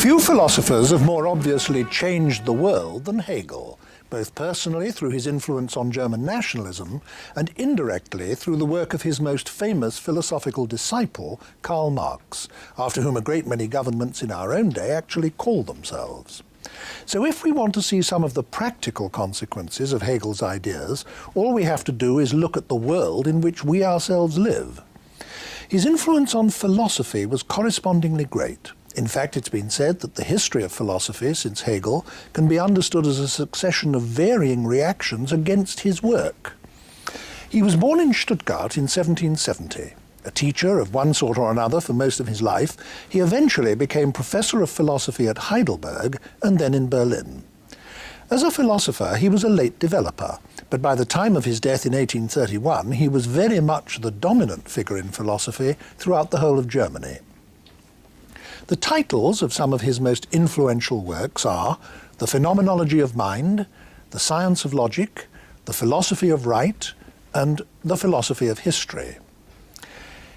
Few philosophers have more obviously changed the world than Hegel, both personally through his influence on German nationalism and indirectly through the work of his most famous philosophical disciple, Karl Marx, after whom a great many governments in our own day actually call themselves. So if we want to see some of the practical consequences of Hegel's ideas, all we have to do is look at the world in which we ourselves live. His influence on philosophy was correspondingly great. In fact, it's been said that the history of philosophy since Hegel can be understood as a succession of varying reactions against his work. He was born in Stuttgart in 1770. A teacher of one sort or another for most of his life, he eventually became professor of philosophy at Heidelberg and then in Berlin. As a philosopher, he was a late developer, but by the time of his death in 1831, he was very much the dominant figure in philosophy throughout the whole of Germany. The titles of some of his most influential works are The Phenomenology of Mind, The Science of Logic, The Philosophy of Right, and The Philosophy of History.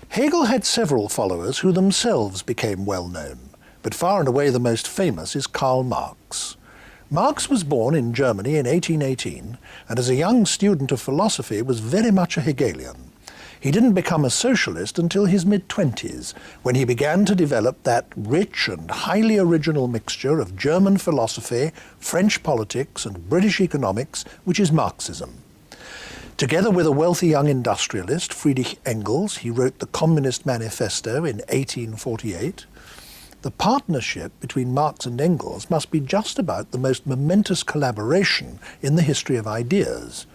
Hegel had several followers who themselves became well known, but far and away the most famous is Karl Marx. Marx was born in Germany in 1818, and as a young student of philosophy was very much a Hegelian. He didn't become a socialist until his mid-20s, when he began to develop that rich and highly original mixture of German philosophy, French politics, and British economics, which is Marxism. Together with a wealthy young industrialist, Friedrich Engels, he wrote the Communist Manifesto in 1848. The partnership between Marx and Engels must be just about the most momentous collaboration in the history of ideas.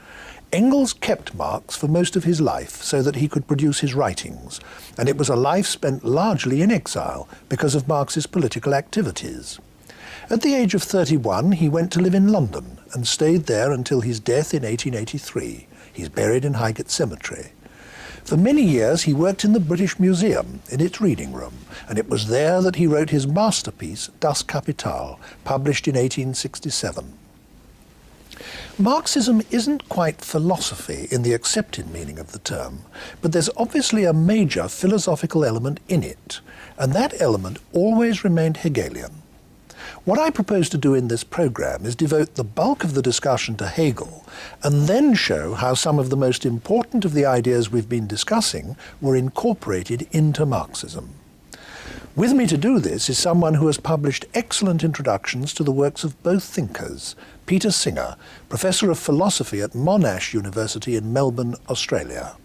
Engels kept Marx for most of his life so that he could produce his writings, and it was a life spent largely in exile because of Marx's political activities. At the age of 31, he went to live in London and stayed there until his death in 1883. He's buried in Highgate Cemetery. For many years he worked in the British Museum, in its reading room, and it was there that he wrote his masterpiece, Das Kapital, published in 1867. Marxism isn't quite philosophy in the accepted meaning of the term, but there's obviously a major philosophical element in it, and that element always remained Hegelian. What I propose to do in this program is devote the bulk of the discussion to Hegel, and then show how some of the most important of the ideas we've been discussing were incorporated into Marxism. With me to do this is someone who has published excellent introductions to the works of both thinkers, Peter Singer, Professor of Philosophy at Monash University in Melbourne, Australia.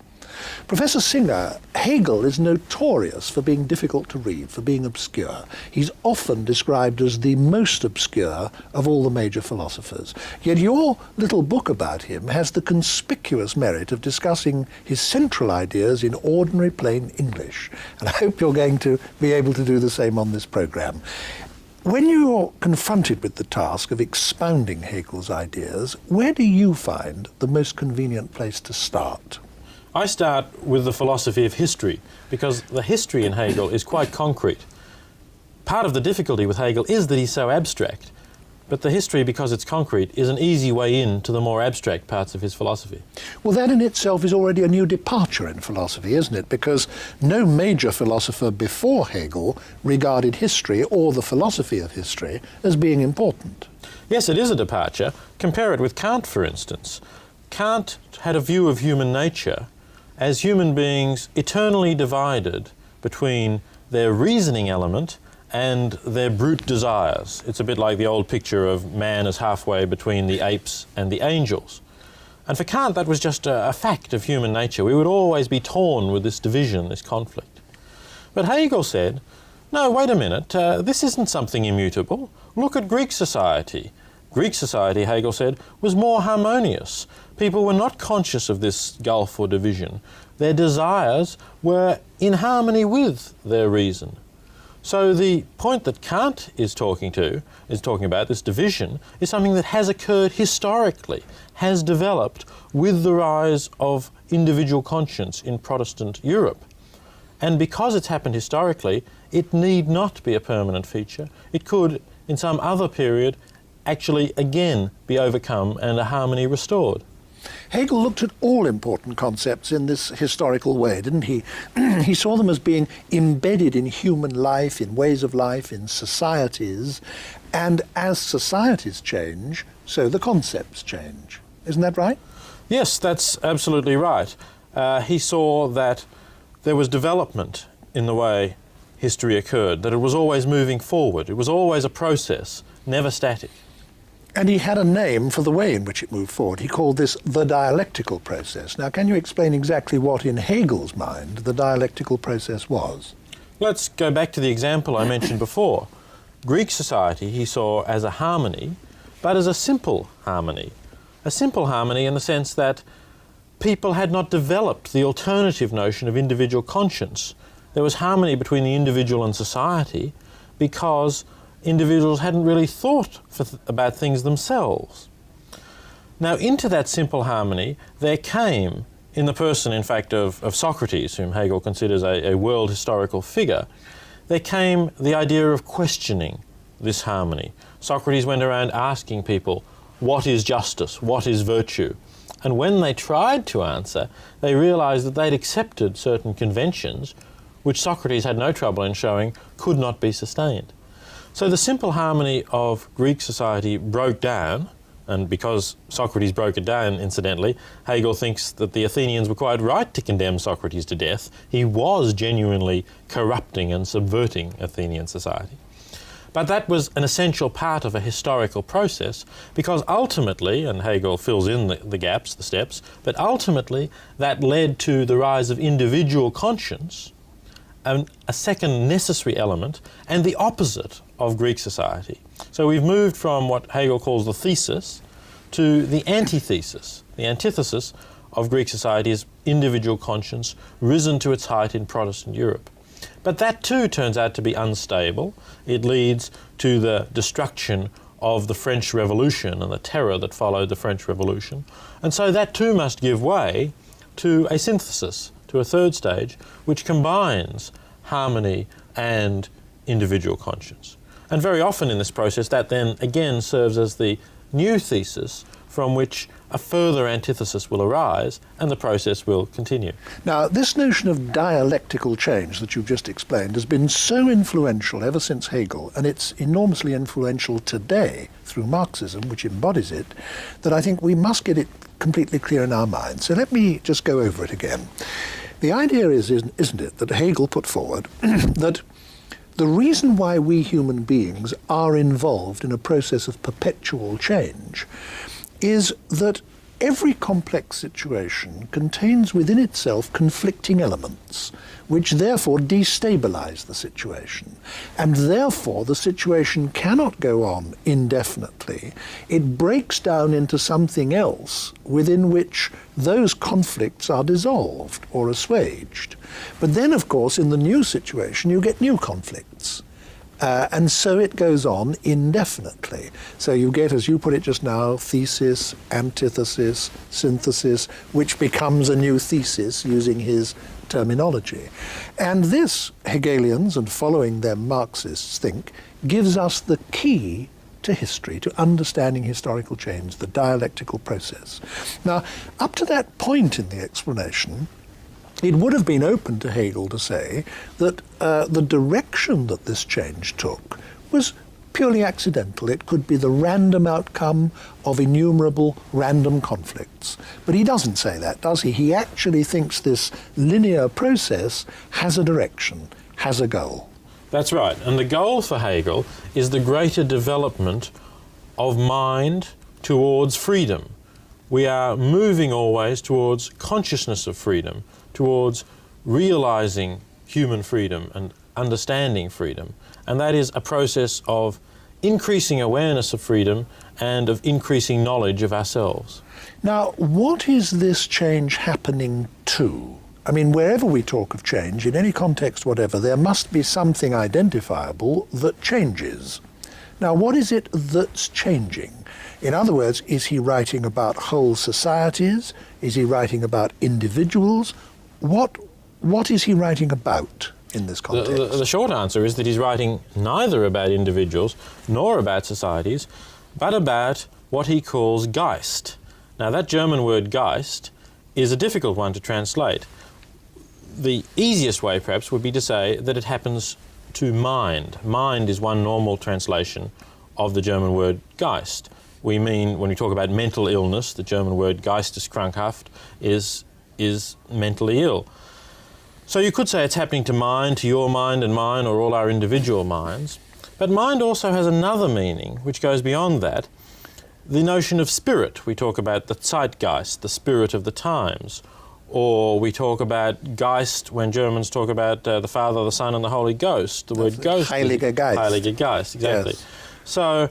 Professor Singer, Hegel is notorious for being difficult to read, for being obscure. He's often described as the most obscure of all the major philosophers. Yet your little book about him has the conspicuous merit of discussing his central ideas in ordinary plain English. And I hope you're going to be able to do the same on this program. When you're confronted with the task of expounding Hegel's ideas, where do you find the most convenient place to start? I start with the philosophy of history, because the history in Hegel is quite concrete. Part of the difficulty with Hegel is that he's so abstract, but the history, because it's concrete, is an easy way in to the more abstract parts of his philosophy. Well, that in itself is already a new departure in philosophy, isn't it? Because no major philosopher before Hegel regarded history or the philosophy of history as being important. Yes, it is a departure. Compare it with Kant, for instance. Kant had a view of human nature as human beings eternally divided between their reasoning element and their brute desires. It's a bit like the old picture of man as halfway between the apes and the angels. And for Kant, that was just a fact of human nature. We would always be torn with this division, this conflict. But Hegel said, no, wait a minute, this isn't something immutable. Look at Greek society. Greek society, Hegel said, was more harmonious. People were not conscious of this gulf or division. Their desires were in harmony with their reason. So the point that Kant is talking about, this division, is something that has occurred historically, has developed with the rise of individual conscience in Protestant Europe. And because it's happened historically, it need not be a permanent feature. It could, in some other period, actually again be overcome and a harmony restored. Hegel looked at all important concepts in this historical way, didn't he? He saw them as being embedded in human life, in ways of life, in societies, and as societies change, so the concepts change. Isn't that right? Yes, that's absolutely right. He saw that there was development in the way history occurred, that it was always moving forward. It was always a process, never static. And he had a name for the way in which it moved forward. He called this the dialectical process. Now, can you explain exactly what, in Hegel's mind, the dialectical process was? Let's go back to the example I mentioned before. Greek society he saw as a harmony, but as a simple harmony. A simple harmony in the sense that people had not developed the alternative notion of individual conscience. There was harmony between the individual and society because individuals hadn't really thought about things themselves. Now, into that simple harmony, there came, in the person, in fact, of Socrates, whom Hegel considers a world historical figure, there came the idea of questioning this harmony. Socrates went around asking people, what is justice? What is virtue? And when they tried to answer, they realized that they'd accepted certain conventions which Socrates had no trouble in showing could not be sustained. So the simple harmony of Greek society broke down, and because Socrates broke it down, incidentally, Hegel thinks that the Athenians were quite right to condemn Socrates to death. He was genuinely corrupting and subverting Athenian society. But that was an essential part of a historical process because ultimately, and Hegel fills in the gaps, the steps, but ultimately that led to the rise of individual conscience, a second necessary element, and the opposite of Greek society. So we've moved from what Hegel calls the thesis to the antithesis. The antithesis of Greek society is individual conscience risen to its height in Protestant Europe. But that too turns out to be unstable. It leads to the destruction of the French Revolution and the terror that followed the French Revolution. And so that too must give way to a synthesis, to a third stage, which combines harmony and individual conscience. And very often in this process, that then again serves as the new thesis from which a further antithesis will arise and the process will continue. Now, this notion of dialectical change that you've just explained has been so influential ever since Hegel, and it's enormously influential today through Marxism, which embodies it, that I think we must get it completely clear in our minds. So let me just go over it again. The idea is, isn't it, that Hegel put forward that the reason why we human beings are involved in a process of perpetual change is that every complex situation contains within itself conflicting elements, which therefore destabilize the situation. And therefore the situation cannot go on indefinitely. It breaks down into something else within which those conflicts are dissolved or assuaged. But then, of course, in the new situation, you get new conflicts. And so it goes on indefinitely. So you get, as you put it just now, thesis, antithesis, synthesis, which becomes a new thesis using his terminology. And this, Hegelians and following them Marxists think, gives us the key to history, to understanding historical change, the dialectical process. Now, up to that point in the explanation, it would have been open to Hegel to say that the direction that this change took was purely accidental. It could be the random outcome of innumerable random conflicts. But he doesn't say that, does he? He actually thinks this linear process has a direction, has a goal. That's right. And the goal for Hegel is the greater development of mind towards freedom. We are moving always towards consciousness of freedom, towards realizing human freedom and understanding freedom. And that is a process of increasing awareness of freedom and of increasing knowledge of ourselves. Now, what is this change happening to? I mean, wherever we talk of change, in any context whatever, there must be something identifiable that changes. Now, what is it that's changing? In other words, is he writing about whole societies? Is he writing about individuals? What is he writing about in this context? The short answer is that he's writing neither about individuals nor about societies, but about what he calls Geist. Now that German word Geist is a difficult one to translate. The easiest way perhaps would be to say that it happens to mind. Mind is one normal translation of the German word Geist. We mean, when we talk about mental illness, the German word Geisteskrankheit is mentally ill. So you could say it's happening to mind, to your mind and mine, or all our individual minds. But mind also has another meaning which goes beyond that. The notion of spirit. We talk about the Zeitgeist, the spirit of the times. Or we talk about Geist when Germans talk about the Father, the Son and the Holy Ghost. The word Ghost. Heiliger Geist. Heiliger Geist, exactly. Yes. So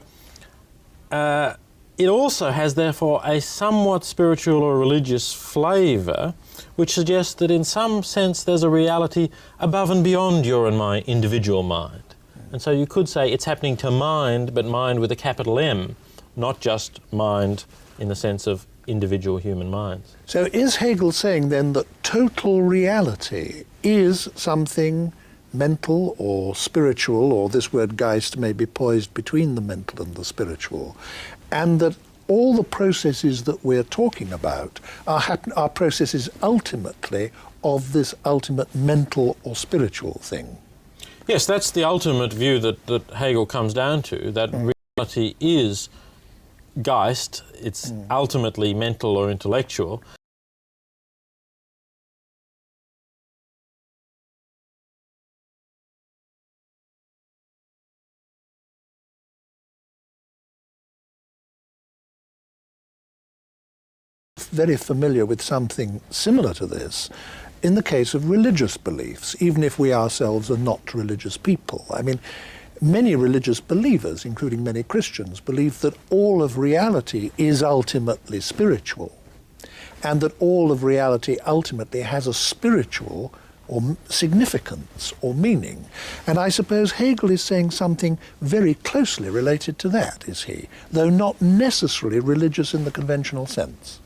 it also has therefore a somewhat spiritual or religious flavour, which suggests that in some sense there's a reality above and beyond your and my individual mind. And so you could say it's happening to mind, but mind with a capital M, not just mind in the sense of individual human minds. So is Hegel saying then that total reality is something mental or spiritual, or this word Geist may be poised between the mental and the spiritual, and that all the processes that we're talking about are processes ultimately of this ultimate mental or spiritual thing? Yes, that's the ultimate view that Hegel comes down to, that reality is Geist, it's ultimately mental or intellectual. Very familiar with something similar to this in the case of religious beliefs, even if we ourselves are not religious people. I mean, many religious believers, including many Christians, believe that all of reality is ultimately spiritual, and that all of reality ultimately has a spiritual or significance or meaning. And I suppose Hegel is saying something very closely related to that, is he? Though not necessarily religious in the conventional sense.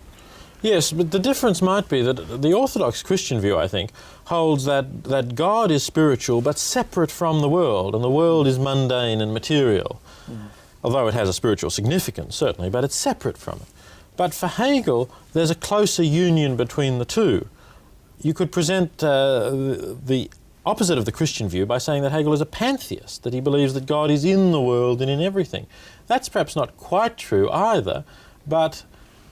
Yes, but the difference might be that the Orthodox Christian view, I think, holds that God is spiritual but separate from the world, and the world is mundane and material. Although it has a spiritual significance, certainly, but it's separate from it. But for Hegel, there's a closer union between the two. You could present the opposite of the Christian view by saying that Hegel is a pantheist, that he believes that God is in the world and in everything. That's perhaps not quite true either, but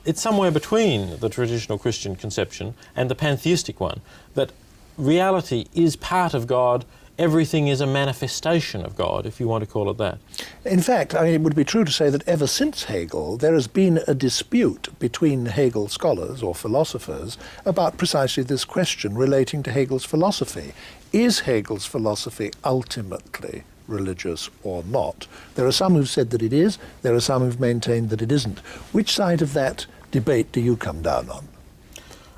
it's somewhere between the traditional Christian conception and the pantheistic one, that reality is part of God, everything is a manifestation of God, if you want to call it that. In fact, I mean, it would be true to say that ever since Hegel, there has been a dispute between Hegel scholars or philosophers about precisely this question relating to Hegel's philosophy. Is Hegel's philosophy ultimately religious or not? There are some who've said that it is, there are some who've maintained that it isn't. Which side of that debate do you come down on?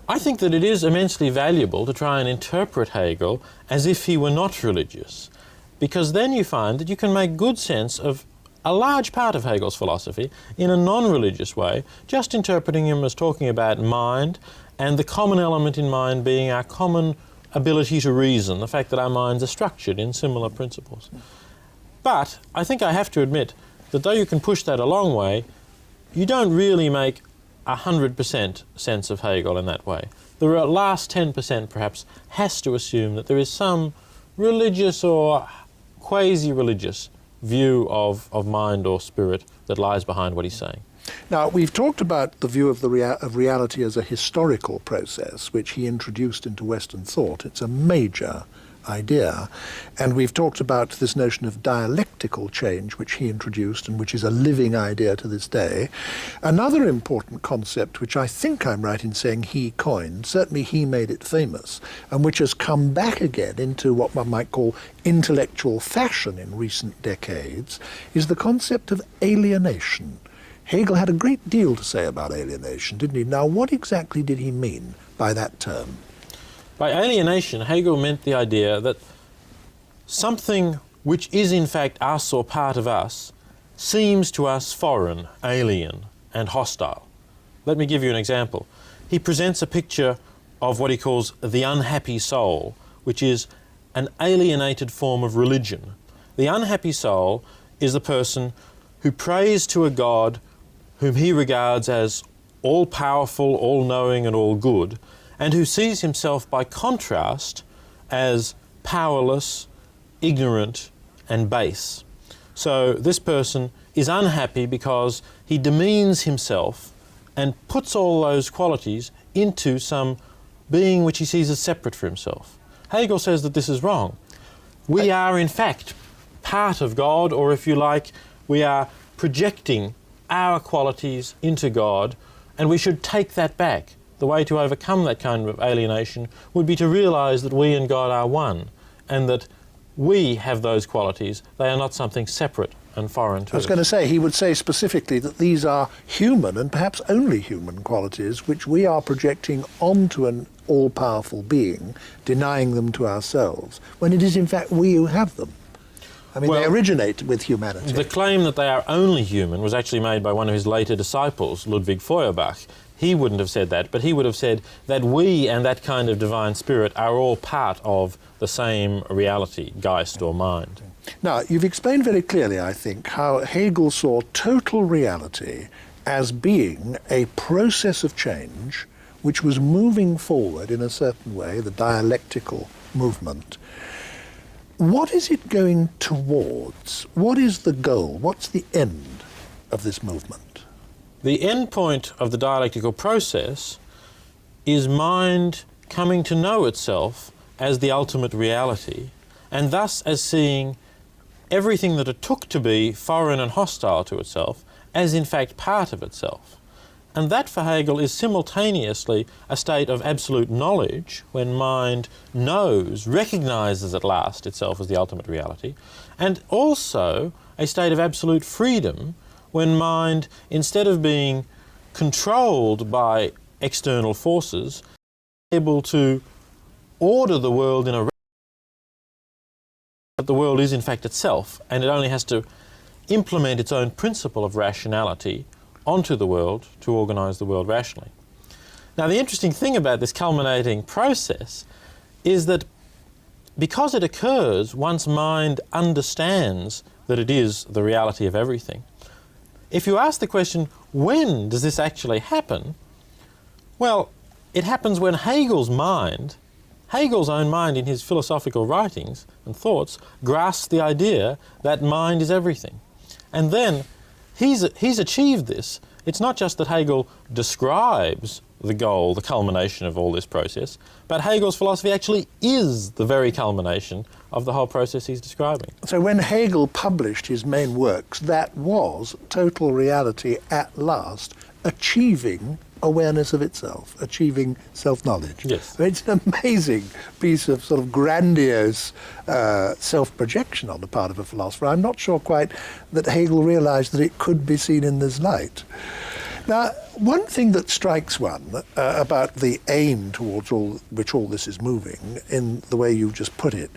I think that it is immensely valuable to try and interpret Hegel as if he were not religious, because then you find that you can make good sense of a large part of Hegel's philosophy in a non-religious way, just interpreting him as talking about mind, and the common element in mind being our common ability to reason, the fact that our minds are structured in similar principles. But I think I have to admit that though you can push that a long way, you don't really make 100% sense of Hegel in that way. The last 10% perhaps has to assume that there is some religious or quasi-religious view of mind or spirit that lies behind what he's saying. Now, we've talked about the view of reality as a historical process, which he introduced into Western thought. It's a major idea. And we've talked about this notion of dialectical change, which he introduced and which is a living idea to this day. Another important concept, which I think I'm right in saying he coined, certainly he made it famous, and which has come back again into what one might call intellectual fashion in recent decades, is the concept of alienation. Hegel had a great deal to say about alienation, didn't he? Now, what exactly did he mean by that term? By alienation, Hegel meant the idea that something which is in fact us or part of us seems to us foreign, alien, and hostile. Let me give you an example. He presents a picture of what he calls the unhappy soul, which is an alienated form of religion. The unhappy soul is the person who prays to a God whom he regards as all-powerful, all-knowing and all-good, and who sees himself by contrast as powerless, ignorant and base. So this person is unhappy because he demeans himself and puts all those qualities into some being which he sees as separate for himself. Hegel says that this is wrong. We are in fact part of God, or if you like, we are projecting our qualities into God, and we should take that back. The way to overcome that kind of alienation would be to realise that we and God are one, and that we have those qualities. They are not something separate and foreign to us. I was going to say, he would say specifically that these are human and perhaps only human qualities which we are projecting onto an all-powerful being, denying them to ourselves, when it is in fact we who have them. I mean, well, they originate with humanity. The claim that they are only human was actually made by one of his later disciples, Ludwig Feuerbach. He wouldn't have said that, but he would have said that we and that kind of divine spirit are all part of the same reality, Geist or mind. Now, you've explained very clearly, I think, how Hegel saw total reality as being a process of change which was moving forward in a certain way, the dialectical movement. What is it going towards? What is the goal? What's the end of this movement? The end point of the dialectical process is mind coming to know itself as the ultimate reality, and thus as seeing everything that it took to be foreign and hostile to itself as in fact part of itself. And that for Hegel is simultaneously a state of absolute knowledge, when mind knows, recognises at last itself as the ultimate reality, and also a state of absolute freedom, when mind, instead of being controlled by external forces, is able to order the world in a way that the world is in fact itself, and it only has to implement its own principle of rationality onto the world to organise the world rationally. Now, the interesting thing about this culminating process is that because it occurs once mind understands that it is the reality of everything, if you ask the question, when does this actually happen? Well, it happens when Hegel's mind, Hegel's own mind in his philosophical writings and thoughts, grasps the idea that mind is everything. And then he's achieved this. It's not just that Hegel describes the goal, the culmination of all this process, but Hegel's philosophy actually is the very culmination of the whole process he's describing. So when Hegel published his main works, that was total reality at last, achieving awareness of itself, achieving self-knowledge. Yes. It's an amazing piece of sort of grandiose self-projection on the part of a philosopher. I'm not sure quite that Hegel realized that it could be seen in this light. Now, one thing that strikes one about the aim towards which all this is moving, in the way you've just put it,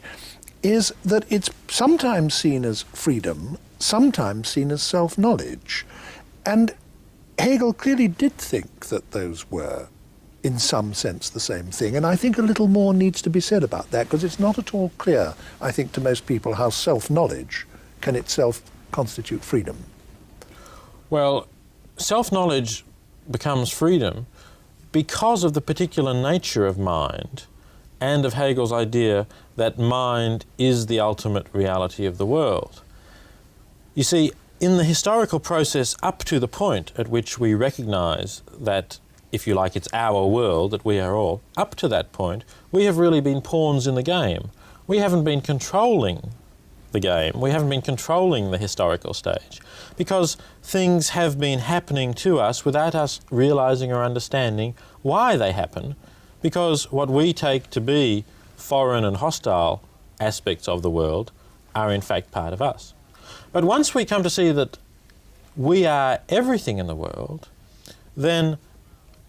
is that it's sometimes seen as freedom, sometimes seen as self-knowledge. And Hegel clearly did think that those were, in some sense, the same thing. And I think a little more needs to be said about that, because it's not at all clear, I think, to most people how self-knowledge can itself constitute freedom. Well, self-knowledge becomes freedom because of the particular nature of mind and of Hegel's idea that mind is the ultimate reality of the world. You see, in the historical process up to the point at which we recognise that, if you like, it's our world, that we are all, up to that point, we have really been pawns in the game. We haven't been controlling the game. We haven't been controlling the historical stage, because things have been happening to us without us realising or understanding why they happen, because what we take to be foreign and hostile aspects of the world are in fact part of us. But once we come to see that we are everything in the world, then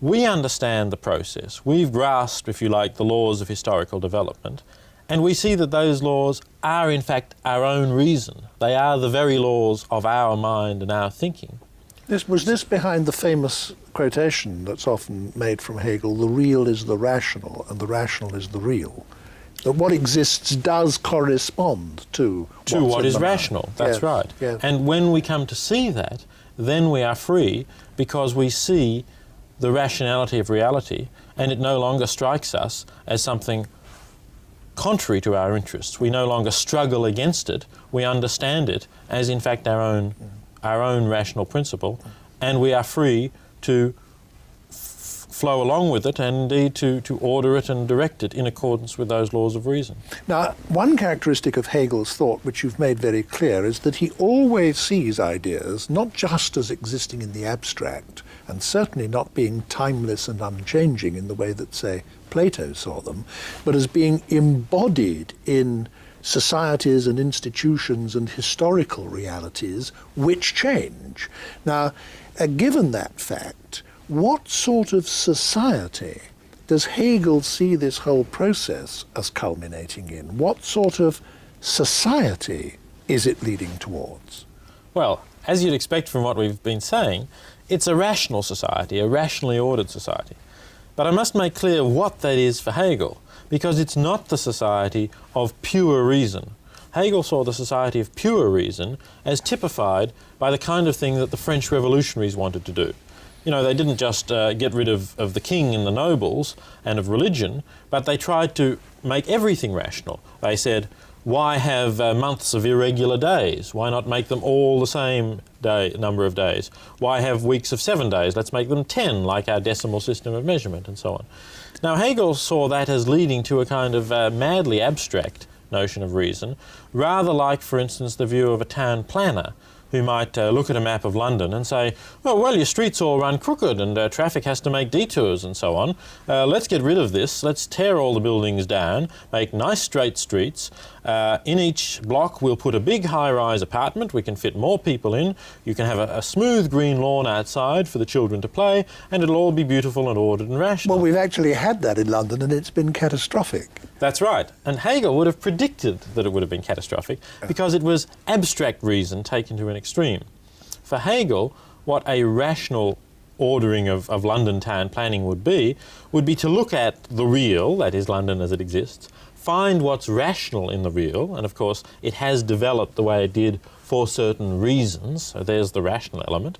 we understand the process. We've grasped, if you like, the laws of historical development, and we see that those laws are in fact our own reason. They are the very laws of our mind and our thinking. Was this behind the famous quotation that's often made from Hegel, the real is the rational and the rational is the real? That what exists does correspond to what is rational. That's yes, right. Yes. And when we come to see that, then we are free, because we see the rationality of reality, and it no longer strikes us as something contrary to our interests. We no longer struggle against it. We understand it as, in fact, our own rational principle, and we are free to flow along with it, and indeed to order it and direct it in accordance with those laws of reason. Now, one characteristic of Hegel's thought, which you've made very clear, is that he always sees ideas not just as existing in the abstract, and certainly not being timeless and unchanging in the way that, say, Plato saw them, but as being embodied in societies and institutions and historical realities which change. Now, given that fact, what sort of society does Hegel see this whole process as culminating in? What sort of society is it leading towards? Well, as you'd expect from what we've been saying, it's a rational society, a rationally ordered society. But I must make clear what that is for Hegel, because it's not the society of pure reason. Hegel saw the society of pure reason as typified by the kind of thing that the French revolutionaries wanted to do. You know, they didn't just get rid of the king and the nobles and of religion, but they tried to make everything rational. They said, why have months of irregular days? Why not make them all the same number of days? Why have weeks of 7 days? Let's make them 10, like our decimal system of measurement, and so on. Now, Hegel saw that as leading to a kind of madly abstract notion of reason, rather like, for instance, the view of a town planner who might look at a map of London and say, well, your streets all run crooked and traffic has to make detours and so on. Let's get rid of this. Let's tear all the buildings down, make nice straight streets. In each block we'll put a big high-rise apartment. We can fit more people in. You can have a smooth green lawn outside for the children to play, and it'll all be beautiful and ordered and rational. Well, we've actually had that in London, and it's been catastrophic. That's right. And Hegel would have predicted that it would have been catastrophic because it was abstract reason taken to an extreme. For Hegel, what a rational ordering of London town planning would be to look at the real, that is London as it exists, find what's rational in the real, and of course it has developed the way it did for certain reasons, so there's the rational element,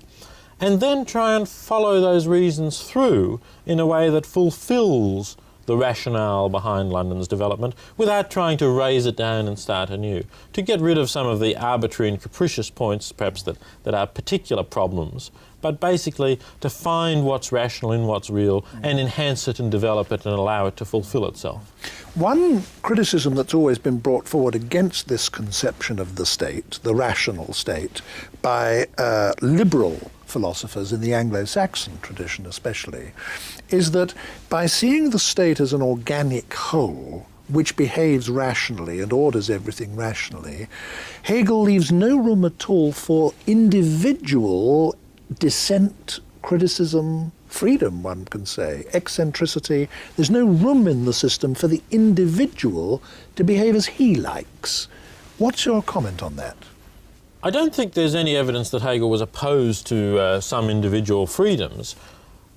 and then try and follow those reasons through in a way that fulfills the rationale behind London's development without trying to raise it down and start anew, to get rid of some of the arbitrary and capricious points perhaps that are particular problems, but basically to find what's rational in what's real and enhance it and develop it and allow it to fulfill itself. One criticism that's always been brought forward against this conception of the state, the rational state, by liberal philosophers in the Anglo-Saxon tradition especially, is that by seeing the state as an organic whole which behaves rationally and orders everything rationally, Hegel leaves no room at all for individual dissent, criticism, freedom, one can say, eccentricity. There's no room in the system for the individual to behave as he likes. What's your comment on that? I don't think there's any evidence that Hegel was opposed to some individual freedoms,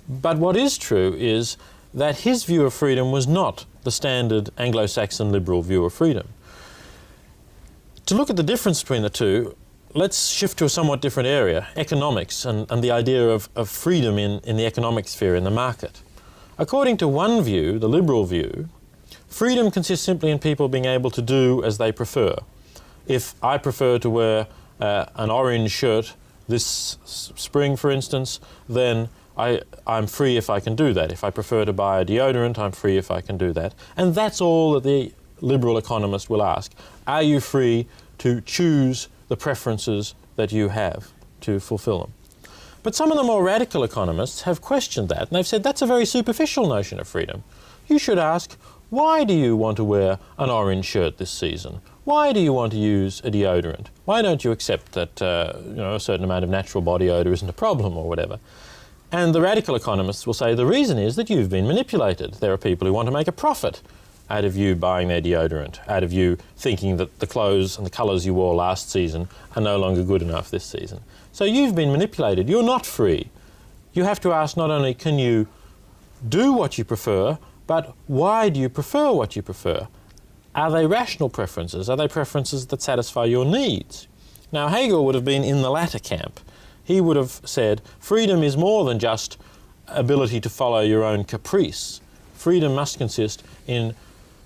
but what is true is that his view of freedom was not the standard Anglo-Saxon liberal view of freedom. To look at the difference between the two, let's shift to a somewhat different area, economics and the idea of freedom in the economic sphere, in the market. According to one view, the liberal view, freedom consists simply in people being able to do as they prefer. If I prefer to wear an orange shirt this spring, for instance, then I'm free if I can do that. If I prefer to buy a deodorant, I'm free if I can do that. And that's all that the liberal economist will ask. Are you free to choose the preferences that you have to fulfill them? But some of the more radical economists have questioned that, and they've said that's a very superficial notion of freedom. You should ask, why do you want to wear an orange shirt this season? Why do you want to use a deodorant? Why don't you accept that a certain amount of natural body odour isn't a problem or whatever? And the radical economists will say the reason is that you've been manipulated. There are people who want to make a profit out of you buying their deodorant, out of you thinking that the clothes and the colours you wore last season are no longer good enough this season. So you've been manipulated. You're not free. You have to ask not only can you do what you prefer, but why do you prefer what you prefer? Are they rational preferences? Are they preferences that satisfy your needs? Now, Hegel would have been in the latter camp. He would have said freedom is more than just ability to follow your own caprice. Freedom must consist in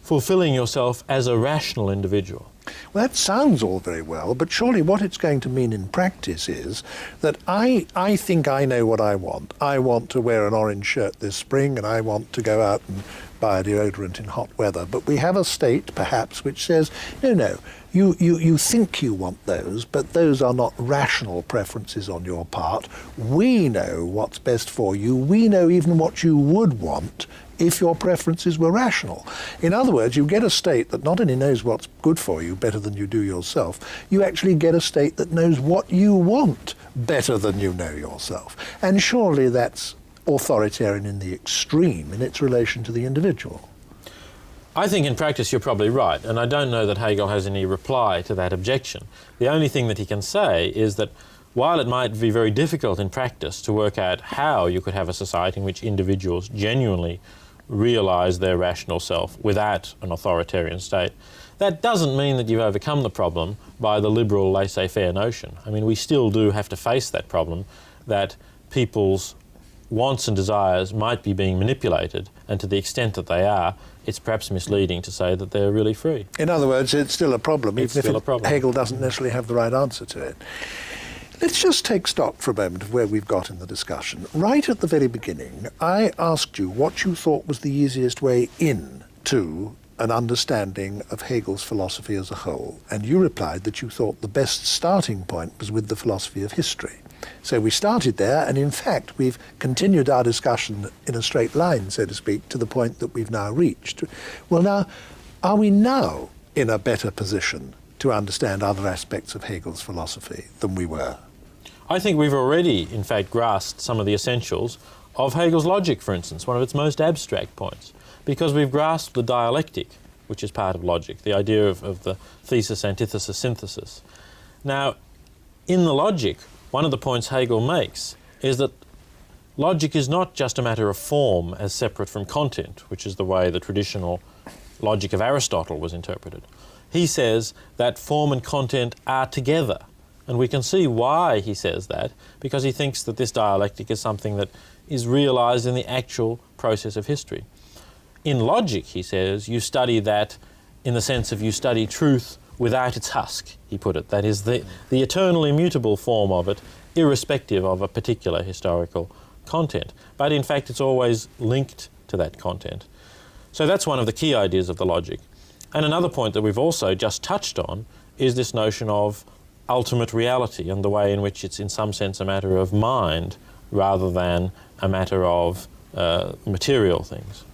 fulfilling yourself as a rational individual. Well, that sounds all very well, but surely what it's going to mean in practice is that I think I know what I want. I want to wear an orange shirt this spring, and I want to go out and buy a deodorant in hot weather. But we have a state, perhaps, which says, no, you think you want those, but those are not rational preferences on your part. We know what's best for you. We know even what you would want if your preferences were rational. In other words, you get a state that not only knows what's good for you better than you do yourself, you actually get a state that knows what you want better than you know yourself. And surely that's authoritarian in the extreme in its relation to the individual. I think in practice you're probably right, and I don't know that Hegel has any reply to that objection. The only thing that he can say is that while it might be very difficult in practice to work out how you could have a society in which individuals genuinely realise their rational self without an authoritarian state, that doesn't mean that you've overcome the problem by the liberal laissez-faire notion. I mean, we still do have to face that problem, that people's wants and desires might be being manipulated, and to the extent that they are, it's perhaps misleading to say that they're really free. In other words, it's still a problem, It's even still if a problem. Hegel doesn't necessarily have the right answer to it. Let's just take stock for a moment of where we've got in the discussion. Right at the very beginning, I asked you what you thought was the easiest way in to an understanding of Hegel's philosophy as a whole, and you replied that you thought the best starting point was with the philosophy of history. So we started there, and in fact we've continued our discussion in a straight line, so to speak, to the point that we've now reached. Well, now, are we now in a better position to understand other aspects of Hegel's philosophy than we were? I think we've already, in fact, grasped some of the essentials of Hegel's logic, for instance, one of its most abstract points, because we've grasped the dialectic, which is part of logic, the idea of the thesis, antithesis, synthesis. Now, in the logic, one of the points Hegel makes is that logic is not just a matter of form as separate from content, which is the way the traditional logic of Aristotle was interpreted. He says that form and content are together. And we can see why he says that, because he thinks that this dialectic is something that is realised in the actual process of history. In logic, he says, you study that in the sense of you study truth without its husk, he put it. That is the eternal immutable form of it, irrespective of a particular historical content. But in fact, it's always linked to that content. So that's one of the key ideas of the logic. And another point that we've also just touched on is this notion of ultimate reality and the way in which it's in some sense a matter of mind rather than a matter of material things.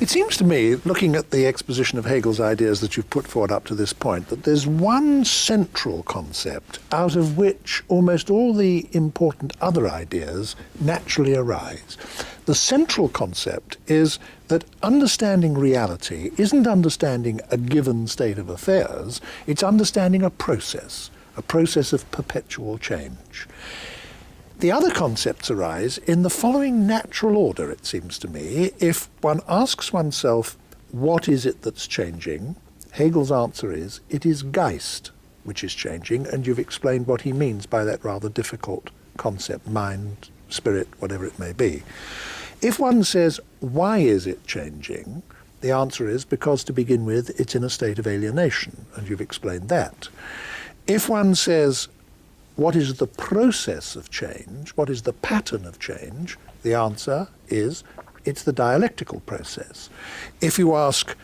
It seems to me, looking at the exposition of Hegel's ideas that you've put forward up to this point, that there's one central concept out of which almost all the important other ideas naturally arise. The central concept is that understanding reality isn't understanding a given state of affairs, it's understanding a process of perpetual change. The other concepts arise in the following natural order, it seems to me. If one asks oneself, what is it that's changing? Hegel's answer is, it is Geist which is changing, and you've explained what he means by that rather difficult concept, mind, spirit, whatever it may be. If one says, why is it changing? The answer is, because to begin with, it's in a state of alienation, and you've explained that. If one says, what is the process of change? What is the pattern of change? The answer is, it's the dialectical process. If you ask,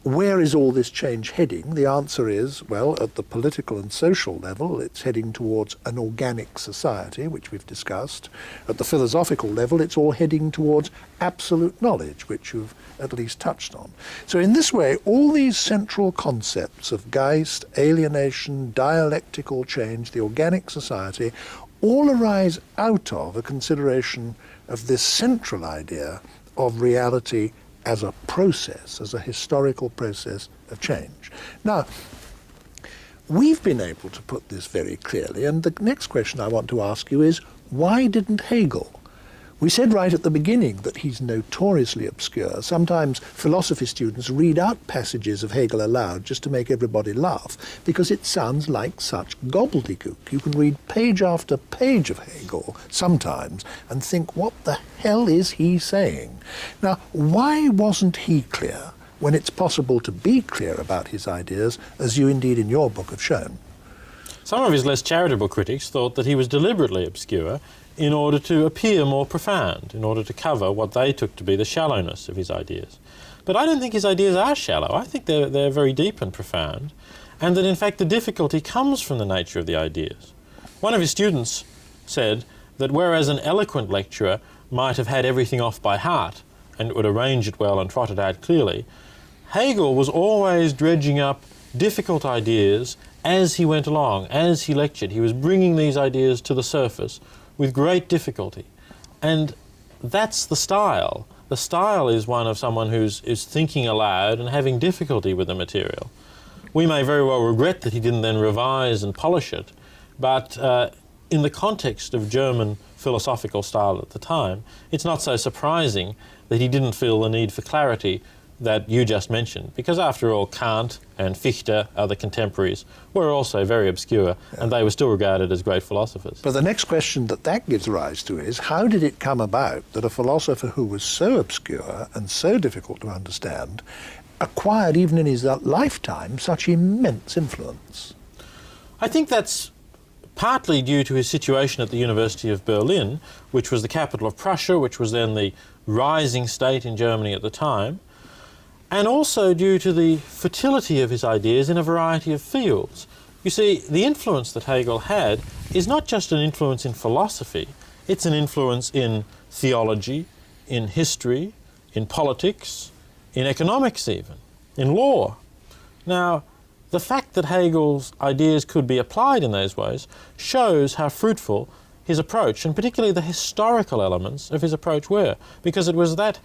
where is all this change heading? The answer is, well, at the political and social level, it's heading towards an organic society, which we've discussed. At the philosophical level, it's all heading towards absolute knowledge, which you've at least touched on. So in this way, all these central concepts of Geist, alienation, dialectical change, the organic society, all arise out of a consideration of this central idea of reality as a process, as a historical process of change. Now, we've been able to put this very clearly, and the next question I want to ask you is, why didn't Hegel? We said right at the beginning that he's notoriously obscure. Sometimes philosophy students read out passages of Hegel aloud just to make everybody laugh, because it sounds like such gobbledygook. You can read page after page of Hegel sometimes and think, what the hell is he saying? Now, why wasn't he clear when it's possible to be clear about his ideas, as you indeed in your book have shown? Some of his less charitable critics thought that he was deliberately obscure in order to appear more profound, in order to cover what they took to be the shallowness of his ideas. But I don't think his ideas are shallow. I think they're very deep and profound, and that in fact the difficulty comes from the nature of the ideas. One of his students said that whereas an eloquent lecturer might have had everything off by heart and would arrange it well and trot it out clearly, Hegel was always dredging up difficult ideas as he went along, as he lectured. He was bringing these ideas to the surface with great difficulty. And that's the style. The style is one of someone who's thinking aloud and having difficulty with the material. We may very well regret that he didn't then revise and polish it, but in the context of German philosophical style at the time, it's not so surprising that he didn't feel the need for clarity that you just mentioned, because after all, Kant and Fichte, other contemporaries, were also very obscure, and they were still regarded as great philosophers. But the next question that gives rise to is, how did it come about that a philosopher who was so obscure and so difficult to understand acquired, even in his lifetime, such immense influence? I think that's partly due to his situation at the University of Berlin, which was the capital of Prussia, which was then the rising state in Germany at the time, and also due to the fertility of his ideas in a variety of fields. You see, the influence that Hegel had is not just an influence in philosophy, it's an influence in theology, in history, in politics, in economics even, in law. Now, the fact that Hegel's ideas could be applied in those ways shows how fruitful his approach, and particularly the historical elements of his approach, were, because it was that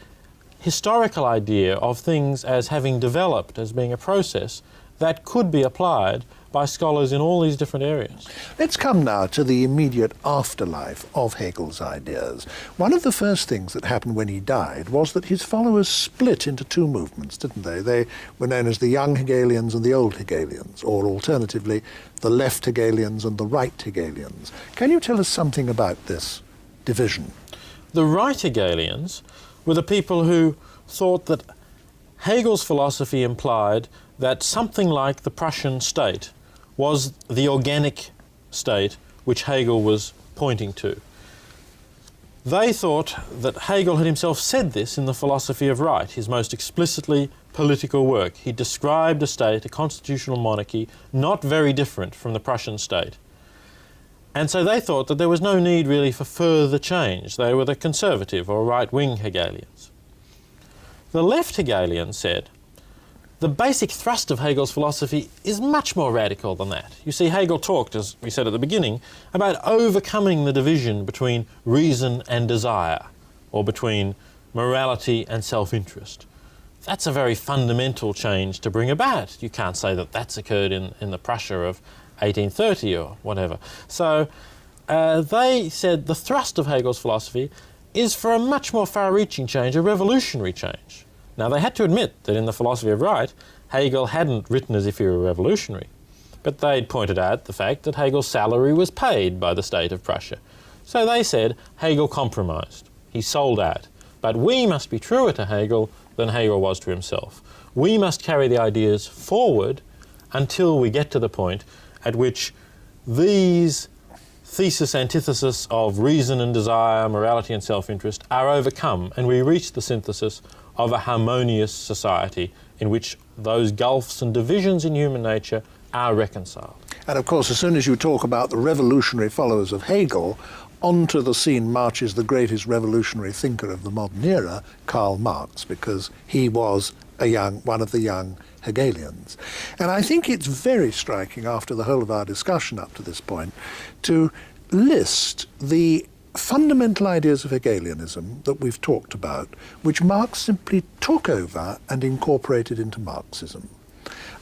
historical idea of things as having developed, as being a process, that could be applied by scholars in all these different areas. Let's come now to the immediate afterlife of Hegel's ideas. One of the first things that happened when he died was that his followers split into two movements, didn't they? They were known as the young Hegelians and the old Hegelians, or alternatively, the left Hegelians and the right Hegelians. Can you tell us something about this division? The right Hegelians were the people who thought that Hegel's philosophy implied that something like the Prussian state was the organic state which Hegel was pointing to. They thought that Hegel had himself said this in the Philosophy of Right, his most explicitly political work. He described a state, a constitutional monarchy, not very different from the Prussian state. And so they thought that there was no need really for further change. They were the conservative or right-wing Hegelians. The left Hegelians said, the basic thrust of Hegel's philosophy is much more radical than that. You see, Hegel talked, as we said at the beginning, about overcoming the division between reason and desire, or between morality and self-interest. That's a very fundamental change to bring about. You can't say that that's occurred in the Prussia of 1830 or whatever. So they said the thrust of Hegel's philosophy is for a much more far-reaching change, a revolutionary change. Now, they had to admit that in the Philosophy of Right, Hegel hadn't written as if he were revolutionary, but they'd pointed out the fact that Hegel's salary was paid by the state of Prussia. So they said Hegel compromised. He sold out. But we must be truer to Hegel than Hegel was to himself. We must carry the ideas forward until we get to the point at which these thesis-antithesis of reason and desire, morality and self-interest are overcome, and we reach the synthesis of a harmonious society in which those gulfs and divisions in human nature are reconciled. And of course, as soon as you talk about the revolutionary followers of Hegel, onto the scene marches the greatest revolutionary thinker of the modern era, Karl Marx, because he was one of the young Hegelians. And I think it's very striking, after the whole of our discussion up to this point, to list the fundamental ideas of Hegelianism that we've talked about, which Marx simply took over and incorporated into Marxism.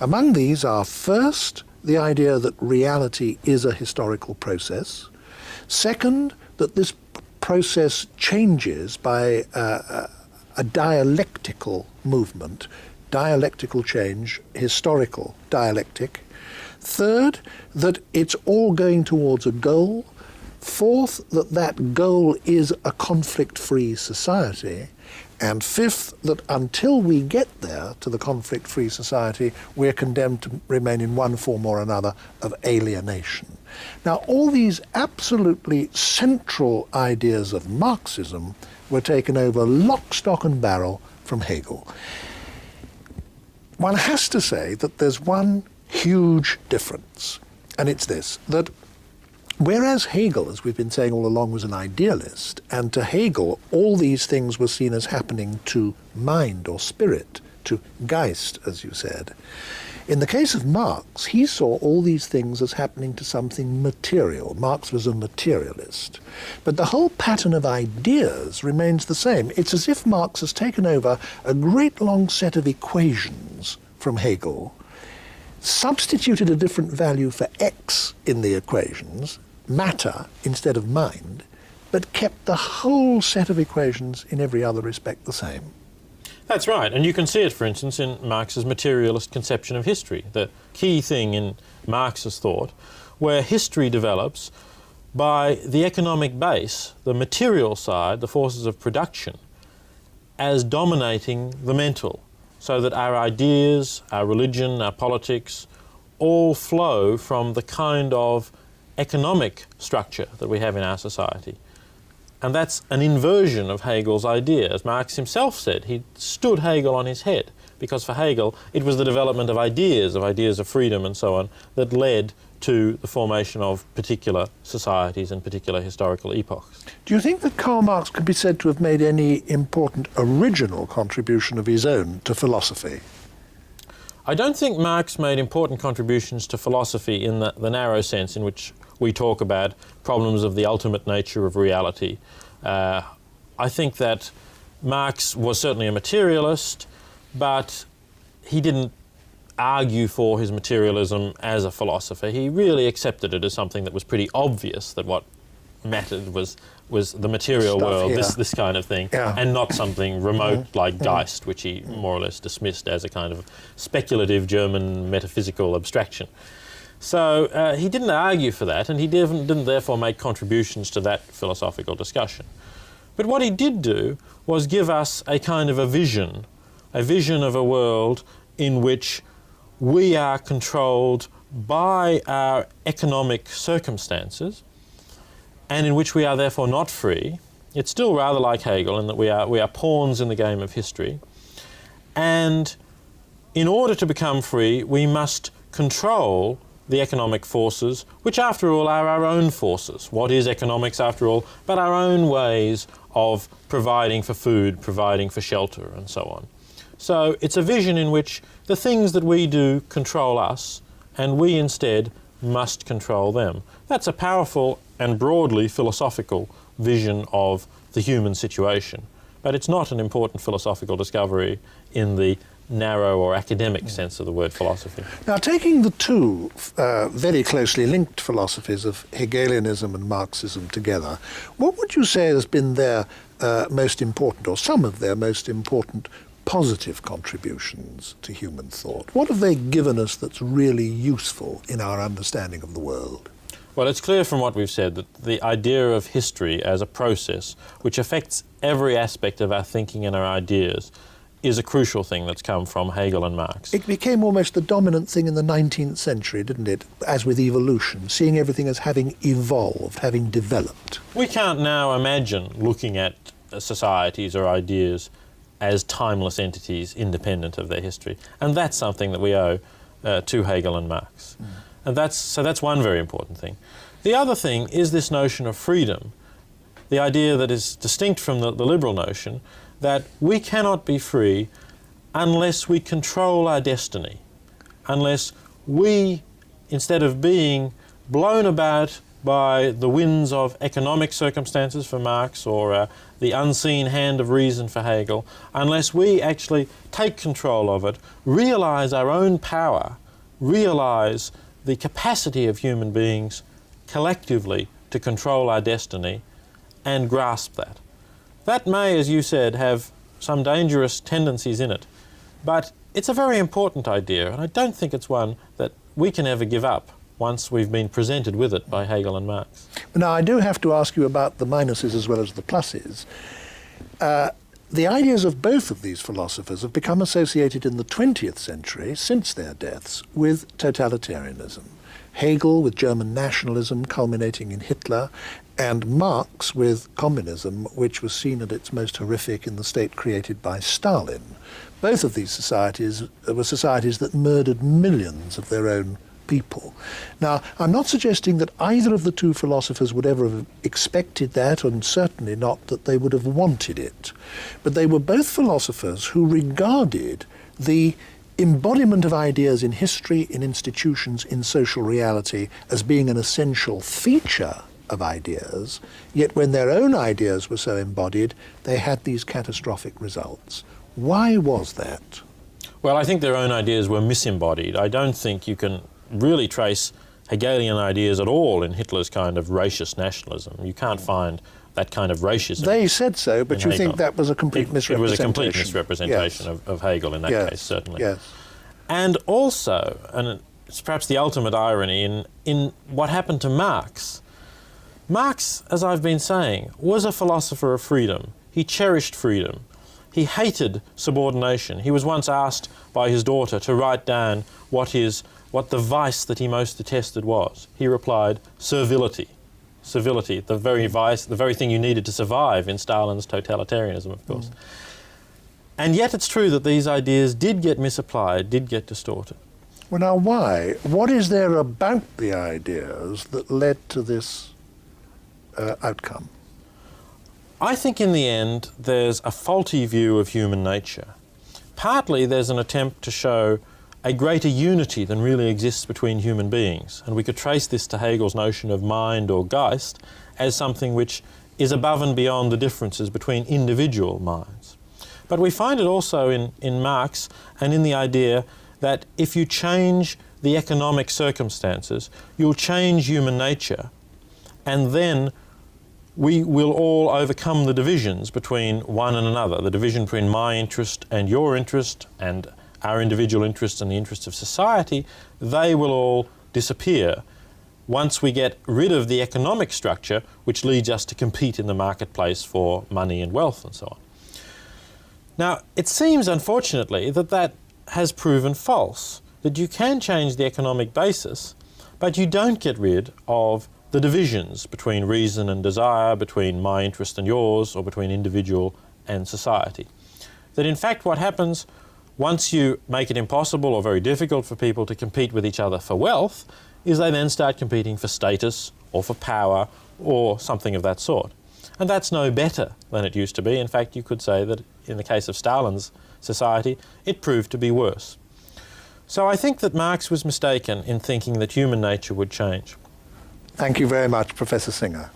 Among these are, first, the idea that reality is a historical process. Second, that this process changes by a dialectical movement, dialectical change, historical dialectic. Third, that it's all going towards a goal. Fourth, that that goal is a conflict-free society. And fifth, that until we get there to the conflict-free society, we're condemned to remain in one form or another of alienation. Now, all these absolutely central ideas of Marxism were taken over lock, stock and barrel from Hegel. One has to say that there's one huge difference, and it's this, that whereas Hegel, as we've been saying all along, was an idealist, and to Hegel all these things were seen as happening to mind or spirit, to Geist, as you said, in the case of Marx, he saw all these things as happening to something material. Marx was a materialist. But the whole pattern of ideas remains the same. It's as if Marx has taken over a great long set of equations from Hegel, substituted a different value for X in the equations, matter instead of mind, but kept the whole set of equations in every other respect the same. That's right, and you can see it, for instance, in Marx's materialist conception of history, the key thing in Marx's thought, where history develops by the economic base, the material side, the forces of production, as dominating the mental, so that our ideas, our religion, our politics, all flow from the kind of economic structure that we have in our society. And that's an inversion of Hegel's idea. As Marx himself said, he stood Hegel on his head, because for Hegel it was the development of ideas of freedom and so on, that led to the formation of particular societies and particular historical epochs. Do you think that Karl Marx could be said to have made any important original contribution of his own to philosophy? I don't think Marx made important contributions to philosophy in the narrow sense in which we talk about problems of the ultimate nature of reality. I think that Marx was certainly a materialist, but he didn't argue for his materialism as a philosopher. He really accepted it as something that was pretty obvious, that what mattered was the material world, this kind of thing, and not something remote like Geist, which he more or less dismissed as a kind of speculative German metaphysical abstraction. So he didn't argue for that, and he didn't therefore make contributions to that philosophical discussion. But what he did do was give us a kind of a vision of a world in which we are controlled by our economic circumstances, and in which we are therefore not free. It's still rather like Hegel in that we are pawns in the game of history. And in order to become free, we must control the economic forces, which after all are our own forces. What is economics after all but our own ways of providing for food, providing for shelter, and so on. So it's a vision in which the things that we do control us, and we instead must control them. That's a powerful and broadly philosophical vision of the human situation, but it's not an important philosophical discovery in the narrow or academic sense of the word philosophy. Now, taking the two very closely linked philosophies of Hegelianism and Marxism together, what would you say has been their most important, or some of their most important, positive contributions to human thought? What have they given us that's really useful in our understanding of the world? Well, it's clear from what we've said that the idea of history as a process which affects every aspect of our thinking and our ideas is a crucial thing that's come from Hegel and Marx. It became almost the dominant thing in the 19th century, didn't it? As with evolution, seeing everything as having evolved, having developed. We can't now imagine looking at societies or ideas as timeless entities independent of their history. And that's something that we owe to Hegel and Marx. And that's one very important thing. The other thing is this notion of freedom, the idea that is distinct from the liberal notion that we cannot be free unless we control our destiny, unless we, instead of being blown about by the winds of economic circumstances for Marx or the unseen hand of reason for Hegel, unless we actually take control of it, realize our own power, realize the capacity of human beings collectively to control our destiny, and grasp that. That may, as you said, have some dangerous tendencies in it, but it's a very important idea, and I don't think it's one that we can ever give up once we've been presented with it by Hegel and Marx. Now, I do have to ask you about the minuses as well as the pluses. The ideas of both of these philosophers have become associated in the 20th century, since their deaths, with totalitarianism. Hegel with German nationalism culminating in Hitler, and Marx with communism, which was seen at its most horrific in the state created by Stalin. Both of these societies were societies that murdered millions of their own people. Now, I'm not suggesting that either of the two philosophers would ever have expected that, and certainly not that they would have wanted it. But they were both philosophers who regarded the embodiment of ideas in history, in institutions, in social reality as being an essential feature of ideas, yet when their own ideas were so embodied, they had these catastrophic results. Why was that? Well, I think their own ideas were misembodied. I don't think you can really trace Hegelian ideas at all in Hitler's kind of racist nationalism. You can't find that kind of racism. They said so, but you Hegel. think that was a complete misrepresentation? It was a complete misrepresentation yes. of Hegel in that yes. case, certainly. Yes. And also, and it's perhaps the ultimate irony in what happened to Marx. Marx, as I've been saying, was a philosopher of freedom. He cherished freedom. He hated subordination. He was once asked by his daughter to write down what the vice that he most detested was. He replied, servility. Servility, the very vice, the very thing you needed to survive in Stalin's totalitarianism, of course. And yet it's true that these ideas did get misapplied, did get distorted. Well, now why? What is there about the ideas that led to this outcome? I think in the end there's a faulty view of human nature. Partly there's an attempt to show a greater unity than really exists between human beings, and we could trace this to Hegel's notion of mind or Geist as something which is above and beyond the differences between individual minds. But we find it also in Marx and in the idea that if you change the economic circumstances, you'll change human nature, and then we will all overcome the divisions between one and another, the division between my interest and your interest and our individual interests and the interests of society. They will all disappear once we get rid of the economic structure which leads us to compete in the marketplace for money and wealth and so on. Now, it seems, unfortunately, that has proven false, that you can change the economic basis, but you don't get rid of the divisions between reason and desire, between my interest and yours, or between individual and society. That in fact what happens once you make it impossible or very difficult for people to compete with each other for wealth is they then start competing for status or for power or something of that sort. And that's no better than it used to be. In fact, you could say that in the case of Stalin's society, it proved to be worse. So I think that Marx was mistaken in thinking that human nature would change. Thank you very much, Professor Singer.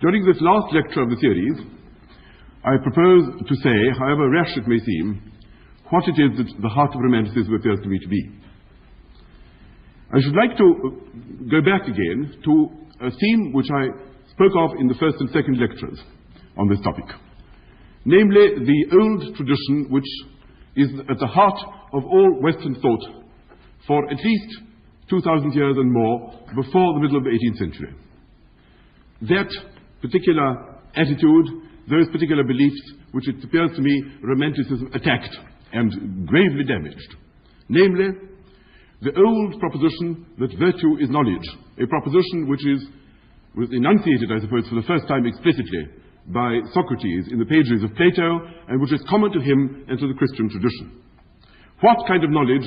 During this last lecture of the series, I propose to say, however rash it may seem, what it is that the heart of Romanticism appears to me to be. I should like to go back again to a theme which I spoke of in the first and second lectures on this topic, namely the old tradition which is at the heart of all Western thought for at least 2,000 years and more before the middle of the 18th century. That particular attitude, those particular beliefs which it appears to me Romanticism attacked and gravely damaged, namely the old proposition that virtue is knowledge, a proposition which was enunciated, I suppose, for the first time explicitly by Socrates in the pages of Plato, and which is common to him and to the Christian tradition. What kind of knowledge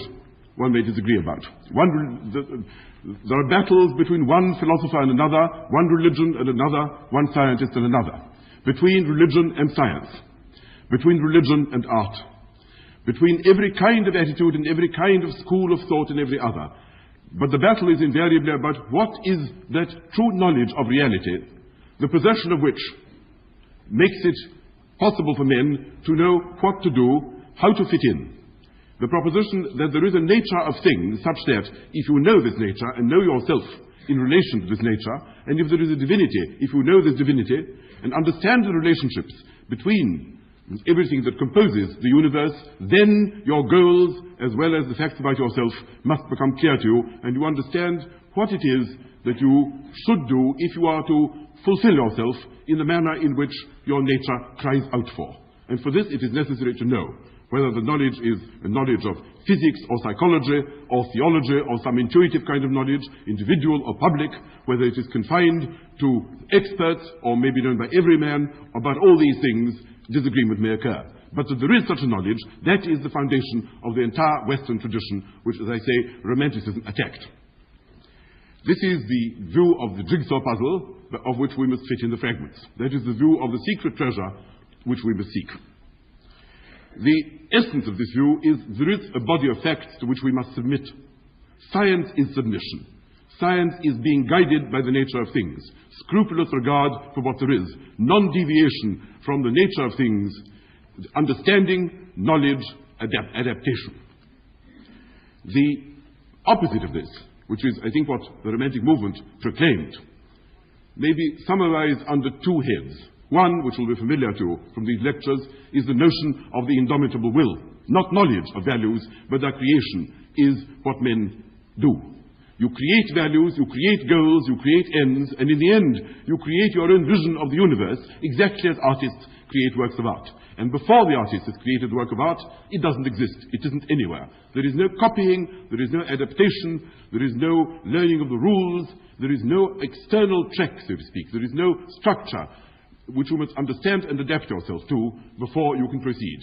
one may disagree about. There are battles between one philosopher and another, one religion and another, one scientist and another, between religion and science, between religion and art, between every kind of attitude and every kind of school of thought and every other. But the battle is invariably about what is that true knowledge of reality, the possession of which makes it possible for men to know what to do, how to fit in. The proposition that there is a nature of things such that if you know this nature and know yourself in relation to this nature, and if there is a divinity, if you know this divinity and understand the relationships between everything that composes the universe, then your goals as well as the facts about yourself must become clear to you, and you understand what it is that you should do if you are to fulfill yourself in the manner in which your nature cries out for. And for this it is necessary to know whether the knowledge is a knowledge of physics or psychology or theology or some intuitive kind of knowledge, individual or public, whether it is confined to experts or maybe known by every man. About all these things, disagreement may occur. But that there is such a knowledge, that is the foundation of the entire Western tradition, which, as I say, Romanticism attacked. This is the view of the jigsaw puzzle of which we must fit in the fragments. That is the view of the secret treasure which we must seek. The essence of this view is there is a body of facts to which we must submit. Science is submission. Science is being guided by the nature of things, scrupulous regard for what there is, non-deviation from the nature of things, understanding, knowledge, adaptation. The opposite of this, which is, I think, what the Romantic movement proclaimed, may be summarized under two heads. One, which will be familiar to you from these lectures, is the notion of the indomitable will. Not knowledge of values, but their creation is what men do. You create values, you create goals, you create ends, and in the end, you create your own vision of the universe, exactly as artists create works of art. And before the artist has created a work of art, it doesn't exist. It isn't anywhere. There is no copying, there is no adaptation, there is no learning of the rules, there is no external check, so to speak. There is no structure which you must understand and adapt yourself to before you can proceed.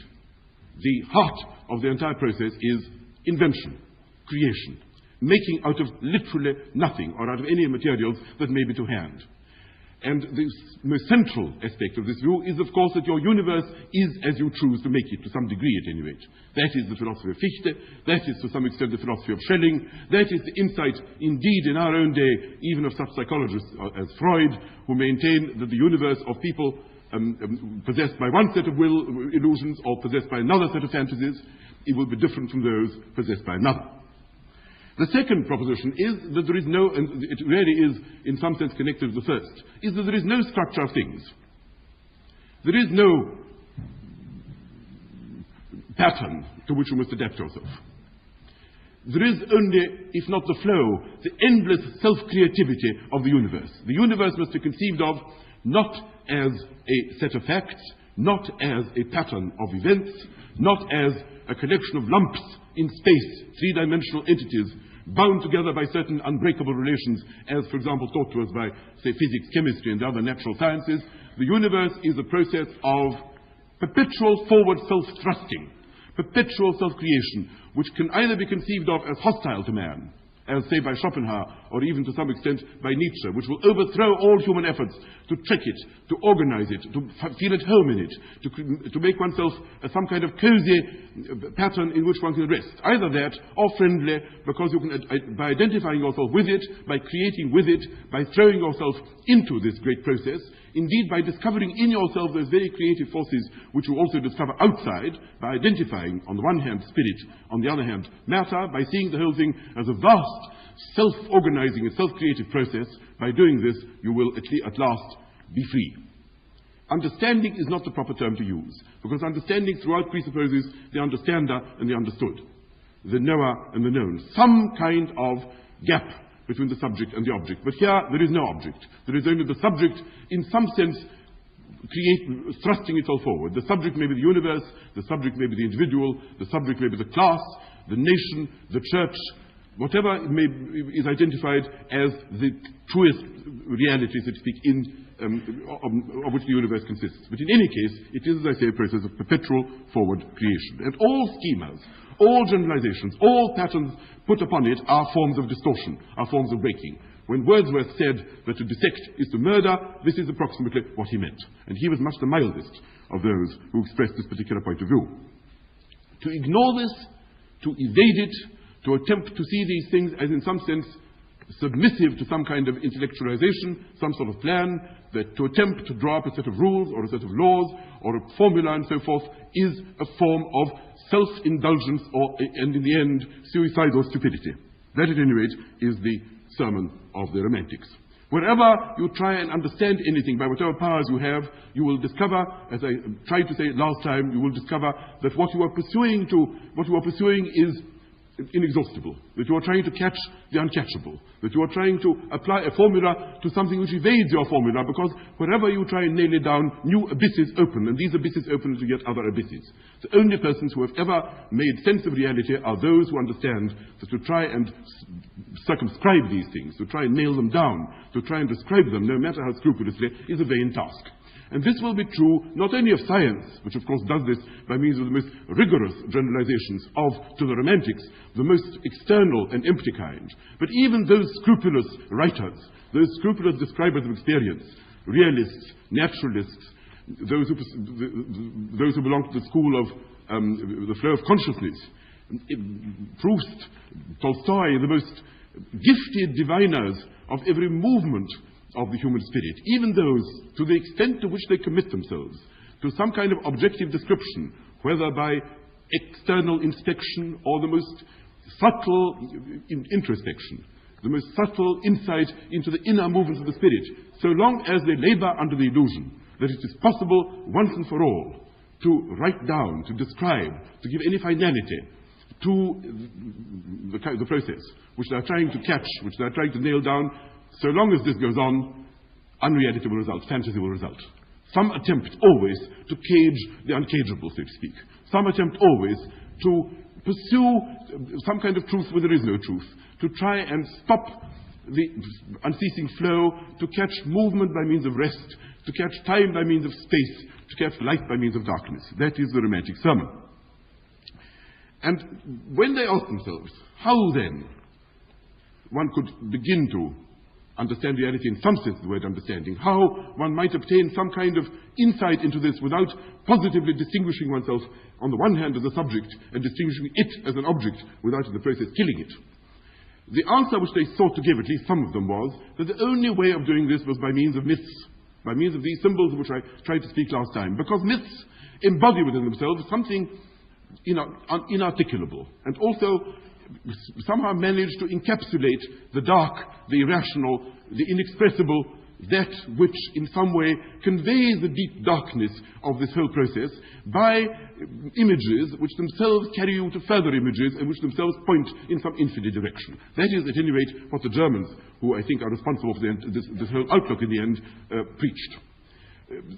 The heart of the entire process is invention, creation, making out of literally nothing or out of any materials that may be to hand. And the most central aspect of this view is, of course, that your universe is as you choose to make it, to some degree at any rate. That is the philosophy of Fichte, that is to some extent the philosophy of Schelling, that is the insight, indeed, in our own day, even of such psychologists as Freud, who maintain that the universe of people possessed by one set of will illusions or possessed by another set of fantasies, it will be different from those possessed by another. The second proposition is that there is no, and it really is in some sense connected to the first, is that there is no structure of things. There is no pattern to which you must adapt yourself. There is only, if not the flow, the endless self-creativity of the universe. The universe must be conceived of not as a set of facts, not as a pattern of events, not as a collection of lumps in space, three-dimensional entities, bound together by certain unbreakable relations, as, for example, taught to us by, say, physics, chemistry, and the other natural sciences. The universe is a process of perpetual forward self-thrusting, perpetual self-creation, which can either be conceived of as hostile to man, as, say, by Schopenhauer, or even to some extent by Nietzsche, which will overthrow all human efforts to trick it, to organize it, to feel at home in it, to make oneself some kind of cozy pattern in which one can rest. Either that, or friendly, because you can, by identifying yourself with it, by creating with it, by throwing yourself into this great process, indeed by discovering in yourself those very creative forces which you also discover outside, by identifying, on the one hand, spirit, on the other hand, matter, by seeing the whole thing as a vast self-organizing and self-creative process. By doing this, you will at last be free. Understanding is not the proper term to use, because understanding throughout presupposes the understander and the understood, the knower and the known, some kind of gap between the subject and the object. But here there is no object. There is only the subject, in some sense, thrusting itself forward. The subject may be the universe, the subject may be the individual, the subject may be the class, the nation, the church, whatever is identified as the truest reality, so to speak, of which the universe consists. But in any case, it is, as I say, a process of perpetual forward creation. And all schemas, all generalizations, all patterns put upon it are forms of distortion, are forms of breaking. When Wordsworth said that to dissect is to murder, this is approximately what he meant. And he was much the mildest of those who expressed this particular point of view. To ignore this, to evade it, to attempt to see these things as in some sense submissive to some kind of intellectualization, some sort of plan, that to attempt to draw up a set of rules or a set of laws or a formula and so forth is a form of self-indulgence and in the end, suicidal stupidity. That, at any rate, is the sermon of the Romantics. Wherever you try and understand anything by whatever powers you have, you will discover, as I tried to say last time, you will discover that what you are pursuing is inexhaustible, that you are trying to catch the uncatchable, that you are trying to apply a formula to something which evades your formula, because wherever you try and nail it down, new abysses open, and these abysses open to yet other abysses. The only persons who have ever made sense of reality are those who understand that to try and circumscribe these things, to try and nail them down, to try and describe them, no matter how scrupulously, is a vain task. And this will be true not only of science, which of course does this by means of the most rigorous generalizations to the Romantics, the most external and empty kind, but even those scrupulous writers, those scrupulous describers of experience, realists, naturalists, those who belong to the school of the flow of consciousness, Proust, Tolstoy, the most gifted diviners of every movement of the human spirit, even those, to the extent to which they commit themselves to some kind of objective description, whether by external inspection or the most subtle introspection, the most subtle insight into the inner movements of the spirit, so long as they labor under the illusion that it is possible once and for all to write down, to describe, to give any finality to the process which they are trying to catch, which they are trying to nail down, so long as this goes on, unreality will result, fantasy will result. Some attempt always to cage the uncageable, so to speak. Some attempt always to pursue some kind of truth where there is no truth, to try and stop the unceasing flow, to catch movement by means of rest, to catch time by means of space, to catch light by means of darkness. That is the Romantic sermon. And when they ask themselves, how then one could begin to understand reality in some sense of the word understanding, how one might obtain some kind of insight into this without positively distinguishing oneself on the one hand as a subject and distinguishing it as an object without in the process killing it. The answer which they sought to give, at least some of them, was that the only way of doing this was by means of myths, by means of these symbols of which I tried to speak last time, because myths embody within themselves something inarticulable, and also somehow manage to encapsulate the dark, the irrational, the inexpressible, that which in some way conveys the deep darkness of this whole process by images which themselves carry you to further images and which themselves point in some infinite direction. That is, at any rate, what the Germans, who I think are responsible for this whole outlook in the end, preached.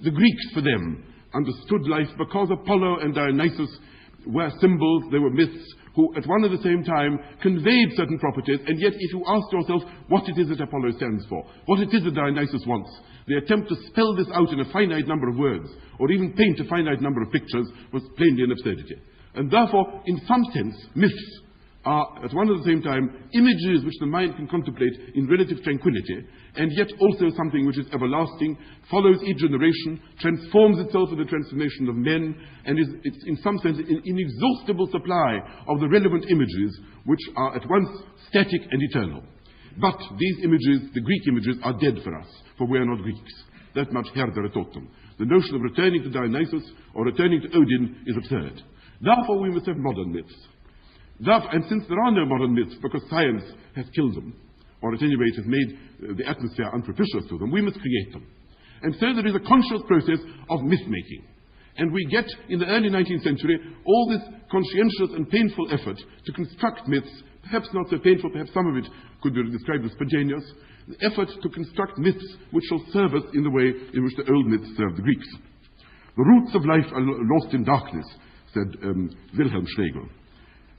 The Greeks, for them, understood life because Apollo and Dionysus were symbols, they were myths, who at one and the same time conveyed certain properties, and yet if you ask yourself what it is that Apollo stands for, what it is that Dionysus wants, the attempt to spell this out in a finite number of words, or even paint a finite number of pictures, was plainly an absurdity. And therefore, in some sense, myths are at one and the same time images which the mind can contemplate in relative tranquility, and yet also something which is everlasting, follows each generation, transforms itself in the transformation of men, and it's in some sense an inexhaustible supply of the relevant images which are at once static and eternal. But these images, the Greek images, are dead for us, for we are not Greeks. That much Herder taught them. The notion of returning to Dionysus or returning to Odin is absurd. Therefore we must have modern myths. And since there are no modern myths, because science has killed them, or at any rate has made the atmosphere unpropitious to them, we must create them. And so there is a conscious process of myth-making. And we get, in the early 19th century, all this conscientious and painful effort to construct myths, perhaps not so painful, perhaps some of it could be described as spontaneous, the effort to construct myths which shall serve us in the way in which the old myths served the Greeks. The roots of life are lost in darkness, said Wilhelm Schlegel.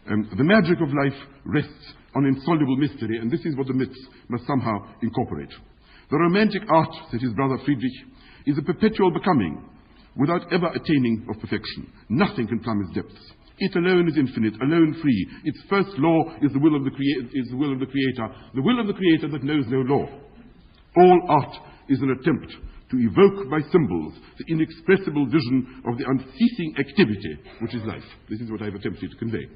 The magic of life rests on insoluble mystery, and this is what the myths must somehow incorporate. The romantic art, said his brother Friedrich, is a perpetual becoming, without ever attaining of perfection. Nothing can plumb its depths. It alone is infinite, alone free. Its first law is the will of the Creator, the will of the Creator that knows no law. All art is an attempt to evoke by symbols the inexpressible vision of the unceasing activity which is life. This is what I have attempted to convey.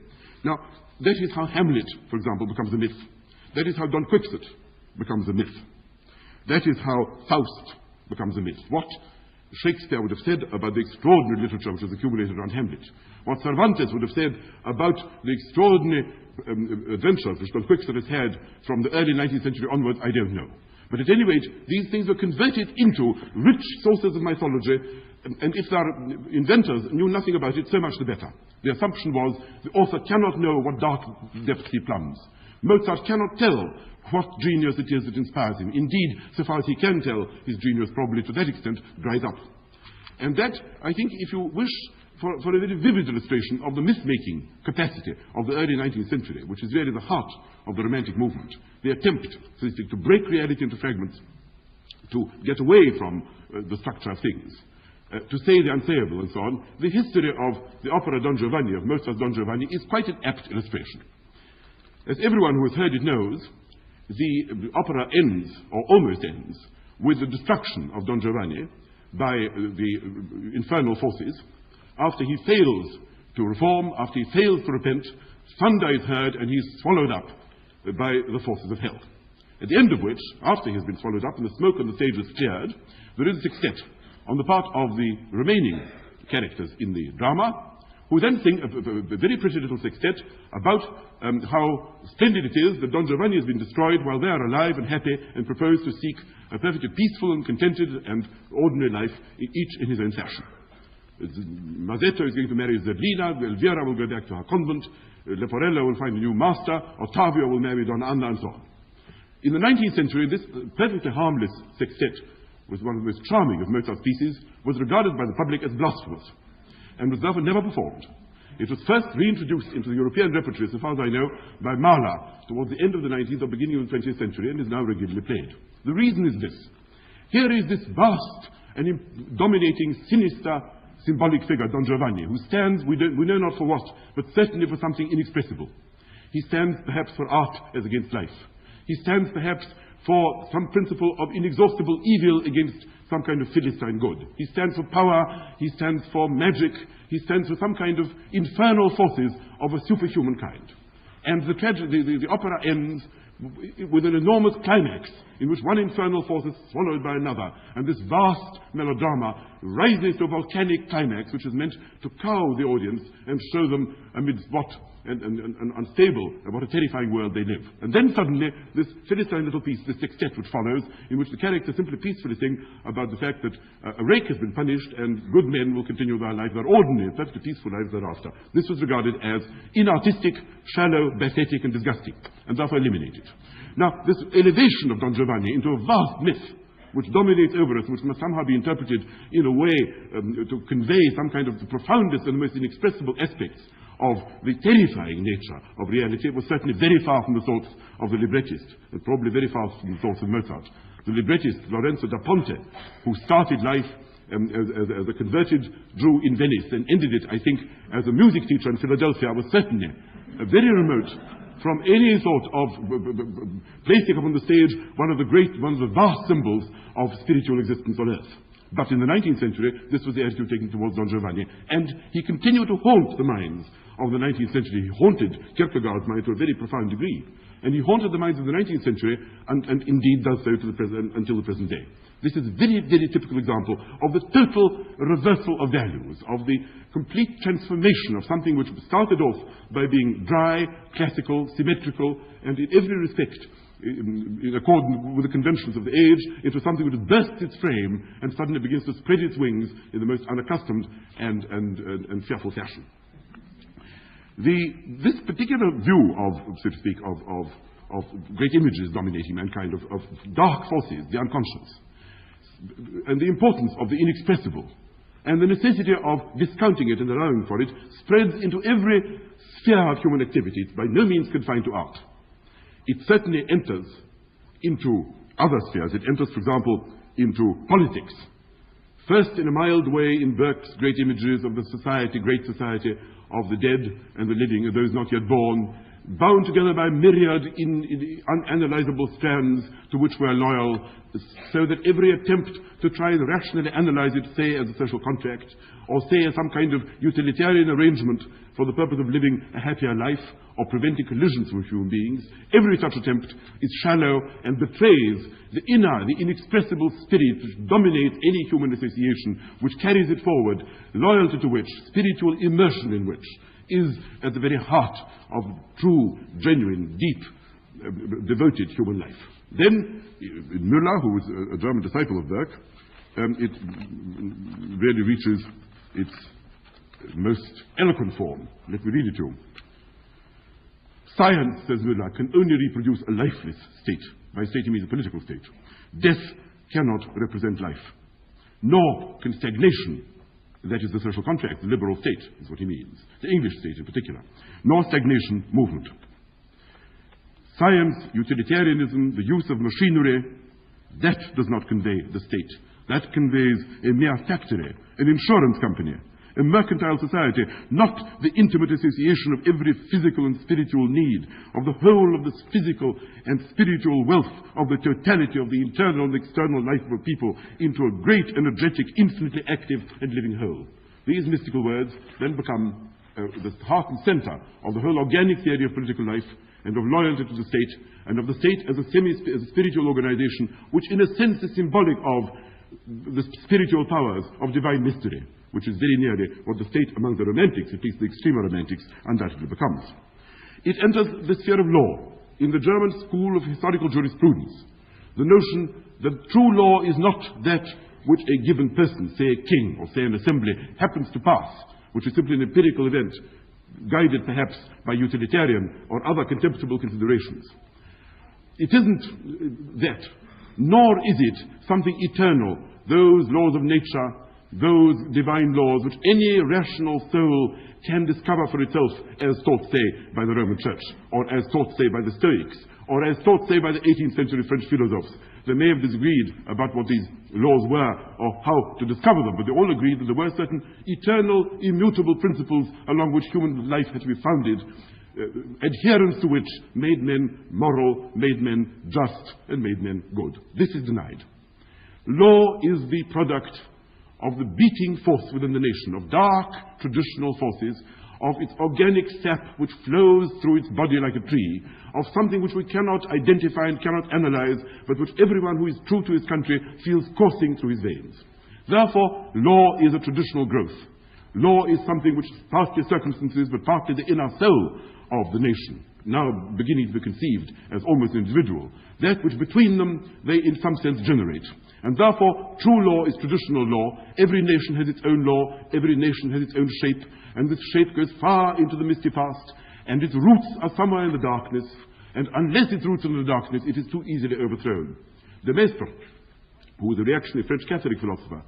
Now, that is how Hamlet, for example, becomes a myth. That is how Don Quixote becomes a myth. That is how Faust becomes a myth. What Shakespeare would have said about the extraordinary literature which was accumulated around Hamlet, what Cervantes would have said about the extraordinary adventures which Don Quixote has had from the early 19th century onwards, I don't know. But at any rate, these things were converted into rich sources of mythology, and if their inventors knew nothing about it, so much the better. The assumption was the author cannot know what dark depths he plumbs. Mozart cannot tell what genius it is that inspires him. Indeed, so far as he can tell, his genius probably to that extent dries up. And that, I think, if you wish for a very vivid illustration of the myth-making capacity of the early 19th century, which is really the heart of the Romantic movement, the attempt, so to speak, to break reality into fragments, to get away from the structure of things, to say the unsayable and so on, the history of the opera Don Giovanni, of Mozart's Don Giovanni, is quite an apt illustration. As everyone who has heard it knows, the opera ends, or almost ends, with the destruction of Don Giovanni by the infernal forces. After he fails to reform, after he fails to repent, thunder is heard and he is swallowed up by the forces of hell. At the end of which, after he has been swallowed up and the smoke on the stage is cleared, there is a sextet on the part of the remaining characters in the drama, who then sing a very pretty little sextet about how splendid it is that Don Giovanni has been destroyed while they are alive and happy, and propose to seek a perfectly peaceful and contented and ordinary life, each in his own fashion. Mazzetto is going to marry Zerlina, Elvira will go back to her convent, Leporello will find a new master, Ottavio will marry Donna Anna, and so on. In the 19th century, this perfectly harmless sextet, was one of the most charming of Mozart's pieces, was regarded by the public as blasphemous, and was therefore never performed. It was first reintroduced into the European repertory, so far as I know, by Mahler towards the end of the 19th or beginning of the 20th century, and is now regularly played. The reason is this. Here is this vast and dominating, sinister, symbolic figure, Don Giovanni, who stands, we know not for what, but certainly for something inexpressible. He stands perhaps for art as against life. He stands perhaps for some principle of inexhaustible evil against some kind of Philistine good. He stands for power, he stands for magic, he stands for some kind of infernal forces of a superhuman kind. And the opera ends with an enormous climax in which one infernal force is swallowed by another, and this vast melodrama rises to a volcanic climax which is meant to cow the audience and show them amidst what an unstable and what a terrifying world they live. And then suddenly this Philistine little piece, this sextet which follows, in which the characters simply peacefully sing about the fact that a rake has been punished and good men will continue their life, their ordinary, perfectly peaceful lives thereafter. This was regarded as inartistic, shallow, pathetic and disgusting, and therefore eliminated. Now, this elevation of Don Giovanni into a vast myth which dominates over us, which must somehow be interpreted in a way to convey some kind of the profoundest and most inexpressible aspects of the terrifying nature of reality, was certainly very far from the thoughts of the librettist, and probably very far from the thoughts of Mozart. The librettist, Lorenzo da Ponte, who started life as a converted Jew in Venice and ended it, I think, as a music teacher in Philadelphia, was certainly very remote from any thought of placing upon the stage one of the vast symbols of spiritual existence on earth. But in the 19th century, this was the attitude taken towards Don Giovanni, and he continued to haunt the minds of the 19th century. He haunted Kierkegaard's mind to a very profound degree, and he haunted the minds of the 19th century, and indeed does so until the present day. This is a very, very typical example of the total reversal of values, of the complete transformation of something which started off by being dry, classical, symmetrical, and in every respect in accordance with the conventions of the age, into something which bursts its frame and suddenly begins to spread its wings in the most unaccustomed and fearful fashion. This particular view of, so to speak, of great images dominating mankind, of dark forces, the unconscious, and the importance of the inexpressible, and the necessity of discounting it and allowing for it, spreads into every sphere of human activity. It's by no means confined to art. It certainly enters into other spheres. It enters, for example, into politics. First, in a mild way, in Burke's great images of the society, great society of the dead and the living, and those not yet born, bound together by myriad unanalyzable strands to which we are loyal, so that every attempt to try and rationally analyze it, say as a social contract, or say as some kind of utilitarian arrangement for the purpose of living a happier life or preventing collisions with human beings, every such attempt is shallow and betrays the inner, the inexpressible spirit which dominates any human association, which carries it forward, loyalty to which, spiritual immersion in which, is at the very heart of true, genuine, deep, devoted human life. Then, Müller, who was a German disciple of Burke, it really reaches its most eloquent form. Let me read it to you. Science, says Müller, can only reproduce a lifeless state. By state he means a political state. Death cannot represent life. Nor can stagnation, that is the social contract, the liberal state, is what he means, the English state in particular, nor stagnation movement. Science, utilitarianism, the use of machinery, that does not convey the state. That conveys a mere factory, an insurance company, a mercantile society, not the intimate association of every physical and spiritual need, of the whole of this physical and spiritual wealth, of the totality of the internal and external life of a people into a great, energetic, infinitely active and living whole. These mystical words then become the heart and center of the whole organic theory of political life and of loyalty to the state, and of the state as a spiritual organization, which in a sense is symbolic of the spiritual powers of divine mystery, which is very nearly what the state among the romantics, at least the extreme romantics, undoubtedly becomes. It enters the sphere of law. In the German school of historical jurisprudence, the notion that true law is not that which a given person, say a king or say an assembly, happens to pass, which is simply an empirical event, guided perhaps by utilitarian or other contemptible considerations. It isn't that, nor is it something eternal, those laws of nature, those divine laws which any rational soul can discover for itself, as taught, say, by the Roman Church, or as taught, say, by the Stoics, or as taught, say, by the 18th century French philosophers. They may have disagreed about what these laws were or how to discover them, but they all agreed that there were certain eternal, immutable principles along which human life had to be founded, adherence to which made men moral, made men just, and made men good. This is denied. Law is the product of the beating force within the nation, of dark traditional forces, of its organic sap which flows through its body like a tree, of something which we cannot identify and cannot analyze, but which everyone who is true to his country feels coursing through his veins. Therefore, law is a traditional growth. Law is something which is partly circumstances, but partly the inner soul of the nation, now beginning to be conceived as almost individual, that which between them they in some sense generate. And therefore, true law is traditional law. Every nation has its own law, every nation has its own shape, and this shape goes far into the misty past, and its roots are somewhere in the darkness, and unless its roots are in the darkness, it is too easily overthrown. De Maistre, who was a reactionary French Catholic philosopher,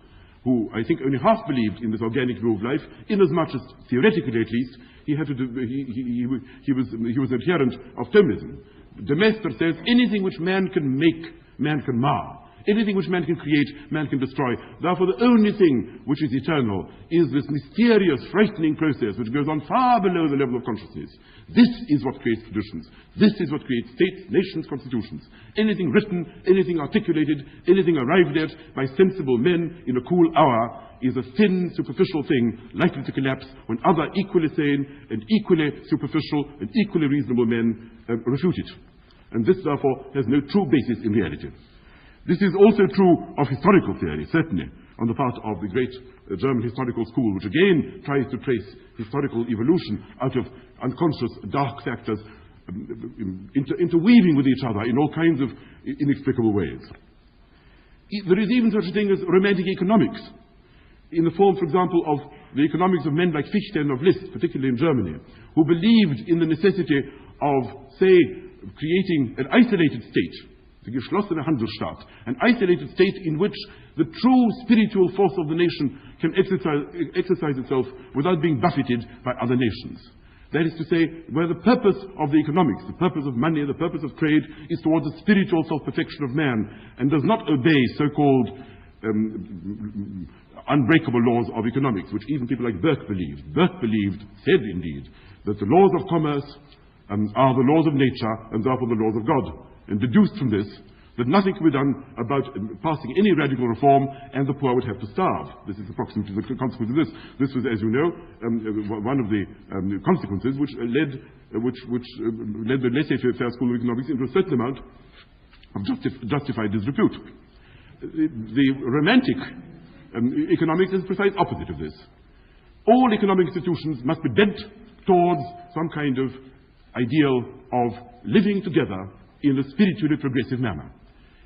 who I think only half believed in this organic view of life, inasmuch as, theoretically at least, he was an adherent of Thomism. De Maistre says, anything which man can make, man can mar. Anything which man can create, man can destroy. Therefore, the only thing which is eternal is this mysterious, frightening process which goes on far below the level of consciousness. This is what creates traditions. This is what creates states, nations, constitutions. Anything written, anything articulated, anything arrived at by sensible men in a cool hour is a thin, superficial thing likely to collapse when other equally sane and equally superficial and equally reasonable men refute it. And this, therefore, has no true basis in reality. This is also true of historical theory, certainly, on the part of the great German historical school, which again tries to trace historical evolution out of unconscious dark factors, interweaving with each other in all kinds of inexplicable ways. There is even such a thing as romantic economics, in the form, for example, of the economics of men like Fichte and of Liszt, particularly in Germany, who believed in the necessity of, say, creating an isolated state, the geschlossene Handelsstaat, an isolated state in which the true spiritual force of the nation can exercise itself without being buffeted by other nations. That is to say, where the purpose of the economics, the purpose of money, the purpose of trade is towards the spiritual self-perfection of man and does not obey so-called unbreakable laws of economics, which even people like Burke believed. Burke believed, said indeed, that the laws of commerce are the laws of nature and therefore the laws of God, and deduced from this that nothing can be done about passing any radical reform, and the poor would have to starve. This is approximately the consequence of this. This was, as you know, one of the consequences which led the laissez-faire school of economics into a certain amount of justified disrepute. The romantic economics is the precise opposite of this. All economic institutions must be bent towards some kind of ideal of living together in a spiritually progressive manner.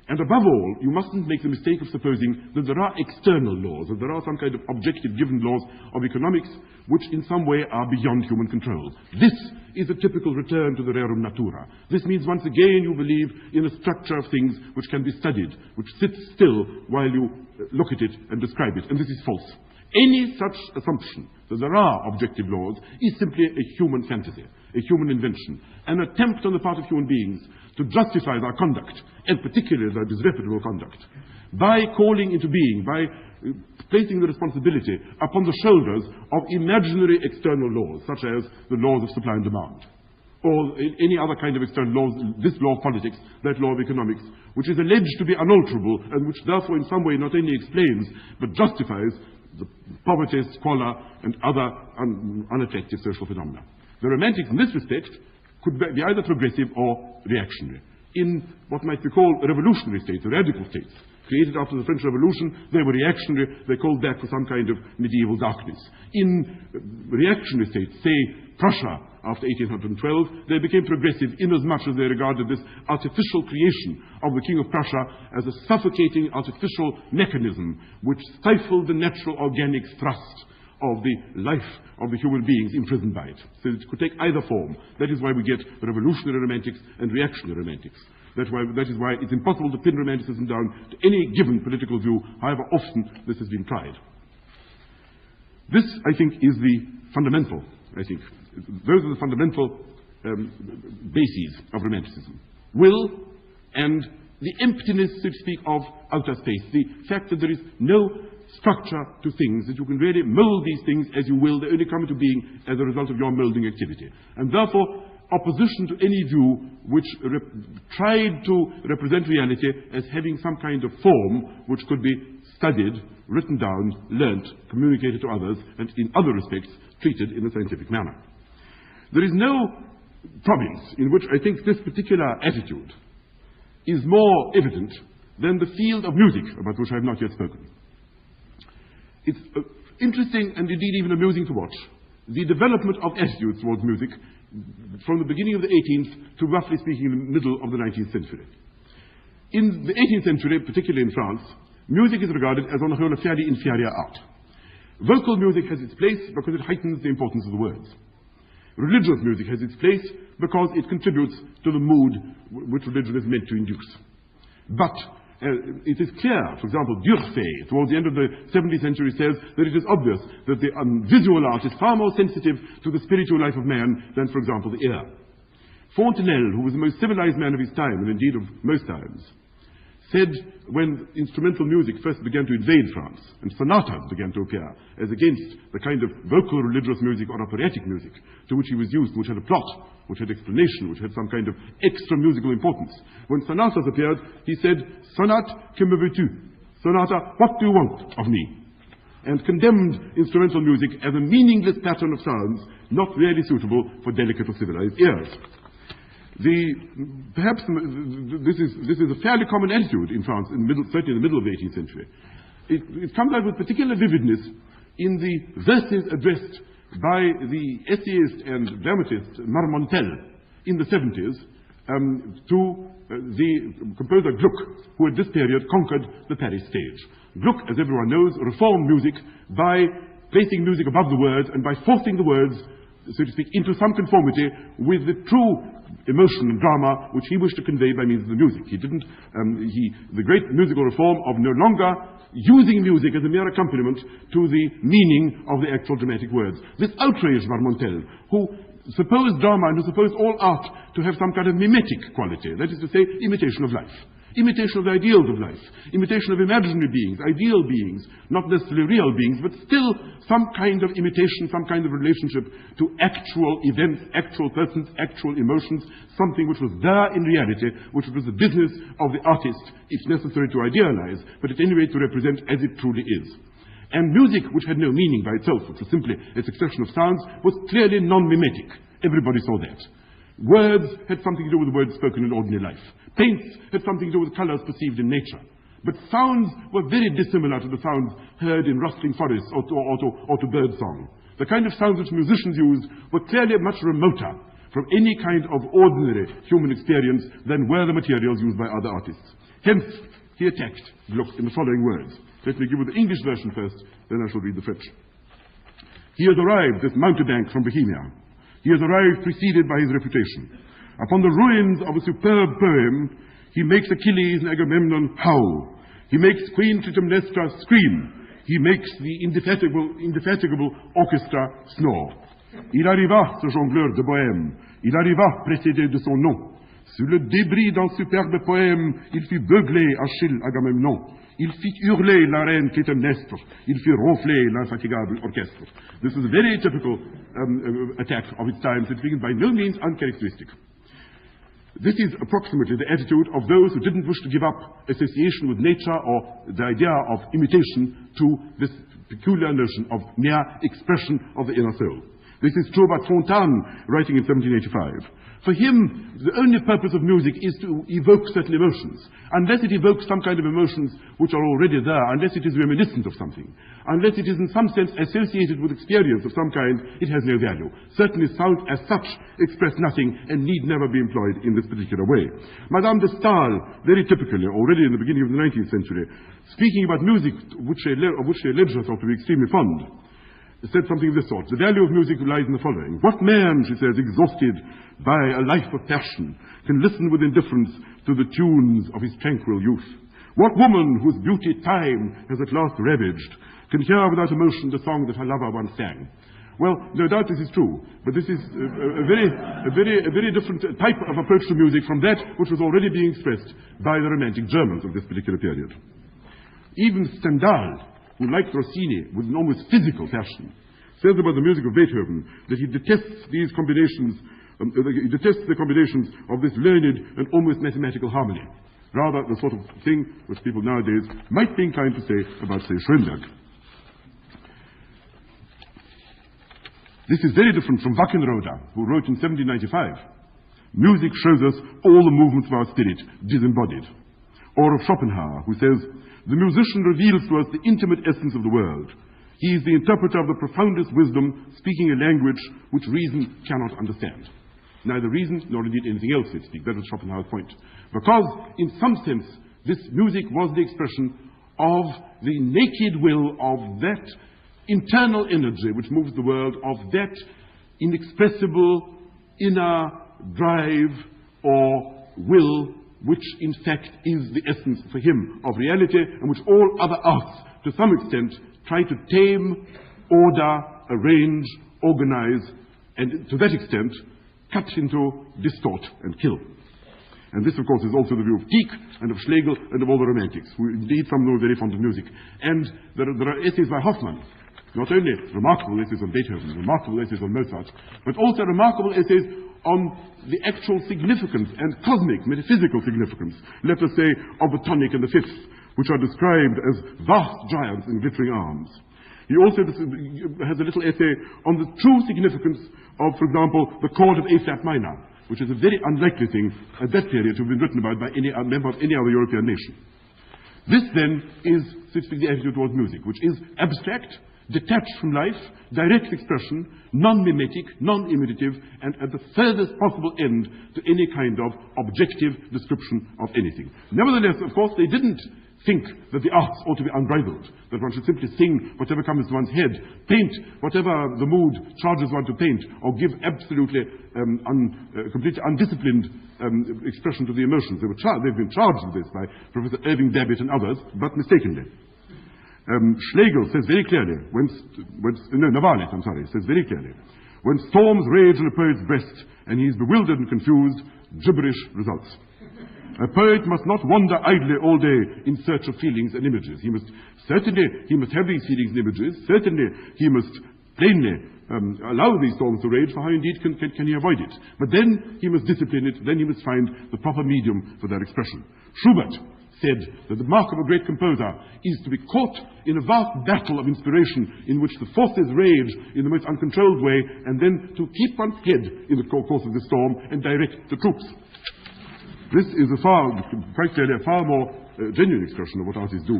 And above all, you mustn't make the mistake of supposing that there are external laws, that there are some kind of objective given laws of economics which in some way are beyond human control. This is a typical return to the rerum natura. This means once again you believe in a structure of things which can be studied, which sits still while you look at it and describe it, and this is false. Any such assumption that there are objective laws is simply a human fantasy, a human invention, an attempt on the part of human beings to justify their conduct, and particularly their disreputable conduct, by calling into being, by placing the responsibility upon the shoulders of imaginary external laws, such as the laws of supply and demand, or any other kind of external laws, this law of politics, that law of economics, which is alleged to be unalterable, and which therefore in some way not only explains, but justifies the poverty, squalor, and other unattractive social phenomena. The romantics in this respect could be either progressive or reactionary. In what might be called revolutionary states, radical states, created after the French Revolution, they were reactionary, they called back for some kind of medieval darkness. In reactionary states, say Prussia after 1812, they became progressive inasmuch as they regarded this artificial creation of the King of Prussia as a suffocating artificial mechanism which stifled the natural organic thrust of the life of the human beings imprisoned by it. So it could take either form. That is why we get revolutionary romantics and reactionary romantics. That is why it's impossible to pin romanticism down to any given political view, however often this has been tried. This, I think, is the fundamental, those are the fundamental bases of romanticism. Will and the emptiness, so to speak, of outer space. The fact that there is no structure to things, that you can really mold these things as you will. They only come into being as a result of your molding activity. And therefore, opposition to any view which tried to represent reality as having some kind of form which could be studied, written down, learnt, communicated to others, and in other respects treated in a scientific manner. There is no province in which I think this particular attitude is more evident than the field of music, about which I have not yet spoken. It's interesting and indeed even amusing to watch the development of attitudes towards music from the beginning of the 18th to, roughly speaking, the middle of the 19th century. In the 18th century, particularly in France, music is regarded as on the whole a fairly inferior art. Vocal music has its place because it heightens the importance of the words. Religious music has its place because it contributes to the mood which religion is meant to induce. But it is clear, for example, D'Urfey, towards the end of the 17th century, says that it is obvious that the visual art is far more sensitive to the spiritual life of man than, for example, the ear. Fontenelle, who was the most civilized man of his time, and indeed of most times, said when instrumental music first began to invade France, and sonatas began to appear, as against the kind of vocal religious music or operatic music to which he was used, which had a plot, which had explanation, which had some kind of extra musical importance. When sonatas appeared, he said, "Sonate, que me veux-tu?" Sonata, what do you want of me? And condemned instrumental music as a meaningless pattern of sounds, not really suitable for delicate or civilized ears. Perhaps this is a fairly common attitude in France, certainly in the middle of the 18th century. It comes out with particular vividness in the verses addressed by the essayist and dramatist Marmontel in the 70s to the composer Gluck, who at this period conquered the Paris stage. Gluck, as everyone knows, reformed music by placing music above the words and by forcing the words, so to speak, into some conformity with the true emotion and drama which he wished to convey by means of the music. The great musical reform of no longer using music as a mere accompaniment to the meaning of the actual dramatic words. This outraged Marmontel, who supposed drama and who supposed all art to have some kind of mimetic quality, that is to say, imitation of life. imitation of the ideals of life, imitation of imaginary beings, ideal beings, not necessarily real beings, but still some kind of imitation, some kind of relationship to actual events, actual persons, actual emotions, something which was there in reality, which was the business of the artist, if necessary to idealize, but at any rate to represent as it truly is. And music, which had no meaning by itself, which was simply a succession of sounds, was clearly non-mimetic. Everybody saw that. Words had something to do with the words spoken in ordinary life. Paints had something to do with colours perceived in nature. But sounds were very dissimilar to the sounds heard in rustling forests or to bird song. The kind of sounds which musicians used were clearly much remoter from any kind of ordinary human experience than were the materials used by other artists. Hence, he attacked Gluck in the following words. Let me give you the English version first, then I shall read the French. He has arrived, this mountebank from Bohemia. He has arrived preceded by his reputation. Upon the ruins of a superb poem, he makes Achilles and Agamemnon howl. He makes Queen Clytemnestra scream. He makes the indefatigable orchestra snore. Il arriva, ce jongleur de bohème. Il arriva précédé de son nom. Sur le débris d'un superbe poème, il fit beugler Achille Agamemnon. Il fit hurler la reine Clytemnestre. Il fit ronfler l'infatigable orchestre. This is a very typical attack of its time, so it is by no means uncharacteristic. This is approximately the attitude of those who didn't wish to give up association with nature or the idea of imitation to this peculiar notion of mere expression of the inner soul. This is true about Fontane, writing in 1785. For him, the only purpose of music is to evoke certain emotions. Unless it evokes some kind of emotions which are already there, unless it is reminiscent of something, unless it is in some sense associated with experience of some kind, it has no value. Certainly sound as such express nothing and need never be employed in this particular way. Madame de Stael, very typically, already in the beginning of the 19th century, speaking about music of which she alleged herself to be extremely fond, said something of this sort. The value of music lies in the following. What man, she says, exhausted by a life of passion, can listen with indifference to the tunes of his tranquil youth? What woman whose beauty time has at last ravaged can hear without emotion the song that her lover once sang? Well, no doubt this is true, but this is a very different type of approach to music from that which was already being expressed by the romantic Germans of this particular period. Even Stendhal, who liked Rossini with an almost physical passion, says about the music of Beethoven that he detests these combinations, he detests the combinations of this learned and almost mathematical harmony. Rather, the sort of thing which people nowadays might be inclined to say about, say, Schoenberg. This is very different from Wackenroder, who wrote in 1795, music shows us all the movements of our spirit disembodied. Or of Schopenhauer, who says, the musician reveals to us the intimate essence of the world. He is the interpreter of the profoundest wisdom, speaking a language which reason cannot understand. Neither reason nor indeed anything else, let's speak. That was Schopenhauer's point. Because, in some sense, this music was the expression of the naked will of that internal energy which moves the world, of that inexpressible inner drive or will which in fact is the essence for him of reality, and which all other arts, to some extent, try to tame, order, arrange, organize, and to that extent, cut into, distort, and kill. And this, of course, is also the view of Tieck and of Schlegel and of all the romantics, who indeed some were very fond of music. And there are essays by Hoffmann, not only remarkable essays on Beethoven, remarkable essays on Mozart, but also remarkable essays on the actual significance and cosmic, metaphysical significance, let us say, of the tonic and the fifth, which are described as vast giants in glittering arms. He also has a little essay on the true significance of, for example, the chord of A-flat minor, which is a very unlikely thing at that period to have been written about by any member of any other European nation. This, then, is, so to speak, the attitude towards music, which is abstract, detached from life, direct expression, non-mimetic, non-imitative, and at the furthest possible end to any kind of objective description of anything. Nevertheless, of course, they didn't think that the arts ought to be unbridled, that one should simply sing whatever comes to one's head, paint whatever the mood charges one to paint, or give absolutely completely undisciplined expression to the emotions. They've been charged with this by Professor Irving Babbitt and others, but mistakenly. Schlegel says very clearly, Novalis, says very clearly, when storms rage in a poet's breast and he is bewildered and confused, gibberish results. A poet must not wander idly all day in search of feelings and images. He must have these feelings and images. Certainly, he must plainly allow these storms to rage, for how indeed can he avoid it? But then he must discipline it, then he must find the proper medium for their expression. Schubert said that the mark of a great composer is to be caught in a vast battle of inspiration in which the forces rage in the most uncontrolled way, and then to keep one's head in the course of the storm and direct the troops. This is quite clearly a far more genuine expression of what artists do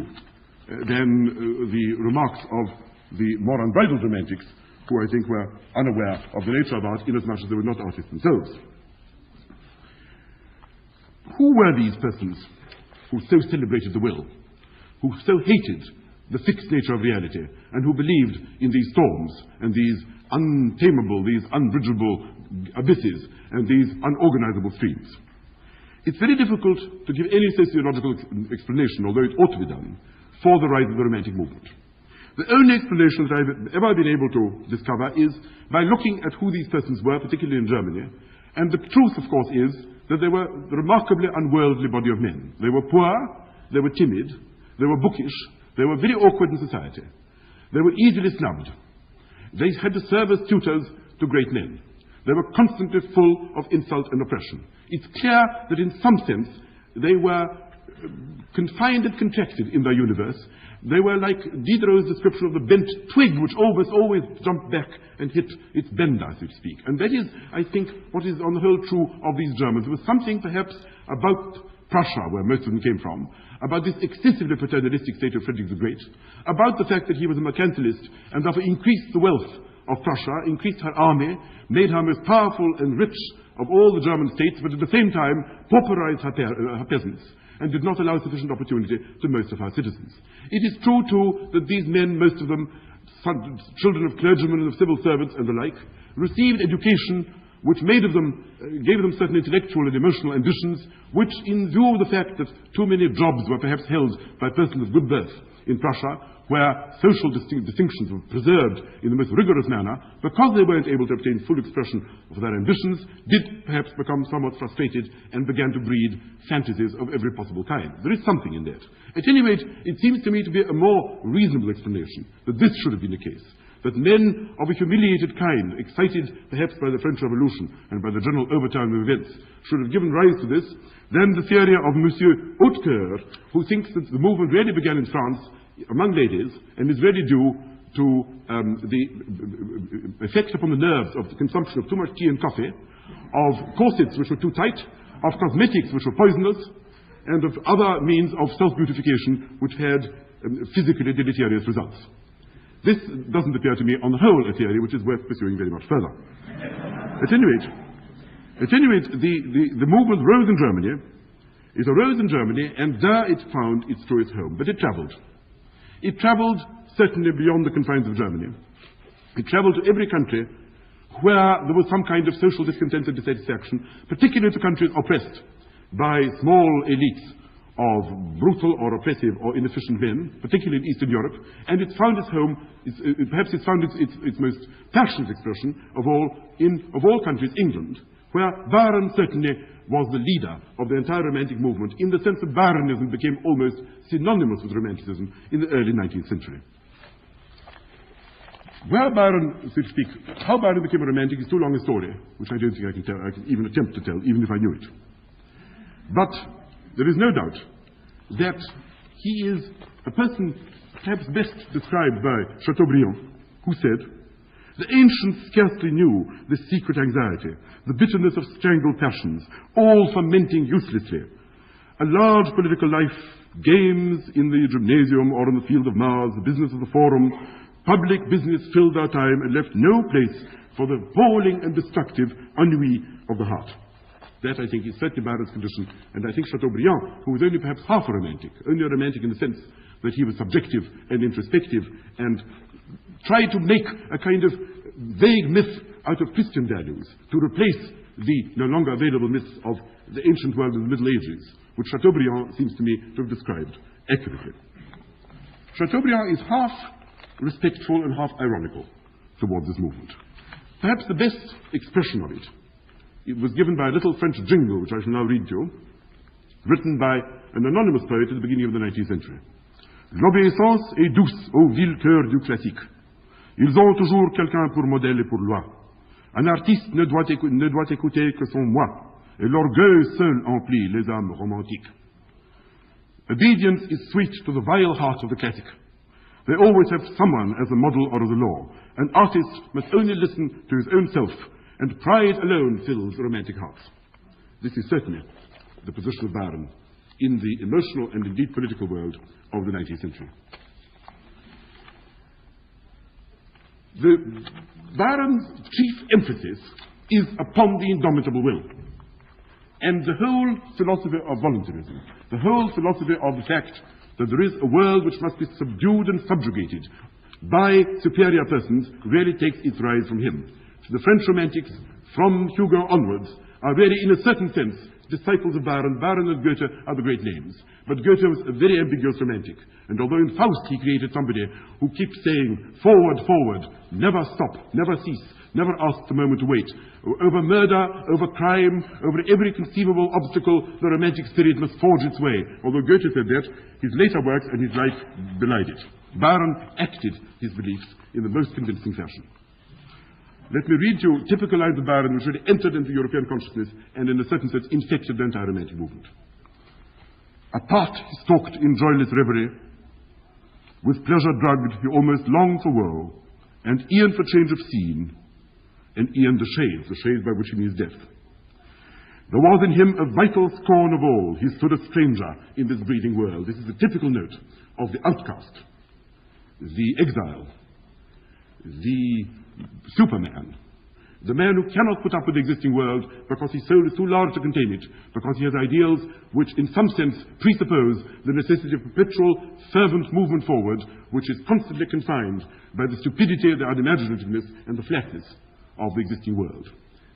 than the remarks of the more unbridled romantics, who I think were unaware of the nature of art, inasmuch as they were not artists themselves. Who were these persons who so celebrated the will, who so hated the fixed nature of reality, and who believed in these storms and these untamable, these unbridgeable abysses and these unorganizable streams? It's very difficult to give any sociological explanation, although it ought to be done, for the rise of the Romantic movement. The only explanation that I've ever been able to discover is by looking at who these persons were, particularly in Germany. And the truth, of course, is that they were a remarkably unworldly body of men. They were poor, they were timid, they were bookish, they were very awkward in society. They were easily snubbed. They had to serve as tutors to great men. They were constantly full of insult and oppression. It's clear that in some sense they were confined and contracted in their universe. They were like Diderot's description of the bent twig, which always jumped back and hit its bender, so to speak. And that is, I think, what is on the whole true of these Germans. There was something perhaps about Prussia, where most of them came from, about this excessively paternalistic state of Frederick the Great, about the fact that he was a mercantilist and therefore increased the wealth of Prussia, increased her army, made her most powerful and rich of all the German states, but at the same time pauperized her peasants and did not allow sufficient opportunity to most of her citizens. It is true, too, that these men, most of them children of clergymen and of civil servants and the like, received education which gave them certain intellectual and emotional ambitions, which, in view of the fact that too many jobs were perhaps held by persons of good birth in Prussia, where social distinctions were preserved in the most rigorous manner, because they weren't able to obtain full expression of their ambitions, did perhaps become somewhat frustrated and began to breed fantasies of every possible kind. There is something in that. At any rate, it seems to me to be a more reasonable explanation that this should have been the case, that men of a humiliated kind, excited perhaps by the French Revolution and by the general overturn of events, should have given rise to this, than the theory of Monsieur EATER, who thinks that the movement really began in France among ladies and is really due to the effect upon the nerves of the consumption of too much tea and coffee, of corsets which were too tight, of cosmetics which were poisonous, and of other means of self-beautification which had physically deleterious results. This doesn't appear to me on the whole a theory which is worth pursuing very much further. At any rate, the movement rose in Germany. It arose in Germany, and there it found its truest home. But it travelled. It travelled certainly beyond the confines of Germany. It travelled to every country where there was some kind of social discontent and dissatisfaction, particularly to countries oppressed by small elites of brutal or oppressive or inefficient men, particularly in Eastern Europe, and it found its home, perhaps it found its most passionate expression of all countries, England, where Byron certainly was the leader of the entire Romantic movement, in the sense that Byronism became almost synonymous with Romanticism in the early 19th century. Where Byron, so to speak, how Byron became a Romantic is too long a story, which I don't think I can even attempt to tell, even if I knew it. But there is no doubt that he is a person perhaps best described by Chateaubriand, who said, "The ancients scarcely knew the secret anxiety, the bitterness of strangled passions, all fermenting uselessly. A large political life, games in the gymnasium or on the field of Mars, the business of the forum, public business filled our time and left no place for the appalling and destructive ennui of the heart." That, I think, is certainly Byron's condition, and I think Chateaubriand, who was only perhaps half a romantic in the sense that he was subjective and introspective and tried to make a kind of vague myth out of Christian values to replace the no longer available myths of the ancient world of the Middle Ages, which Chateaubriand seems to me to have described accurately. Chateaubriand is half respectful and half ironical towards this movement. Perhaps the best expression of it was given by a little French jingle, which I shall now read to you, written by an anonymous poet at the beginning of the 19th century. L'obéissance est douce aux vils cœurs du classique. Ils ont toujours quelqu'un pour modèle et pour loi. Un artiste ne doit écouter que son moi, et l'orgueil seul emplit les âmes romantiques. Obedience is sweet to the vile heart of the classic. They always have someone as a model or as a law. An artist must only listen to his own self, and pride alone fills romantic hearts. This is certainly the position of Byron in the emotional and indeed political world of the 19th century. Byron's chief emphasis is upon the indomitable will. And the whole philosophy of voluntarism, the whole philosophy of the fact that there is a world which must be subdued and subjugated by superior persons, really takes its rise from him. So the French romantics, from Hugo onwards, are really, in a certain sense, disciples of Byron. Byron and Goethe are the great names. But Goethe was a very ambiguous romantic. And although in Faust he created somebody who keeps saying, forward, forward, never stop, never cease, never ask the moment to wait. Over murder, over crime, over every conceivable obstacle, the romantic spirit must forge its way. Although Goethe said that, his later works and his life belied it. Byron acted his beliefs in the most convincing fashion. Let me read you typical lines of Byron which really entered into European consciousness and in a certain sense infected the entire romantic movement. Apart he stalked in joyless reverie, with pleasure drugged he almost longed for woe, and e'en for change of scene, and e'en the shades by which he means death. There was in him a vital scorn of all. He stood a stranger in this breathing world. This is the typical note of the outcast, the exile, the Superman, the man who cannot put up with the existing world because his soul is too large to contain it, because he has ideals which in some sense presuppose the necessity of perpetual fervent movement forward, which is constantly confined by the stupidity, the unimaginativeness and the flatness of the existing world.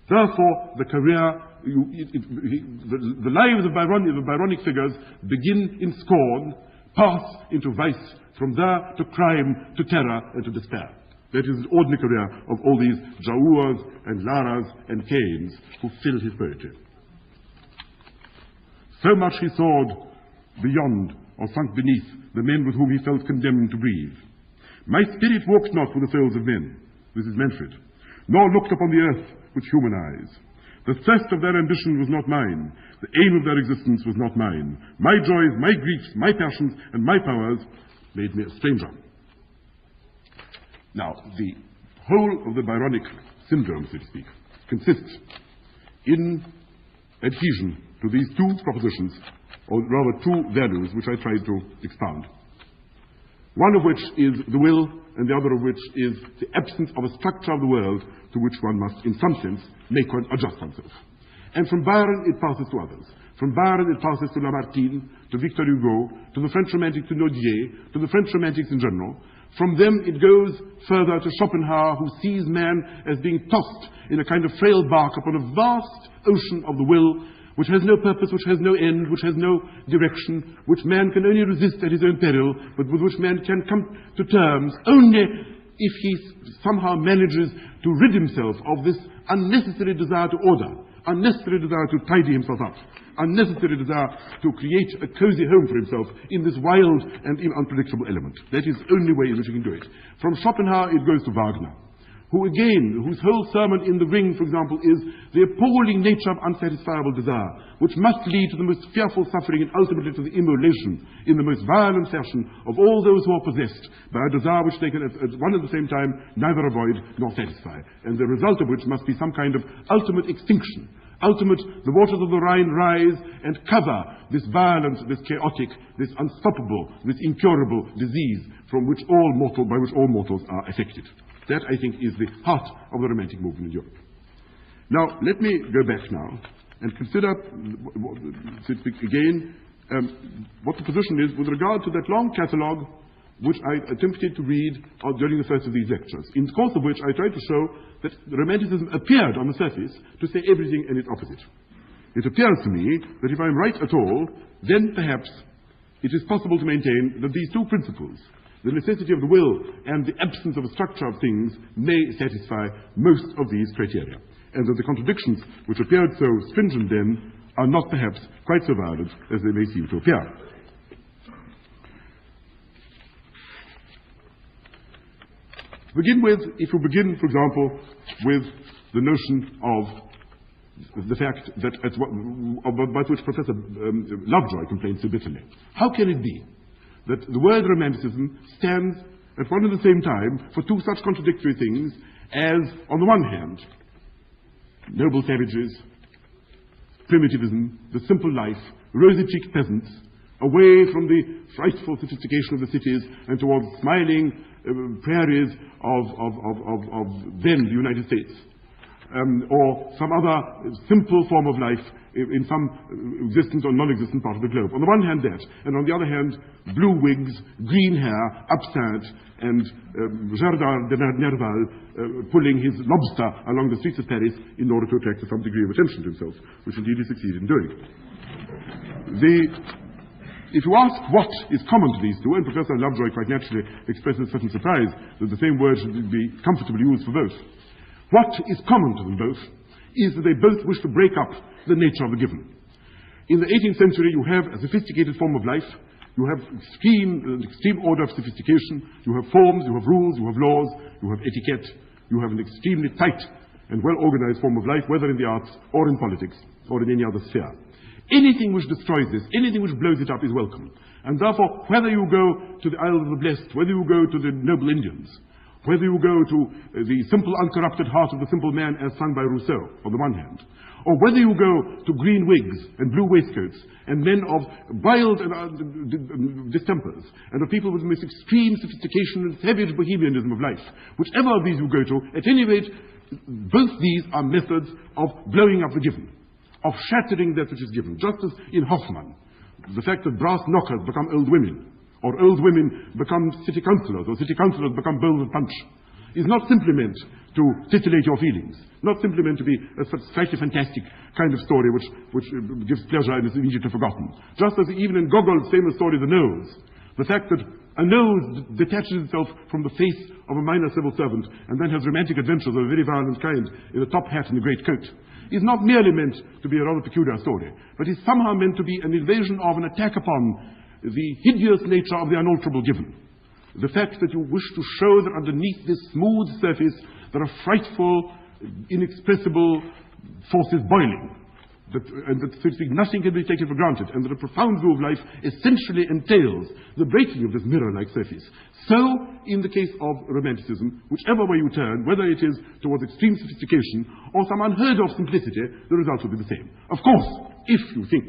Therefore, the career, the lives of Byronic figures begin in scorn, pass into vice, from there to crime, to terror and to despair. That is the ordinary career of all these Jaurs and Laras and Cains who fill his poetry. So much he soared beyond or sunk beneath the men with whom he felt condemned to breathe. My spirit walked not with the souls of men, this is Manfred, nor looked upon the earth with human eyes. The thirst of their ambition was not mine, the aim of their existence was not mine. My joys, my griefs, my passions, and my powers made me a stranger. Now, the whole of the Byronic syndrome, so to speak, consists in adhesion to these two propositions, or rather two values, which I tried to expound. One of which is the will, and the other of which is the absence of a structure of the world to which one must, in some sense, make one adjust oneself. And from Byron it passes to others. From Byron it passes to Lamartine, to Victor Hugo, to the French romantics, to Nodier, to the French romantics in general. From them it goes further to Schopenhauer, who sees man as being tossed in a kind of frail bark upon a vast ocean of the will, which has no purpose, which has no end, which has no direction, which man can only resist at his own peril, but with which man can come to terms only if he somehow manages to rid himself of this unnecessary desire to order, unnecessary desire to tidy himself up, unnecessary desire to create a cozy home for himself in this wild and unpredictable element. That is the only way in which he can do it. From Schopenhauer it goes to Wagner, whose whole sermon in The Ring, for example, is the appalling nature of unsatisfiable desire, which must lead to the most fearful suffering and ultimately to the immolation in the most violent fashion of all those who are possessed by a desire which they can at one and the same time neither avoid nor satisfy, and the result of which must be some kind of ultimate extinction. The waters of the Rhine rise and cover this violent, this chaotic, this unstoppable, this incurable disease by which all mortals are affected. That, I think, is the heart of the Romantic movement in Europe. Now, let me go back now and consider, so to speak, again, what the position is with regard to that long catalogue which I attempted to read during the first of these lectures, in the course of which I tried to show that Romanticism appeared on the surface to say everything and its opposite. It appears to me that if I am right at all, then perhaps it is possible to maintain that these two principles, the necessity of the will and the absence of a structure of things, may satisfy most of these criteria, and that the contradictions which appeared so stringent then are not perhaps quite so violent as they may seem to appear. If you begin, for example, with the notion of the fact that, about which Professor Lovejoy complains so bitterly. How can it be that the word Romanticism stands at one and the same time for two such contradictory things as, on the one hand, noble savages, primitivism, the simple life, rosy-cheeked peasants, away from the frightful sophistication of the cities and towards smiling prairies of then the United States, or some other simple form of life in some existent or non-existent part of the globe. On the one hand that, and on the other hand, blue wigs, green hair, upstart, and Jardin de Nerval pulling his lobster along the streets of Paris in order to attract some degree of attention to himself, which indeed he succeeded in doing. If you ask what is common to these two, and Professor Lovejoy quite naturally expresses certain surprise that the same word should be comfortably used for both, what is common to them both is that they both wish to break up the nature of the given. In the 18th century, you have a sophisticated form of life. You have extreme order of sophistication. You have forms, you have rules, you have laws, you have etiquette. You have an extremely tight and well-organized form of life, whether in the arts or in politics or in any other sphere. Anything which destroys this, anything which blows it up is welcome. And therefore, whether you go to the Isles of the Blessed, whether you go to the noble Indians, whether you go to the simple uncorrupted heart of the simple man as sung by Rousseau, on the one hand, or whether you go to green wigs and blue waistcoats and men of wild distempers and of people with the most extreme sophistication and savage bohemianism of life, whichever of these you go to, at any rate, both these are methods of blowing up the given, of shattering that which is given, just as in Hoffmann, the fact that brass knockers become old women, or old women become city councillors, or city councillors become bowls of punch, is not simply meant to titillate your feelings, not simply meant to be a slightly fantastic kind of story which gives pleasure and is immediately forgotten. Just as even in Gogol's famous story, The Nose, the fact that a nose detaches itself from the face of a minor civil servant and then has romantic adventures of a very violent kind in a top hat and a great coat, is not merely meant to be a rather peculiar story, but is somehow meant to be an invasion of, an attack upon the hideous nature of the unalterable given. The fact that you wish to show that underneath this smooth surface there are frightful, inexpressible forces boiling, and that, so to speak, nothing can be taken for granted, and that a profound view of life essentially entails the breaking of this mirror-like surface. So, in the case of Romanticism, whichever way you turn, whether it is towards extreme sophistication or some unheard-of simplicity, the result will be the same. Of course, if you think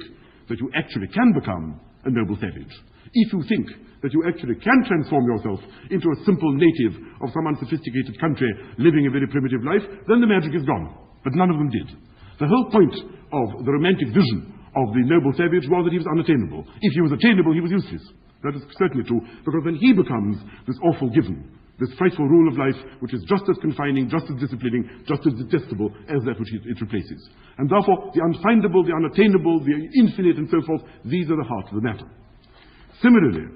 that you actually can become a noble savage, if you think that you actually can transform yourself into a simple native of some unsophisticated country living a very primitive life, then the magic is gone. But none of them did. The whole point of the romantic vision of the noble savage was that he was unattainable. If he was attainable, he was useless. That is certainly true, because then he becomes this awful given, this frightful rule of life which is just as confining, just as disciplining, just as detestable as that which it replaces. And therefore, the unfindable, the unattainable, the infinite, and so forth, these are the heart of the matter. Similarly,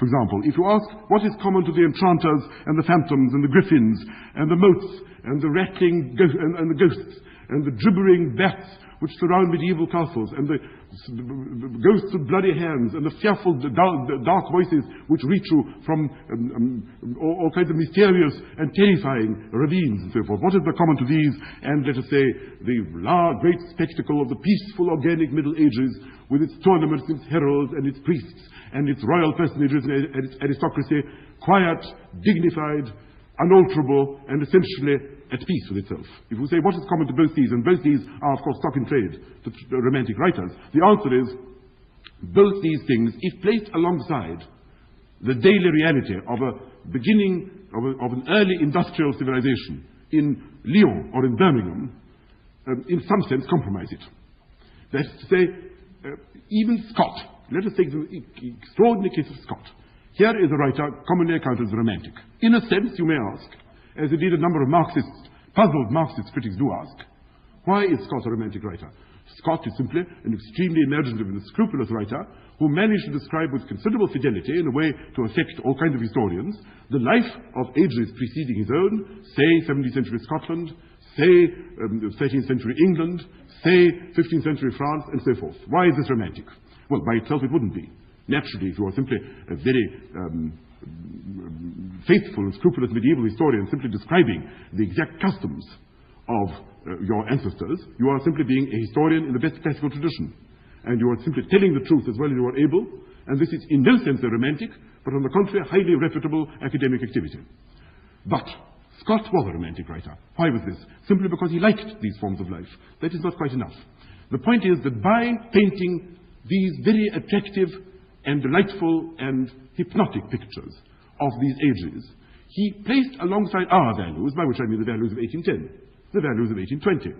for example, if you ask what is common to the enchanters and the phantoms and the griffins and the motes and the rattling and the ghosts and the gibbering bats which surround medieval castles, and the ghosts with bloody hands, and the fearful dark voices which reach you from all kinds of mysterious and terrifying ravines and so forth. What is the common to these and, let us say, the great spectacle of the peaceful organic Middle Ages with its tournaments, its heralds and its priests and its royal personages and its aristocracy, quiet, dignified, unalterable, and essentially at peace with itself? If you say what is common to both these, and both these are of course stock in trade to romantic writers, the answer is both these things, if placed alongside the daily reality of a beginning of an early industrial civilization in Lyon or in Birmingham, in some sense compromise it. That is to say, even Scott, let us take the extraordinary case of Scott. Here is a writer commonly accounted as a romantic. In a sense, you may ask, as indeed a number of puzzled Marxist critics do ask, why is Scott a romantic writer? Scott is simply an extremely imaginative and scrupulous writer who managed to describe with considerable fidelity, in a way to affect all kinds of historians, the life of ages preceding his own, say 17th century Scotland, say 13th century England, say 15th century France, and so forth. Why is this romantic? Well, by itself it wouldn't be. Naturally, if you are simply a very faithful and scrupulous medieval historian simply describing the exact customs of your ancestors, you are simply being a historian in the best classical tradition. And you are simply telling the truth as well as you are able, and this is in no sense a romantic, but on the contrary, a highly reputable academic activity. But Scott was a romantic writer. Why was this? Simply because he liked these forms of life. That is not quite enough. The point is that by painting these very attractive and delightful and hypnotic pictures of these ages, he placed alongside our values, by which I mean the values of 1810, the values of 1820,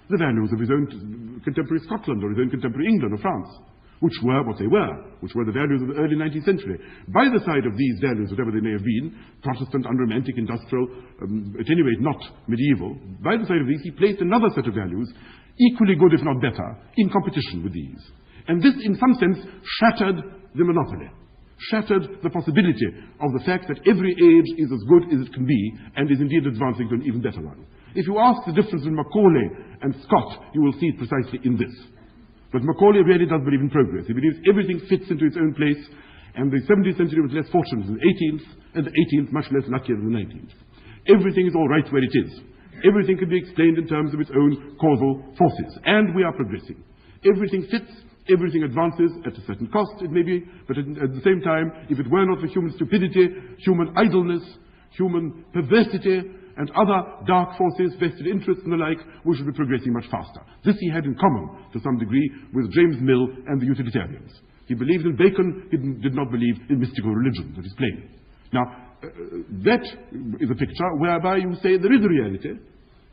the values of his own contemporary Scotland or his own contemporary England or France, which were what they were, which were the values of the early 19th century. By the side of these values, whatever they may have been, Protestant, unromantic, industrial, at any rate not medieval, by the side of these he placed another set of values, equally good if not better, in competition with these. And this in some sense shattered the monopoly, shattered the possibility of the fact that every age is as good as it can be and is indeed advancing to an even better one. If you ask the difference between Macaulay and Scott, you will see it precisely in this. But Macaulay really does believe in progress. He believes everything fits into its own place, and the 17th century was less fortunate than the 18th, and the 18th much less luckier than the 19th. Everything is all right where it is. Everything can be explained in terms of its own causal forces, and we are progressing. Everything fits, everything advances at a certain cost, it may be, but at the same time, if it were not for human stupidity, human idleness, human perversity, and other dark forces, vested interests and the like, we should be progressing much faster. This he had in common, to some degree, with James Mill and the utilitarians. He believed in Bacon, he did not believe in mystical religion, that is plain. Now, that is a picture whereby you say there is a reality,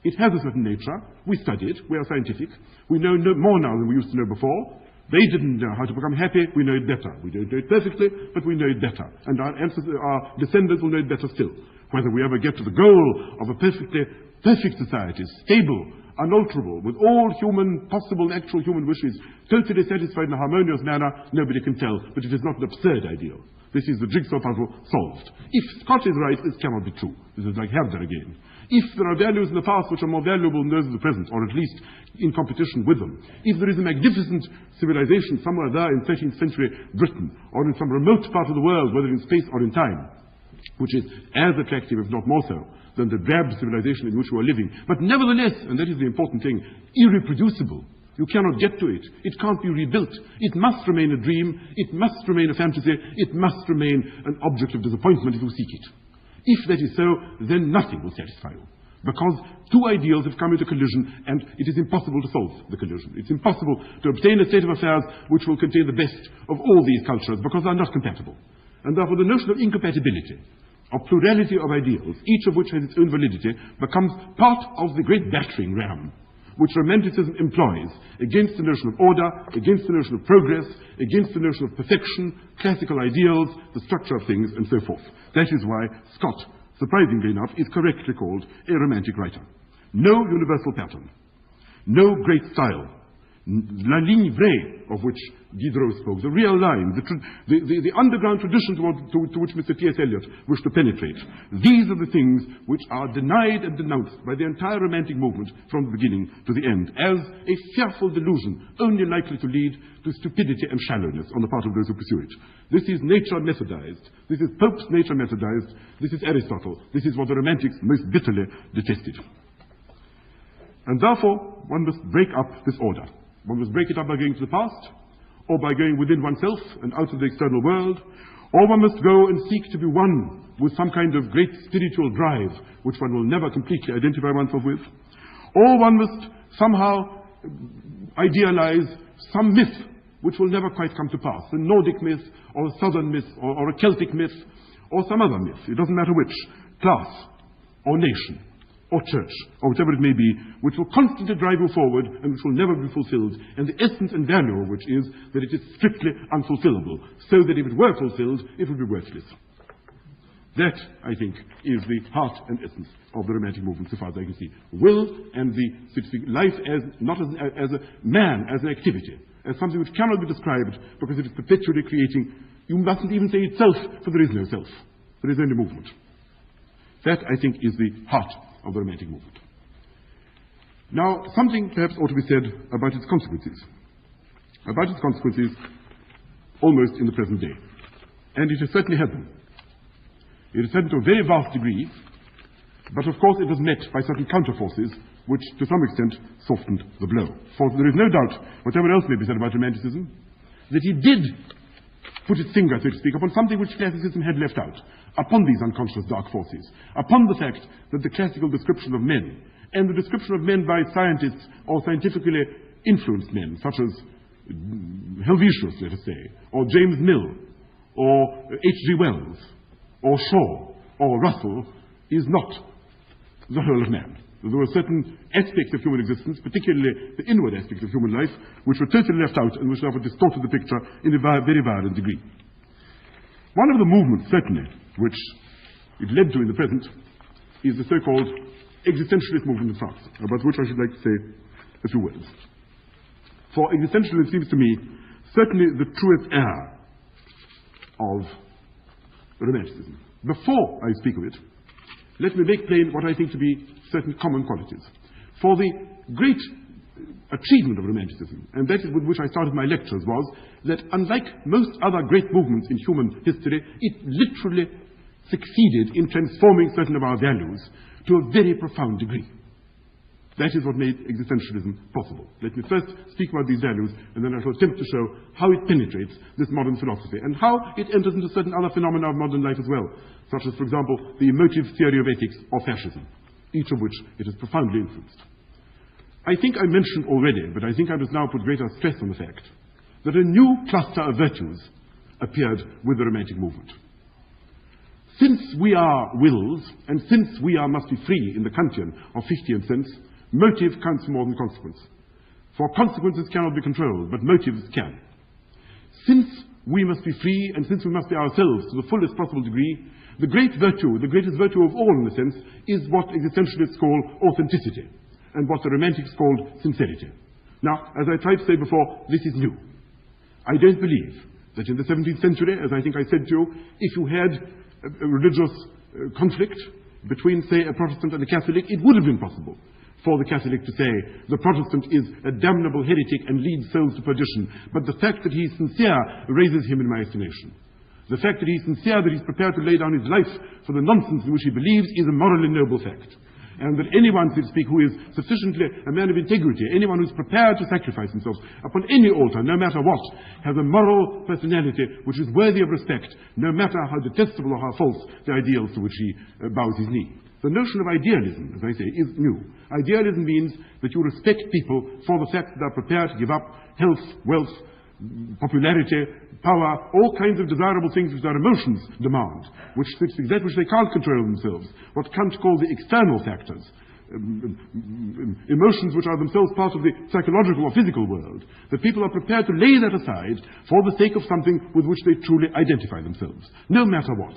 it has a certain nature, we study it, we are scientific, we know more now than we used to know before. They didn't know how to become happy, we know it better. We don't know it perfectly, but we know it better. And our descendants will know it better still. Whether we ever get to the goal of a perfect society, stable, unalterable, with all possible and actual human wishes totally satisfied in a harmonious manner, nobody can tell, but it is not an absurd ideal. This is the jigsaw puzzle solved. If Scott is right, this cannot be true. This is like Herder again. If there are values in the past which are more valuable than those of the present, or at least in competition with them, if there is a magnificent civilization somewhere there in 13th century Britain, or in some remote part of the world, whether in space or in time, which is as attractive, if not more so, than the drab civilization in which we are living, but nevertheless, and that is the important thing, irreproducible. You cannot get to it. It can't be rebuilt. It must remain a dream. It must remain a fantasy. It must remain an object of disappointment if you seek it. If that is so, then nothing will satisfy you. Because two ideals have come into collision, and it is impossible to solve the collision. It's impossible to obtain a state of affairs which will contain the best of all these cultures, because they are not compatible. And therefore the notion of incompatibility, of plurality of ideals, each of which has its own validity, becomes part of the great battering ram which Romanticism employs against the notion of order, against the notion of progress, against the notion of perfection, classical ideals, the structure of things, and so forth. That is why Scott, surprisingly enough, is correctly called a romantic writer. No universal pattern, no great style, la ligne vraie, of which Diderot spoke, the real line, the underground tradition to which Mr. T.S. Eliot wished to penetrate. These are the things which are denied and denounced by the entire Romantic movement from the beginning to the end, as a fearful delusion, only likely to lead to stupidity and shallowness on the part of those who pursue it. This is nature methodized. This is Pope's nature methodized. This is Aristotle. This is what the Romantics most bitterly detested. And therefore, one must break up this order. One must break it up by going to the past, or by going within oneself and out of the external world, or one must go and seek to be one with some kind of great spiritual drive, which one will never completely identify oneself with, or one must somehow idealize some myth which will never quite come to pass, a Nordic myth, or a Southern myth, or a Celtic myth, or some other myth, it doesn't matter which, class, or nation, or church, or whatever it may be, which will constantly drive you forward and which will never be fulfilled, and the essence and value of which is that it is strictly unfulfillable, so that if it were fulfilled, it would be worthless. That, I think, is the heart and essence of the Romantic movement, so far as I can see. Will and the life as not as a man, as an activity, as something which cannot be described because it is perpetually creating. You mustn't even say itself, for there is no self. There is only movement. That, I think, is the heart of the Romantic movement. Now, something perhaps ought to be said about its consequences. About its consequences almost in the present day. And it has certainly had them. It has had them to a very vast degree, but of course it was met by certain counterforces which to some extent softened the blow. For there is no doubt, whatever else may be said about Romanticism, that it did put its finger, so to speak, upon something which Classicism had left out, upon these unconscious dark forces, upon the fact that the classical description of men, and the description of men by scientists or scientifically influenced men, such as Helvetius, let us say, or James Mill, or H.G. Wells, or Shaw, or Russell, is not the whole of man. There were certain aspects of human existence, particularly the inward aspects of human life, which were totally left out and which therefore distorted the picture in a very violent degree. One of the movements, certainly, which it led to in the present, is the so-called existentialist movement in France, about which I should like to say a few words. For existentialism seems to me certainly the truest heir of Romanticism. Before I speak of it, let me make plain what I think to be certain common qualities. For the great achievement of Romanticism, and that is with which I started my lectures, was that unlike most other great movements in human history, it literally succeeded in transforming certain of our values to a very profound degree. That is what made existentialism possible. Let me first speak about these values, and then I shall attempt to show how it penetrates this modern philosophy, and how it enters into certain other phenomena of modern life as well, such as, for example, the emotive theory of ethics or fascism, each of which it has profoundly influenced. I think I mentioned already, but I think I must now put greater stress on the fact that a new cluster of virtues appeared with the Romantic movement. Since we are wills, and since we must be free in the Kantian or Fichtean sense, motive counts more than consequence. For consequences cannot be controlled, but motives can. Since we must be free, and since we must be ourselves to the fullest possible degree, the great virtue, the greatest virtue of all in a sense, is what existentialists call authenticity, and what the Romantics called sincerity. Now, as I tried to say before, this is new. I don't believe that in the 17th century, as I think I said to you, if you had a religious conflict between, say, a Protestant and a Catholic, it would have been possible for the Catholic to say the Protestant is a damnable heretic and leads souls to perdition. But the fact that he is sincere raises him in my estimation. The fact that he is sincere, that he is prepared to lay down his life for the nonsense in which he believes, is a morally noble fact. And that anyone, so to speak, who is sufficiently a man of integrity, anyone who is prepared to sacrifice himself upon any altar, no matter what, has a moral personality which is worthy of respect, no matter how detestable or how false the ideals to which he bows his knee. The notion of idealism, as I say, is new. Idealism means that you respect people for the fact that they are prepared to give up health, wealth, popularity, power, all kinds of desirable things which their emotions demand, which that which they can't control themselves, what Kant called the external factors, emotions which are themselves part of the psychological or physical world, that people are prepared to lay that aside for the sake of something with which they truly identify themselves, no matter what.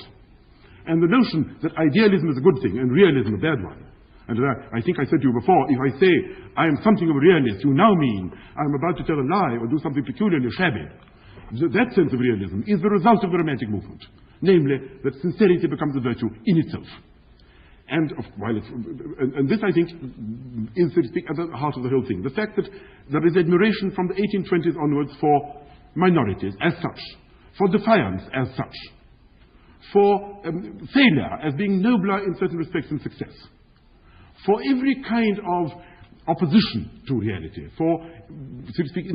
And the notion that idealism is a good thing and realism a bad one. And I think I said to you before, if I say I am something of a realist, you now mean I am about to tell a lie or do something peculiarly shabby. That sense of realism is the result of the Romantic movement. Namely, that sincerity becomes a virtue in itself. And this, I think, is, so to speak, at the heart of the whole thing. The fact that there is admiration from the 1820s onwards for minorities as such, for defiance as such, for failure as being nobler in certain respects than success, for every kind of opposition to reality, for, so to speak,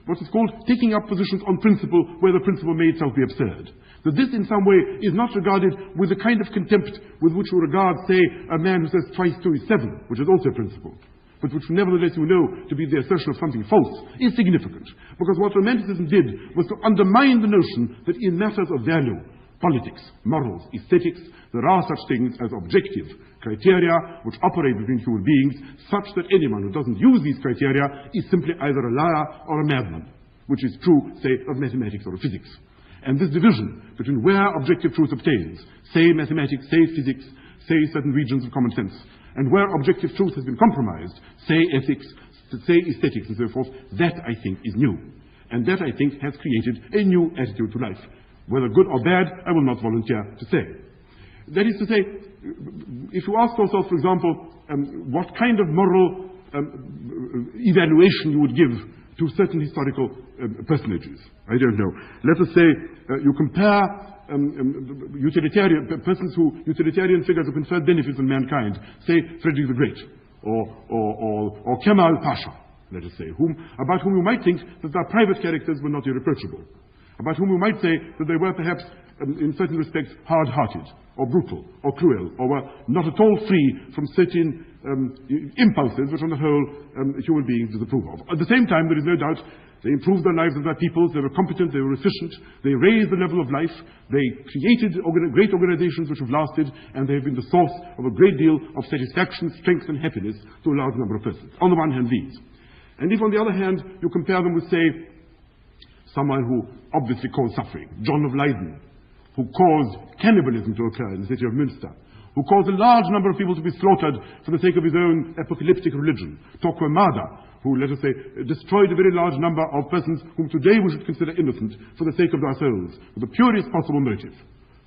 what is called taking up positions on principle where the principle may itself be absurd. That this in some way is not regarded with the kind of contempt with which you regard, say, a man who says twice 2 is 7, which is also a principle, but which nevertheless you know to be the assertion of something false, is significant. Because what Romanticism did was to undermine the notion that in matters of value, politics, morals, aesthetics, there are such things as objective criteria which operate between human beings, such that anyone who doesn't use these criteria is simply either a liar or a madman, which is true, say, of mathematics or of physics. And this division between where objective truth obtains, say mathematics, say physics, say certain regions of common sense, and where objective truth has been compromised, say ethics, say aesthetics and so forth, that I think is new. And that I think has created a new attitude to life. Whether good or bad, I will not volunteer to say. That is to say, if you ask yourself, for example, what kind of moral evaluation you would give to certain historical personages. I don't know. Let us say you compare utilitarian figures who conferred benefits on mankind, say Frederick the Great, or Kemal Pasha, let us say, about whom you might think that their private characters were not irreproachable, about whom you might say that they were perhaps, in certain respects, hard-hearted, or brutal, or cruel, or were not at all free from certain impulses which, on the whole, human beings disapprove of. At the same time, there is no doubt they improved the lives of their peoples, they were competent, they were efficient, they raised the level of life, they created great organizations which have lasted, and they have been the source of a great deal of satisfaction, strength, and happiness to a large number of persons. On the one hand, these. And if, on the other hand, you compare them with, say, someone who obviously caused suffering, John of Leyden, who caused cannibalism to occur in the city of Münster, who caused a large number of people to be slaughtered for the sake of his own apocalyptic religion, Torquemada, who, let us say, destroyed a very large number of persons whom today we should consider innocent for the sake of their souls, with the purest possible motive.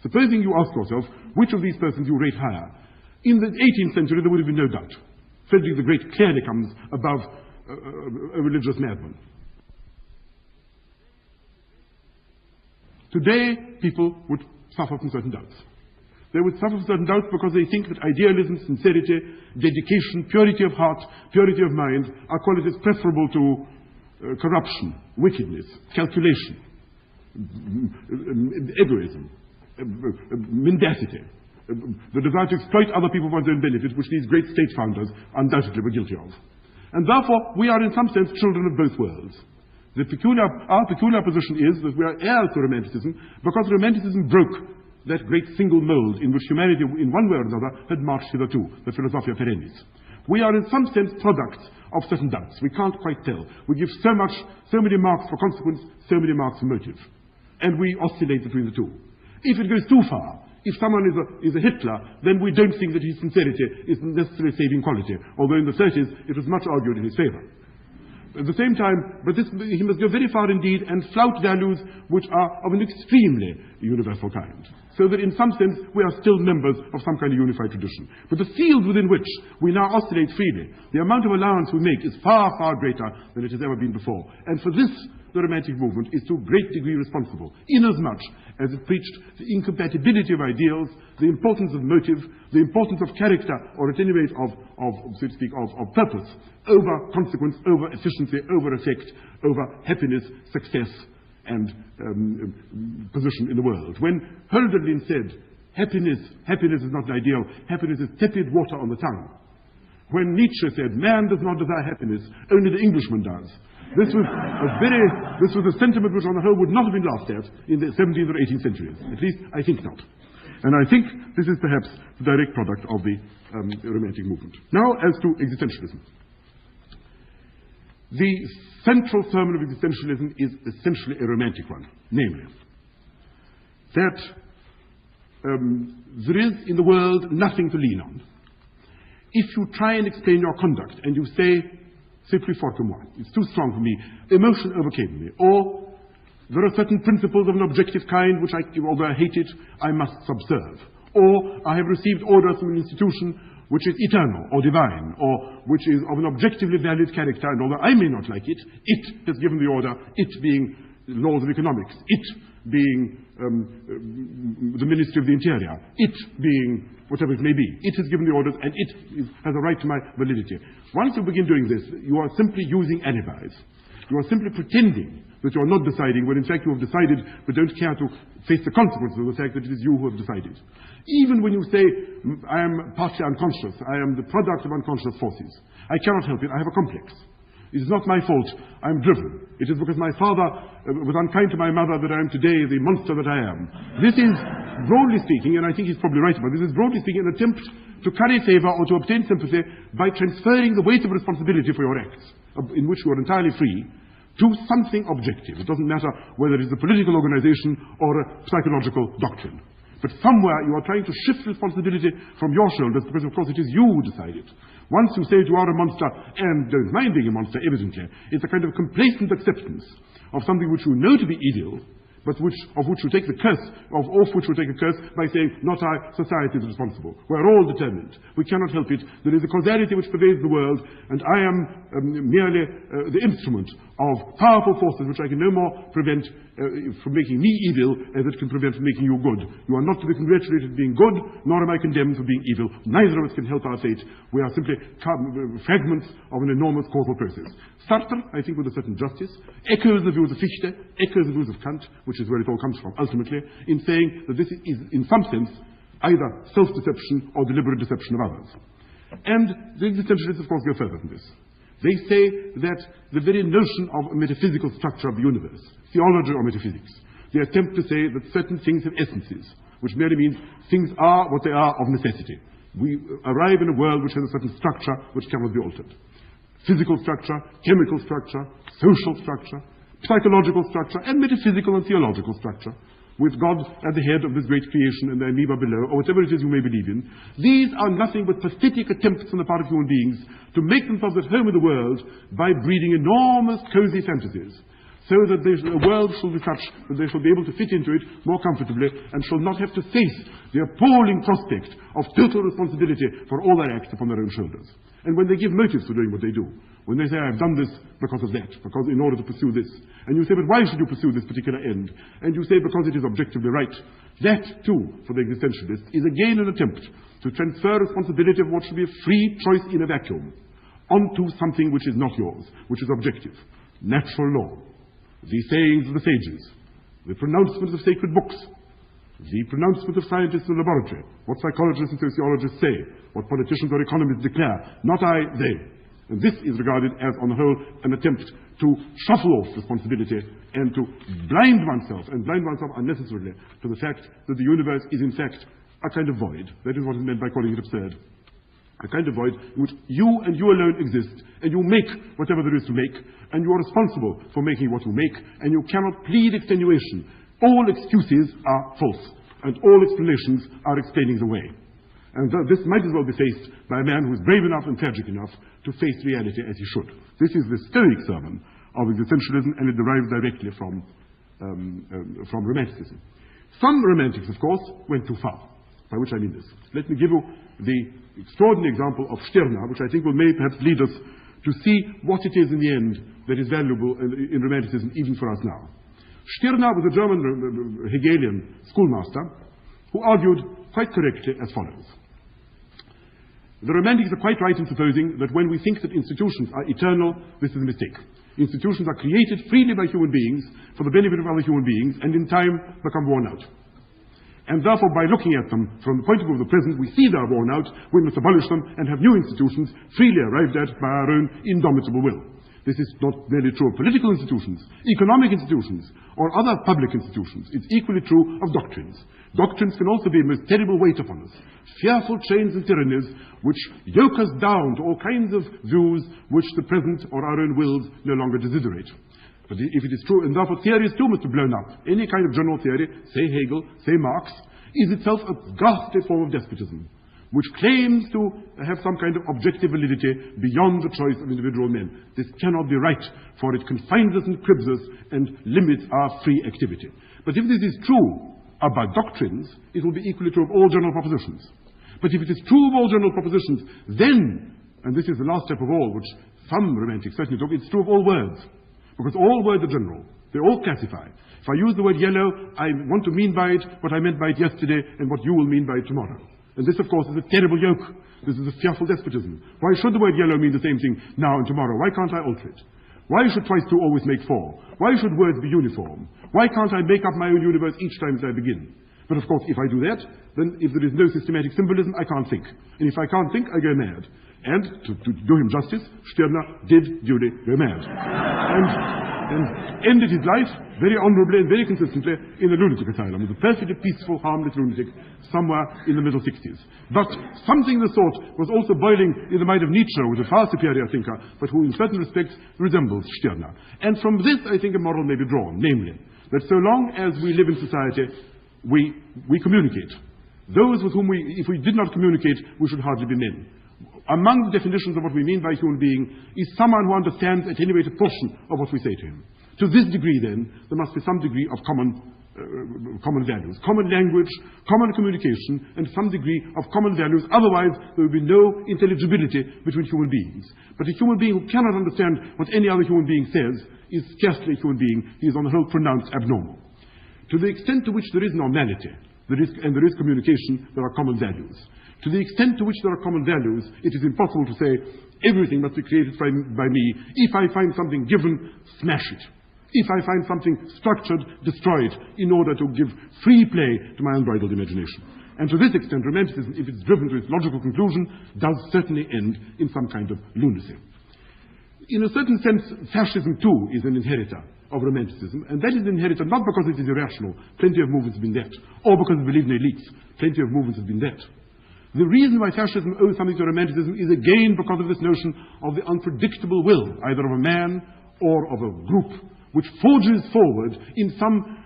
Supposing you ask yourself which of these persons you rate higher, in the 18th century there would have been no doubt. Frederick the Great clearly comes above a religious madman. Today, people would suffer from certain doubts. They would suffer from certain doubts because they think that idealism, sincerity, dedication, purity of heart, purity of mind are qualities preferable to corruption, wickedness, calculation, egoism, mendacity, the desire to exploit other people for one's own benefit, which these great state founders undoubtedly were guilty of. And therefore, we are in some sense children of both worlds. Our peculiar position is that we are heirs to Romanticism because Romanticism broke that great single mold in which humanity, in one way or another, had marched hitherto, the philosophia perennis. We are in some sense products of certain doubts. We can't quite tell. We give so many marks for consequence, so many marks for motive. And we oscillate between the two. If it goes too far, if someone is a Hitler, then we don't think that his sincerity is necessarily a saving quality, although in the 30s it was much argued in his favor. At the same time, he must go very far indeed and flout values which are of an extremely universal kind. So that in some sense we are still members of some kind of unified tradition. But the field within which we now oscillate freely, the amount of allowance we make is far, far greater than it has ever been before. And for this, the Romantic movement is to a great degree responsible, inasmuch as it preached the incompatibility of ideals, the importance of motive, the importance of character, or at any rate so to speak, of purpose, over consequence, over efficiency, over effect, over happiness, success, and position in the world. When Hölderlin said, happiness is not an ideal, happiness is tepid water on the tongue. When Nietzsche said, man does not desire happiness, only the Englishman does. This was a sentiment which on the whole would not have been laughed at in the 17th or 18th centuries. At least, I think not. And I think this is perhaps the direct product of the Romantic movement. Now, as to existentialism. The central sermon of existentialism is essentially a romantic one, namely, that there is in the world nothing to lean on. If you try and explain your conduct and you say, c'est plus fort que moi, it's too strong for me, emotion overcame me, or there are certain principles of an objective kind which, although I hate it, I must subserve, or I have received orders from an institution which is eternal or divine, or which is of an objectively valid character, and although I may not like it, it has given the order, it being laws of economics, it being the Ministry of the Interior, it being whatever it may be. It has given the orders, and it has a right to my validity. Once you begin doing this, you are simply using alibis. You are simply pretending that you are not deciding, when in fact you have decided, but don't care to face the consequences of the fact that it is you who have decided. Even when you say, I am partly unconscious, I am the product of unconscious forces, I cannot help it, I have a complex. It is not my fault, I am driven. It is because my father was unkind to my mother that I am today the monster that I am. This is, broadly speaking, and I think he's probably right about this, is broadly speaking an attempt to curry favour or to obtain sympathy by transferring the weight of responsibility for your acts, in which you are entirely free, to something objective. It doesn't matter whether it is a political organization or a psychological doctrine. But somewhere you are trying to shift responsibility from your shoulders, because of course it is you who decide it. Once you say you are a monster and don't mind being a monster, evidently, it's a kind of complacent acceptance of something which you know to be evil, but of which we take the curse, off which we take a curse by saying, not I, society is responsible. We're all determined. We cannot help it. There is a causality which pervades the world, and I am merely the instrument of powerful forces which I can no more prevent from making me evil as it can prevent from making you good. You are not to be congratulated for being good, nor am I condemned for being evil. Neither of us can help our fate. We are simply fragments of an enormous causal process. Sartre, I think with a certain justice, echoes the views of Fichte, echoes the views of Kant, which is where it all comes from, ultimately, in saying that this is, in some sense, either self-deception or deliberate deception of others. And the existentialists, of course, go further than this. They say that the very notion of a metaphysical structure of the universe, theology or metaphysics, they attempt to say that certain things have essences, which merely means things are what they are of necessity. We arrive in a world which has a certain structure which cannot be altered. Physical structure, chemical structure, social structure, psychological structure, and metaphysical and theological structure, with God at the head of this great creation and the amoeba below, or whatever it is you may believe in. These are nothing but pathetic attempts on the part of human beings to make themselves at home in the world by breeding enormous cozy fantasies, so that the world shall be such that they shall be able to fit into it more comfortably and shall not have to face the appalling prospect of total responsibility for all their acts upon their own shoulders. And when they give motives for doing what they do, when they say, I've done this because of that, because in order to pursue this, and you say, but why should you pursue this particular end? And you say, because it is objectively right. That, too, for the existentialist, is again an attempt to transfer responsibility of what should be a free choice in a vacuum onto something which is not yours, which is objective. Natural law, the sayings of the sages, the pronouncements of sacred books, the pronouncement of scientists in the laboratory, what psychologists and sociologists say, what politicians or economists declare, not I, they. And this is regarded as, on the whole, an attempt to shuffle off responsibility and to blind oneself unnecessarily to the fact that the universe is in fact a kind of void. That is what is meant by calling it absurd. A kind of void in which you and you alone exist, and you make whatever there is to make, and you are responsible for making what you make, and you cannot plead extenuation. All excuses are false, and all explanations are explaining the way. And this might as well be faced by a man who is brave enough and tragic enough to face reality as he should. This is the Stoic sermon of existentialism, and it derives directly from Romanticism. Some Romantics, of course, went too far, by which I mean this. Let me give you the extraordinary example of Stirner, which I think will perhaps lead us to see what it is in the end that is valuable in Romanticism, even for us now. Stirner was a German Hegelian schoolmaster who argued quite correctly as follows. The Romantics are quite right in supposing that when we think that institutions are eternal, this is a mistake. Institutions are created freely by human beings for the benefit of other human beings and in time become worn out. And therefore, by looking at them from the point of view of the present, we see they are worn out, we must abolish them and have new institutions freely arrived at by our own indomitable will. This is not merely true of political institutions, economic institutions, or other public institutions. It's equally true of doctrines. Doctrines can also be a most terrible weight upon us, fearful chains and tyrannies which yoke us down to all kinds of views which the present or our own wills no longer desiderate. But if it is true, and therefore theories too must be blown up. Any kind of general theory, say Hegel, say Marx, is itself a ghastly form of despotism, which claims to have some kind of objective validity beyond the choice of individual men. This cannot be right, for it confines us and cribs us and limits our free activity. But if this is true about doctrines, it will be equally true of all general propositions. But if it is true of all general propositions, then, and this is the last step of all, which some Romantics certainly took, it's true of all words. Because all words are general. They all classify. If I use the word yellow, I want to mean by it what I meant by it yesterday and what you will mean by it tomorrow. And this, of course, is a terrible yoke. This is a fearful despotism. Why should the word yellow mean the same thing now and tomorrow? Why can't I alter it? Why should twice two always make four? Why should words be uniform? Why can't I make up my own universe each time as I begin? But of course, if I do that, then if there is no systematic symbolism, I can't think. And if I can't think, I go mad. And to do him justice, Stirner did duly go mad. And ended his life very honourably and very consistently in a lunatic asylum, as a perfectly peaceful, harmless lunatic somewhere in the middle 60s. But something of the sort was also boiling in the mind of Nietzsche, who was a far superior thinker, but who in certain respects resembles Stirner. And from this, I think, a moral may be drawn, namely, that so long as we live in society, we communicate. Those with whom if we did not communicate, we should hardly be men. Among the definitions of what we mean by a human being is someone who understands at any rate a portion of what we say to him. To this degree, then, there must be some degree of common common values, common language, common communication, and some degree of common values. Otherwise, there will be no intelligibility between human beings. But a human being who cannot understand what any other human being says is scarcely a human being. He is on the whole pronounced abnormal. To the extent to which there is normality, there is communication, there are common values. To the extent to which there are common values, it is impossible to say everything must be created by me. If I find something given, smash it. If I find something structured, destroy it, in order to give free play to my unbridled imagination. And to this extent, Romanticism, if it's driven to its logical conclusion, does certainly end in some kind of lunacy. In a certain sense, fascism too is an inheritor of Romanticism, and that is an inheritor not because it is irrational, plenty of movements have been that, or because it believes in elites, plenty of movements have been that. The reason why fascism owes something to Romanticism is again because of this notion of the unpredictable will, either of a man or of a group, which forges forward in some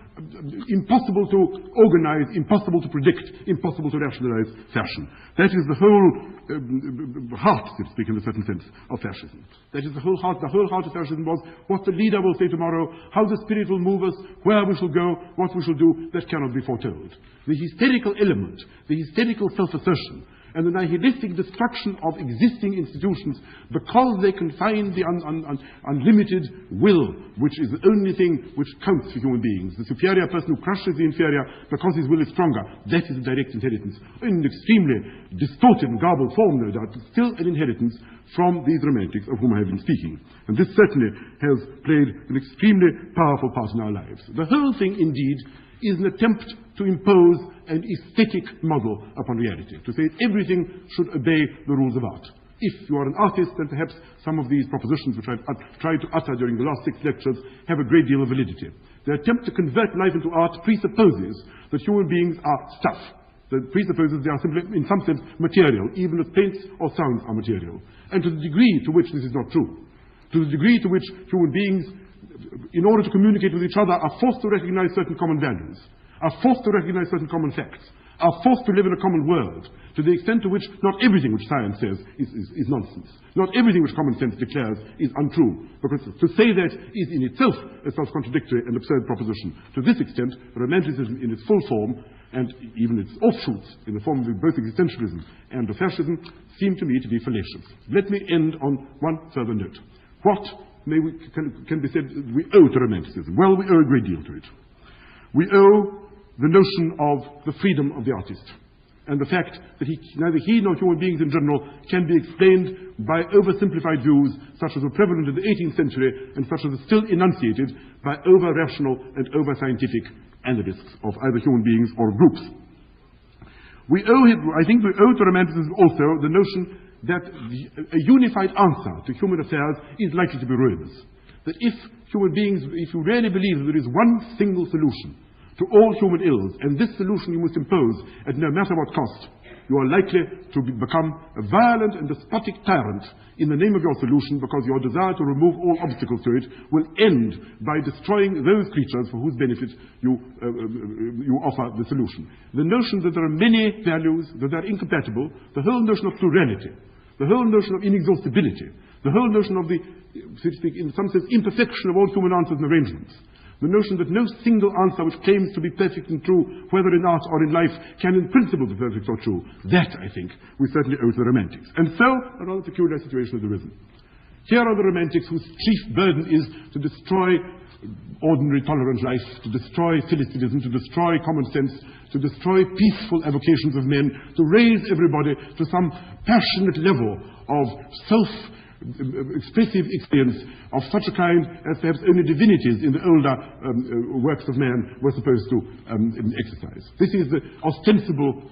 impossible to organize, impossible to predict, impossible to rationalize fashion. That is the whole heart, so to speak, in a certain sense, of fascism. That is the whole heart. The whole heart of fascism was what the leader will say tomorrow, how the spirit will move us, where we shall go, what we shall do. That cannot be foretold. The hysterical element, the hysterical self-assertion, and the nihilistic destruction of existing institutions because they confine the unlimited will, which is the only thing which counts for human beings. The superior person who crushes the inferior because his will is stronger, that is a direct inheritance. In an extremely distorted and garbled form, no doubt, but still an inheritance from these romantics of whom I have been speaking. And this certainly has played an extremely powerful part in our lives. The whole thing, indeed, is an attempt to impose an aesthetic model upon reality, to say everything should obey the rules of art. If you are an artist, then perhaps some of these propositions which I've tried to utter during the last 6 lectures have a great deal of validity. The attempt to convert life into art presupposes that human beings are stuff. That presupposes they are simply, in some sense, material, even as paints or sounds are material. And to the degree to which this is not true, to the degree to which human beings, in order to communicate with each other, are forced to recognize certain common values, are forced to recognize certain common facts, are forced to live in a common world, to the extent to which not everything which science says is nonsense. Not everything which common sense declares is untrue, because to say that is in itself a self-contradictory and absurd proposition. To this extent, Romanticism in its full form, and even its offshoots in the form of both existentialism and of fascism, seem to me to be fallacious. Let me end on one further note. What can be said we owe to Romanticism? Well, we owe a great deal to it. We owe the notion of the freedom of the artist, and the fact that neither he nor human beings in general can be explained by oversimplified views such as were prevalent in the 18th century and such as are still enunciated by over-rational and over-scientific analysts of either human beings or groups. I think we owe to Romanticism also the notion that a unified answer to human affairs is likely to be ruinous. That if human beings, if you really believe that there is one single solution to all human ills, and this solution you must impose at no matter what cost, you are likely to become a violent and despotic tyrant in the name of your solution, because your desire to remove all obstacles to it will end by destroying those creatures for whose benefit you offer the solution. The notion that there are many values, that they are incompatible, the whole notion of plurality, the whole notion of inexhaustibility, the whole notion of the, so to speak, in some sense, imperfection of all human answers and arrangements, the notion that no single answer which claims to be perfect and true, whether in art or in life, can in principle be perfect or true. That, I think, we certainly owe to the Romantics. And so, a rather peculiar situation has arisen. Here are the Romantics whose chief burden is to destroy ordinary tolerant life, to destroy philistinism, to destroy common sense, to destroy peaceful avocations of men, to raise everybody to some passionate level of self-expressive experience of such a kind as perhaps only divinities in the older works of man were supposed to exercise. This is the ostensible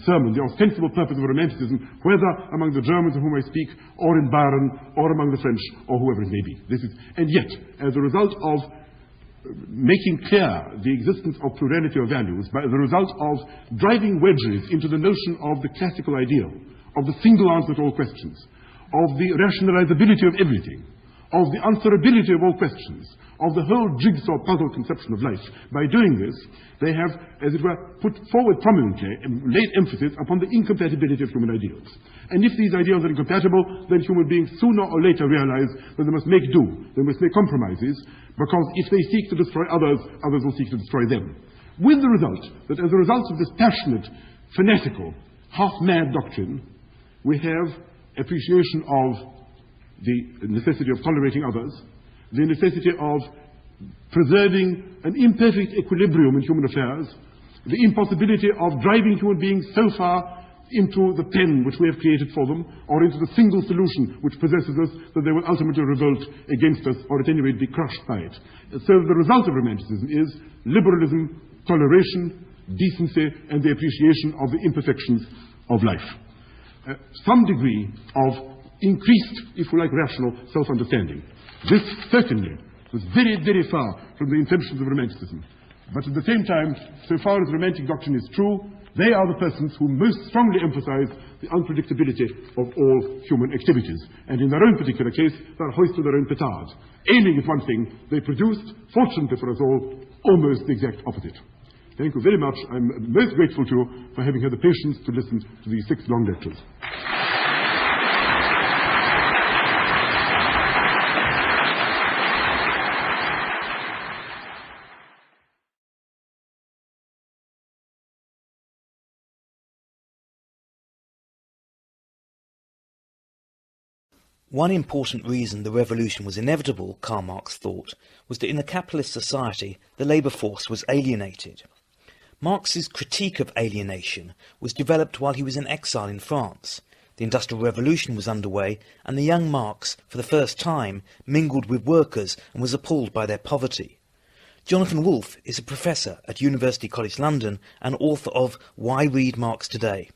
sermon, the ostensible purpose of Romanticism, whether among the Germans of whom I speak, or in Bayern, or among the French, or whoever it may be. And yet, as a result of making clear the existence of plurality of values, by the result of driving wedges into the notion of the classical ideal, of the single answer to all questions, of the rationalizability of everything, of the answerability of all questions, of the whole jigsaw puzzle conception of life. By doing this, they have, as it were, put forward prominently laid emphasis upon the incompatibility of human ideals. And if these ideals are incompatible, then human beings sooner or later realize that they must make do, they must make compromises, because if they seek to destroy others, others will seek to destroy them. With the result that as a result of this passionate, fanatical, half-mad doctrine, we have appreciation of the necessity of tolerating others, the necessity of preserving an imperfect equilibrium in human affairs, the impossibility of driving human beings so far into the pen which we have created for them, or into the single solution which possesses us, that they will ultimately revolt against us, or at any rate be crushed by it. So the result of Romanticism is liberalism, toleration, decency, and the appreciation of the imperfections of life. Some degree of increased, if you like, rational self-understanding. This certainly was very, very far from the intentions of Romanticism. But at the same time, so far as Romantic doctrine is true, they are the persons who most strongly emphasize the unpredictability of all human activities. And in their own particular case, they are hoisted their own petard. Aiming at one thing, they produced, fortunately for us all, almost the exact opposite. Thank you very much. I'm most grateful to you for having had the patience to listen to these 6 long lectures. One important reason the revolution was inevitable, Karl Marx thought, was that in a capitalist society the labour force was alienated. Marx's critique of alienation was developed while he was in exile in France. The Industrial Revolution was underway, and the young Marx, for the first time, mingled with workers and was appalled by their poverty. Jonathan Wolfe is a professor at University College London and author of Why Read Marx Today?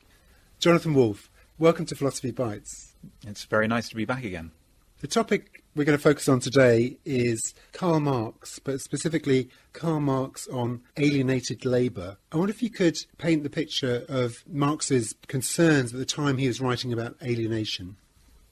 Jonathan Wolfe, welcome to Philosophy Bites. It's very nice to be back again. The topic we're going to focus on today is Karl Marx, but specifically Karl Marx on alienated labour. I wonder if you could paint the picture of Marx's concerns at the time he was writing about alienation.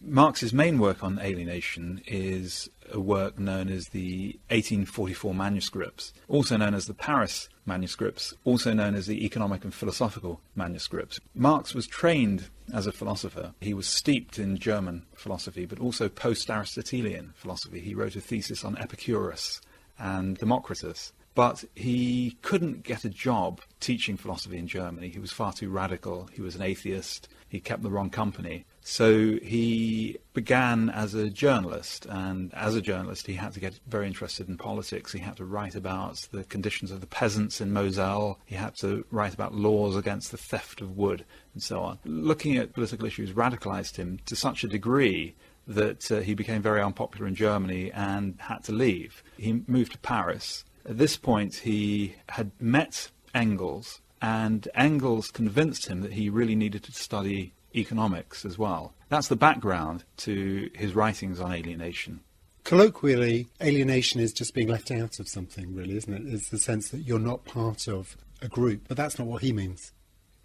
Marx's main work on alienation is a work known as the 1844 manuscripts, also known as the Paris manuscripts, also known as the economic and philosophical manuscripts. Marx was trained as a philosopher. He was steeped in German philosophy, but also post-Aristotelian philosophy. He wrote a thesis on Epicurus and Democritus. But he couldn't get a job teaching philosophy in Germany. He was far too radical. He was an atheist. He kept the wrong company. So he began as a journalist, and as a journalist he had to get very interested in politics. He had to write about the conditions of the peasants in Moselle. He had to write about laws against the theft of wood and so on. Looking at political issues radicalized him to such a degree that he became very unpopular in Germany and had to leave. He moved to Paris. At this point he had met Engels, and Engels convinced him that he really needed to study economics as well. That's the background to his writings on alienation. Colloquially, alienation is just being left out of something, really, isn't it? It's the sense that you're not part of a group, but that's not what he means.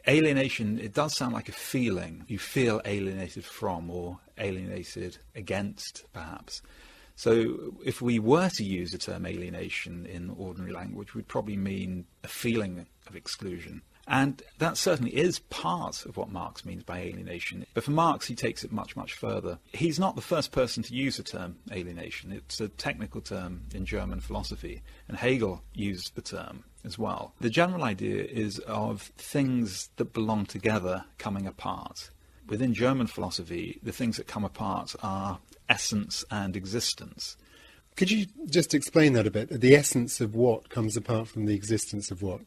Alienation, it does sound like a feeling. You feel alienated from or alienated against, perhaps. So if we were to use the term alienation in ordinary language, we'd probably mean a feeling of exclusion. And that certainly is part of what Marx means by alienation. But for Marx, he takes it much, much further. He's not the first person to use the term alienation. It's a technical term in German philosophy, and Hegel used the term as well. The general idea is of things that belong together coming apart. Within German philosophy, the things that come apart are essence and existence. Could you just explain that a bit? The essence of what comes apart from the existence of what?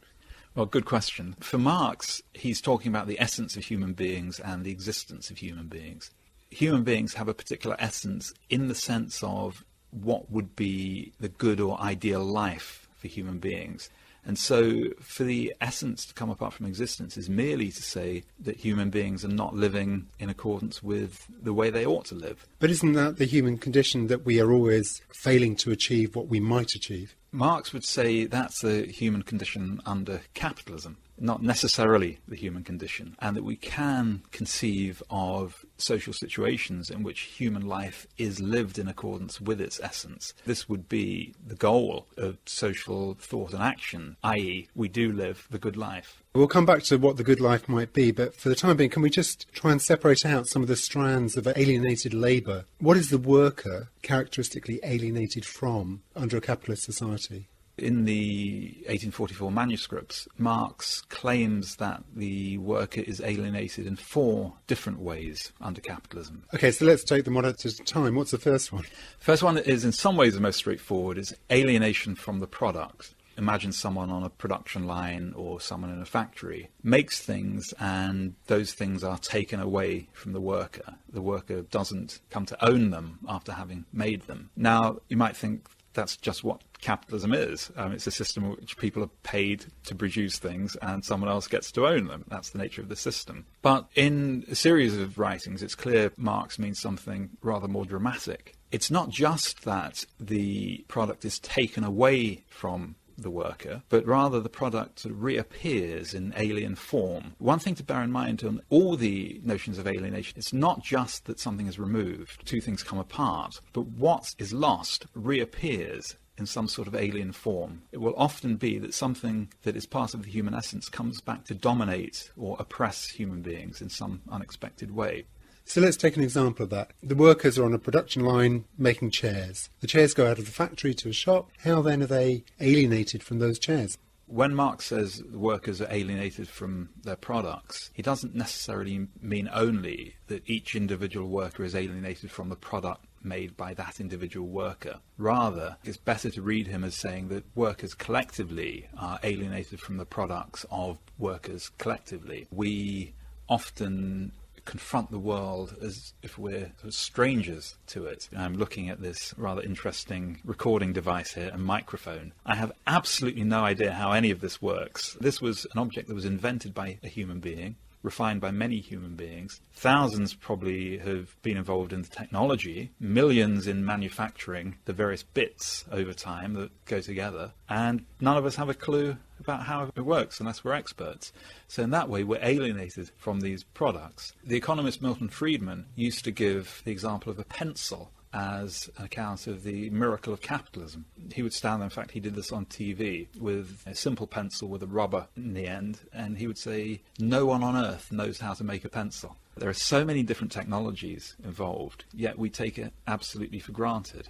Well, good question. For Marx, he's talking about the essence of human beings and the existence of human beings. Human beings have a particular essence in the sense of what would be the good or ideal life for human beings. And so for the essence to come apart from existence is merely to say that human beings are not living in accordance with the way they ought to live. But isn't that the human condition, that we are always failing to achieve what we might achieve? Marx would say that's the human condition under capitalism. not necessarily the human condition, and that we can conceive of social situations in which human life is lived in accordance with its essence. This would be the goal of social thought and action, i.e. we do live the good life. We'll come back to what the good life might be, but for the time being, can we just try and separate out some of the strands of alienated labour? What is the worker characteristically alienated from under a capitalist society? In the 1844 manuscripts, Marx claims that the worker is alienated in 4 different ways under capitalism. OK, so let's take them one at a time. What's the first one? The first one is in some ways the most straightforward, is alienation from the product. Imagine someone on a production line or someone in a factory makes things and those things are taken away from the worker. The worker doesn't come to own them after having made them. Now, you might think that's just what capitalism is. It's a system in which people are paid to produce things and someone else gets to own them. That's the nature of the system. But in a series of writings, it's clear Marx means something rather more dramatic. It's not just that the product is taken away from the worker, but rather the product sort of reappears in alien form. One thing to bear in mind on all the notions of alienation, it's not just that something is removed, 2 things come apart, but what is lost reappears in some sort of alien form. It will often be that something that is part of the human essence comes back to dominate or oppress human beings in some unexpected way. So let's take an example of that. The workers are on a production line making chairs. The chairs go out of the factory to a shop. How then are they alienated from those chairs? When Marx says the workers are alienated from their products, he doesn't necessarily mean only that each individual worker is alienated from the product made by that individual worker. Rather, it's better to read him as saying that workers collectively are alienated from the products of workers collectively. We often confront the world as if we're sort of strangers to it. I'm looking at this rather interesting recording device here, a microphone. I have absolutely no idea how any of this works. This was an object that was invented by a human being, refined by many human beings. Thousands probably have been involved in the technology, millions in manufacturing the various bits over time that go together, and none of us have a clue about how it works unless we're experts. So in that way, we're alienated from these products. The economist Milton Friedman used to give the example of a pencil as an account of the miracle of capitalism. He would stand there, in fact he did this on TV, with a simple pencil with a rubber in the end, and he would say, no one on earth knows how to make a pencil. There are so many different technologies involved, yet we take it absolutely for granted.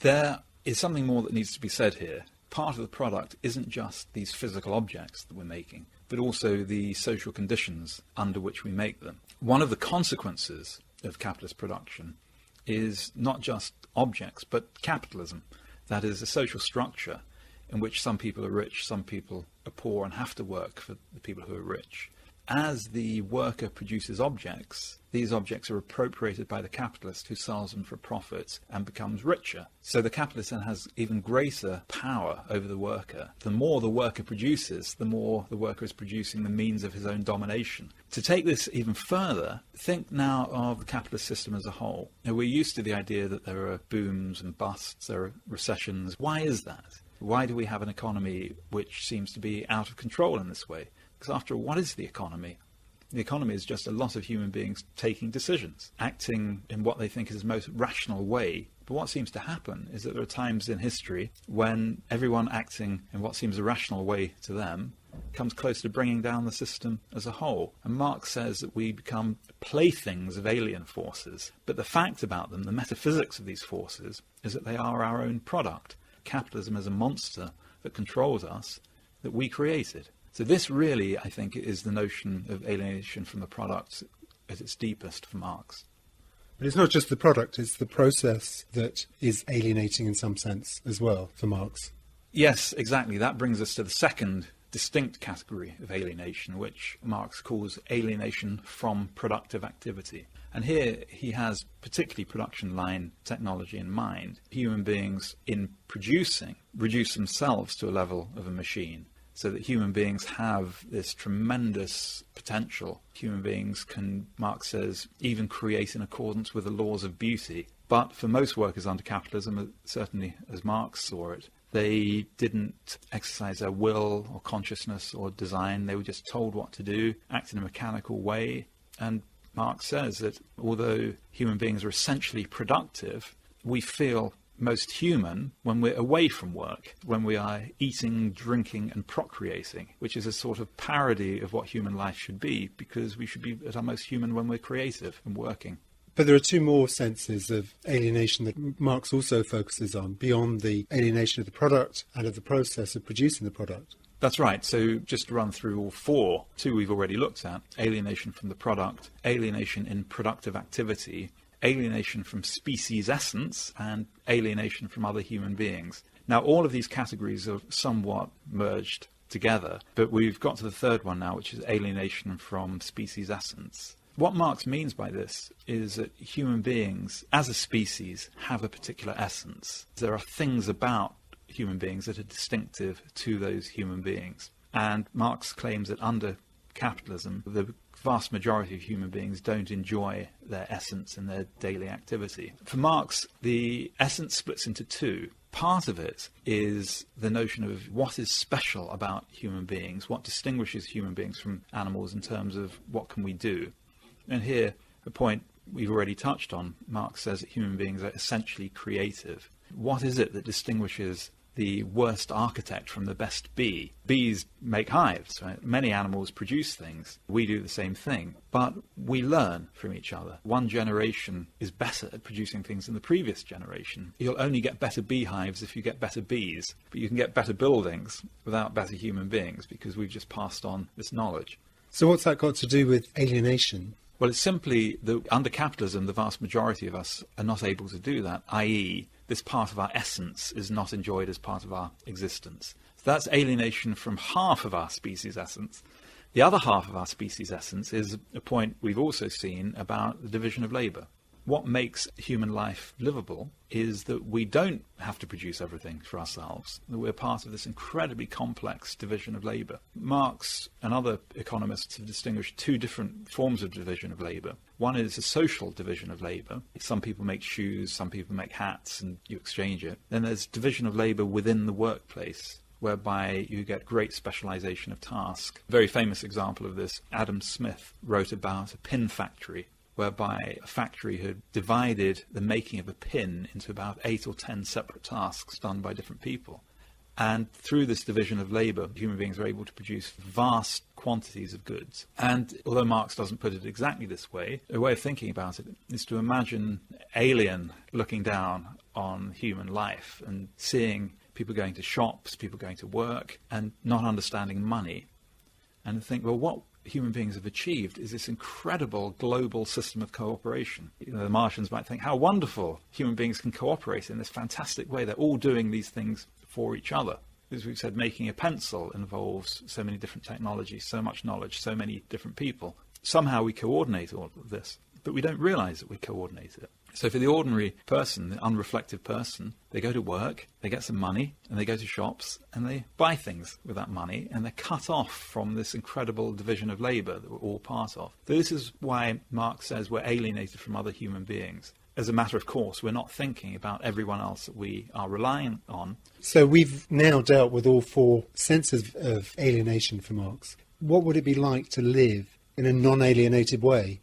There is something more that needs to be said here. Part of the product isn't just these physical objects that we're making, but also the social conditions under which we make them. One of the consequences of capitalist production is not just objects, but capitalism. That is a social structure in which some people are rich, some people are poor and have to work for the people who are rich. As the worker produces objects, these objects are appropriated by the capitalist who sells them for profit and becomes richer. So the capitalist then has even greater power over the worker. The more the worker produces, the more the worker is producing the means of his own domination. To take this even further, think now of the capitalist system as a whole. Now, we're used to the idea that there are booms and busts, there are recessions. Why is that? Why do we have an economy which seems to be out of control in this way? Because after all, what is the economy? The economy is just a lot of human beings taking decisions, acting in what they think is the most rational way. But what seems to happen is that there are times in history when everyone acting in what seems a rational way to them comes close to bringing down the system as a whole. And Marx says that we become playthings of alien forces. But the fact about them, the metaphysics of these forces, is that they are our own product. Capitalism is a monster that controls us, that we created. So this really, I think, is the notion of alienation from the product at its deepest for Marx. But it's not just the product, it's the process that is alienating in some sense as well for Marx. Yes, exactly. That brings us to the second distinct category of alienation, which Marx calls alienation from productive activity. And here he has particularly production line technology in mind. Human beings, in producing, reduce themselves to a level of a machine. So that human beings have this tremendous potential. Human beings can, Marx says, even create in accordance with the laws of beauty. But for most workers under capitalism, certainly as Marx saw it, they didn't exercise their will or consciousness or design. They were just told what to do, act in a mechanical way. And Marx says that although human beings are essentially productive, we feel most human when we're away from work, when we are eating, drinking and procreating, which is a sort of parody of what human life should be, because we should be at our most human when we're creative and working. But there are two more senses of alienation that Marx also focuses on, beyond the alienation of the product and of the process of producing the product. That's right. So just to run through all four, two we've already looked at: alienation from the product, alienation in productive activity, alienation from species essence, and alienation from other human beings. Now, all of these categories are somewhat merged together, but we've got to the third one now, which is alienation from species essence. What Marx means by this is that human beings, as a species, have a particular essence. There are things about human beings that are distinctive to those human beings. And Marx claims that under capitalism, the vast majority of human beings don't enjoy their essence in their daily activity. For Marx, the essence splits into two. Part of it is the notion of what is special about human beings, what distinguishes human beings from animals in terms of what can we do. And here, a point we've already touched on, Marx says that human beings are essentially creative. What is it that distinguishes the worst architect from the best bee? Bees make hives, right? Many animals produce things. We do the same thing. But we learn from each other. One generation is better at producing things than the previous generation. You'll only get better beehives if you get better bees. But you can get better buildings without better human beings, because we've just passed on this knowledge. So what's that got to do with alienation? Well, it's simply that under capitalism, the vast majority of us are not able to do that, i.e., this part of our essence is not enjoyed as part of our existence. So that's alienation from half of our species essence. The other half of our species essence is a point we've also seen about the division of labour. What makes human life livable is that we don't have to produce everything for ourselves, that we're part of this incredibly complex division of labour. Marx and other economists have distinguished two different forms of division of labour. One is a social division of labour. Some people make shoes, some people make hats, and you exchange it. Then there's division of labour within the workplace, whereby you get great specialisation of task. A very famous example of this, Adam Smith wrote about a pin factory, whereby a factory had divided the making of a pin into about 8 or 10 separate tasks done by different people. And through this division of labour, human beings are able to produce vast quantities of goods. And although Marx doesn't put it exactly this way, a way of thinking about it is to imagine an alien looking down on human life and seeing people going to shops, people going to work, and not understanding money. And think, well, what human beings have achieved is this incredible global system of cooperation. The Martians might think, how wonderful human beings can cooperate in this fantastic way. They're all doing these things for each other. As we've said, making a pencil involves so many different technologies, so much knowledge, so many different people. Somehow we coordinate all of this, but we don't realize that we coordinate it. So for the ordinary person, the unreflective person, they go to work, they get some money, and they go to shops, and they buy things with that money, and they're cut off from this incredible division of labour that we're all part of. So this is why Marx says we're alienated from other human beings. As a matter of course, we're not thinking about everyone else that we are relying on. So we've now dealt with all four senses of alienation for Marx. What would it be like to live in a non-alienated way?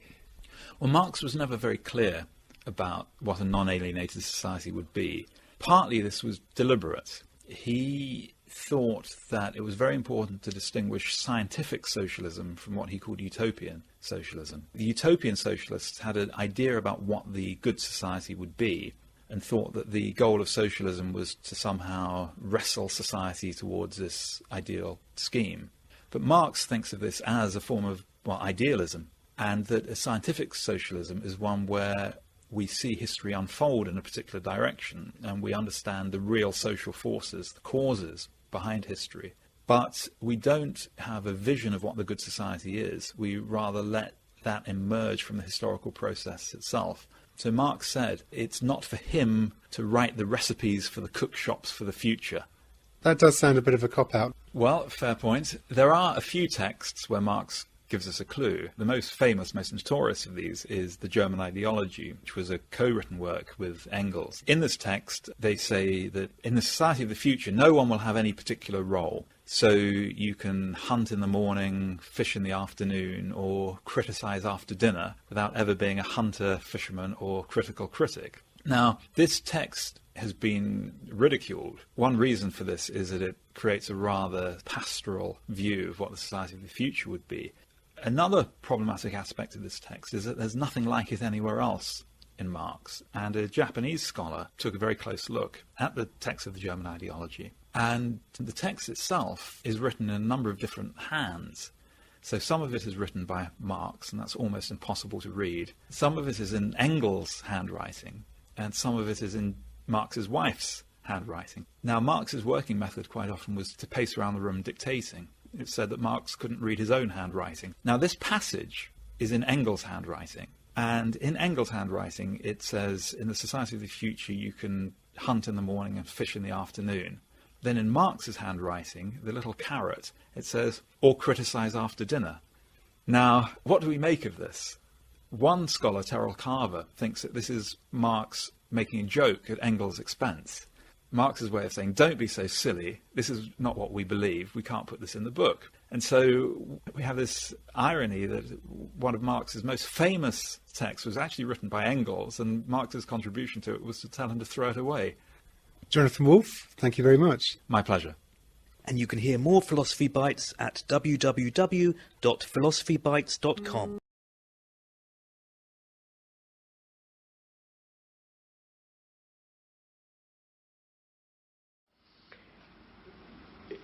Well, Marx was never very clear about what a non-alienated society would be. Partly this was deliberate. He thought that it was very important to distinguish scientific socialism from what he called utopian socialism. The utopian socialists had an idea about what the good society would be, and thought that the goal of socialism was to somehow wrestle society towards this ideal scheme. But Marx thinks of this as a form of, idealism, and that a scientific socialism is one where we see history unfold in a particular direction, and we understand the real social forces, the causes behind history. But we don't have a vision of what the good society is. We rather let that emerge from the historical process itself. So Marx said it's not for him to write the recipes for the cook shops for the future. That does sound a bit of a cop-out. Well, fair point. There are a few texts where Marx gives us a clue. The most famous, most notorious of these is The German Ideology, which was a co-written work with Engels. In this text, they say that in the society of the future, no one will have any particular role. So you can hunt in the morning, fish in the afternoon, or criticize after dinner without ever being a hunter, fisherman, or critical critic. Now, this text has been ridiculed. One reason for this is that it creates a rather pastoral view of what the society of the future would be. Another problematic aspect of this text is that there's nothing like it anywhere else in Marx, and a Japanese scholar took a very close look at the text of the German Ideology. And the text itself is written in a number of different hands. So some of it is written by Marx, and that's almost impossible to read. Some of it is in Engels' handwriting, and some of it is in Marx's wife's handwriting. Now, Marx's working method quite often was to pace around the room dictating. It said that Marx couldn't read his own handwriting. Now, this passage is in Engels' handwriting. And in Engels' handwriting, it says, in the society of the future, you can hunt in the morning and fish in the afternoon. Then in Marx's handwriting, the little caret, it says, or criticize after dinner. Now, what do we make of this? One scholar, Terrell Carver, thinks that this is Marx making a joke at Engels' expense. Marx's way of saying, don't be so silly, this is not what we believe, we can't put this in the book. And so we have this irony that one of Marx's most famous texts was actually written by Engels, and Marx's contribution to it was to tell him to throw it away. Jonathan Wolfe, thank you very much. My pleasure. And you can hear more Philosophy Bites at www.philosophybites.com.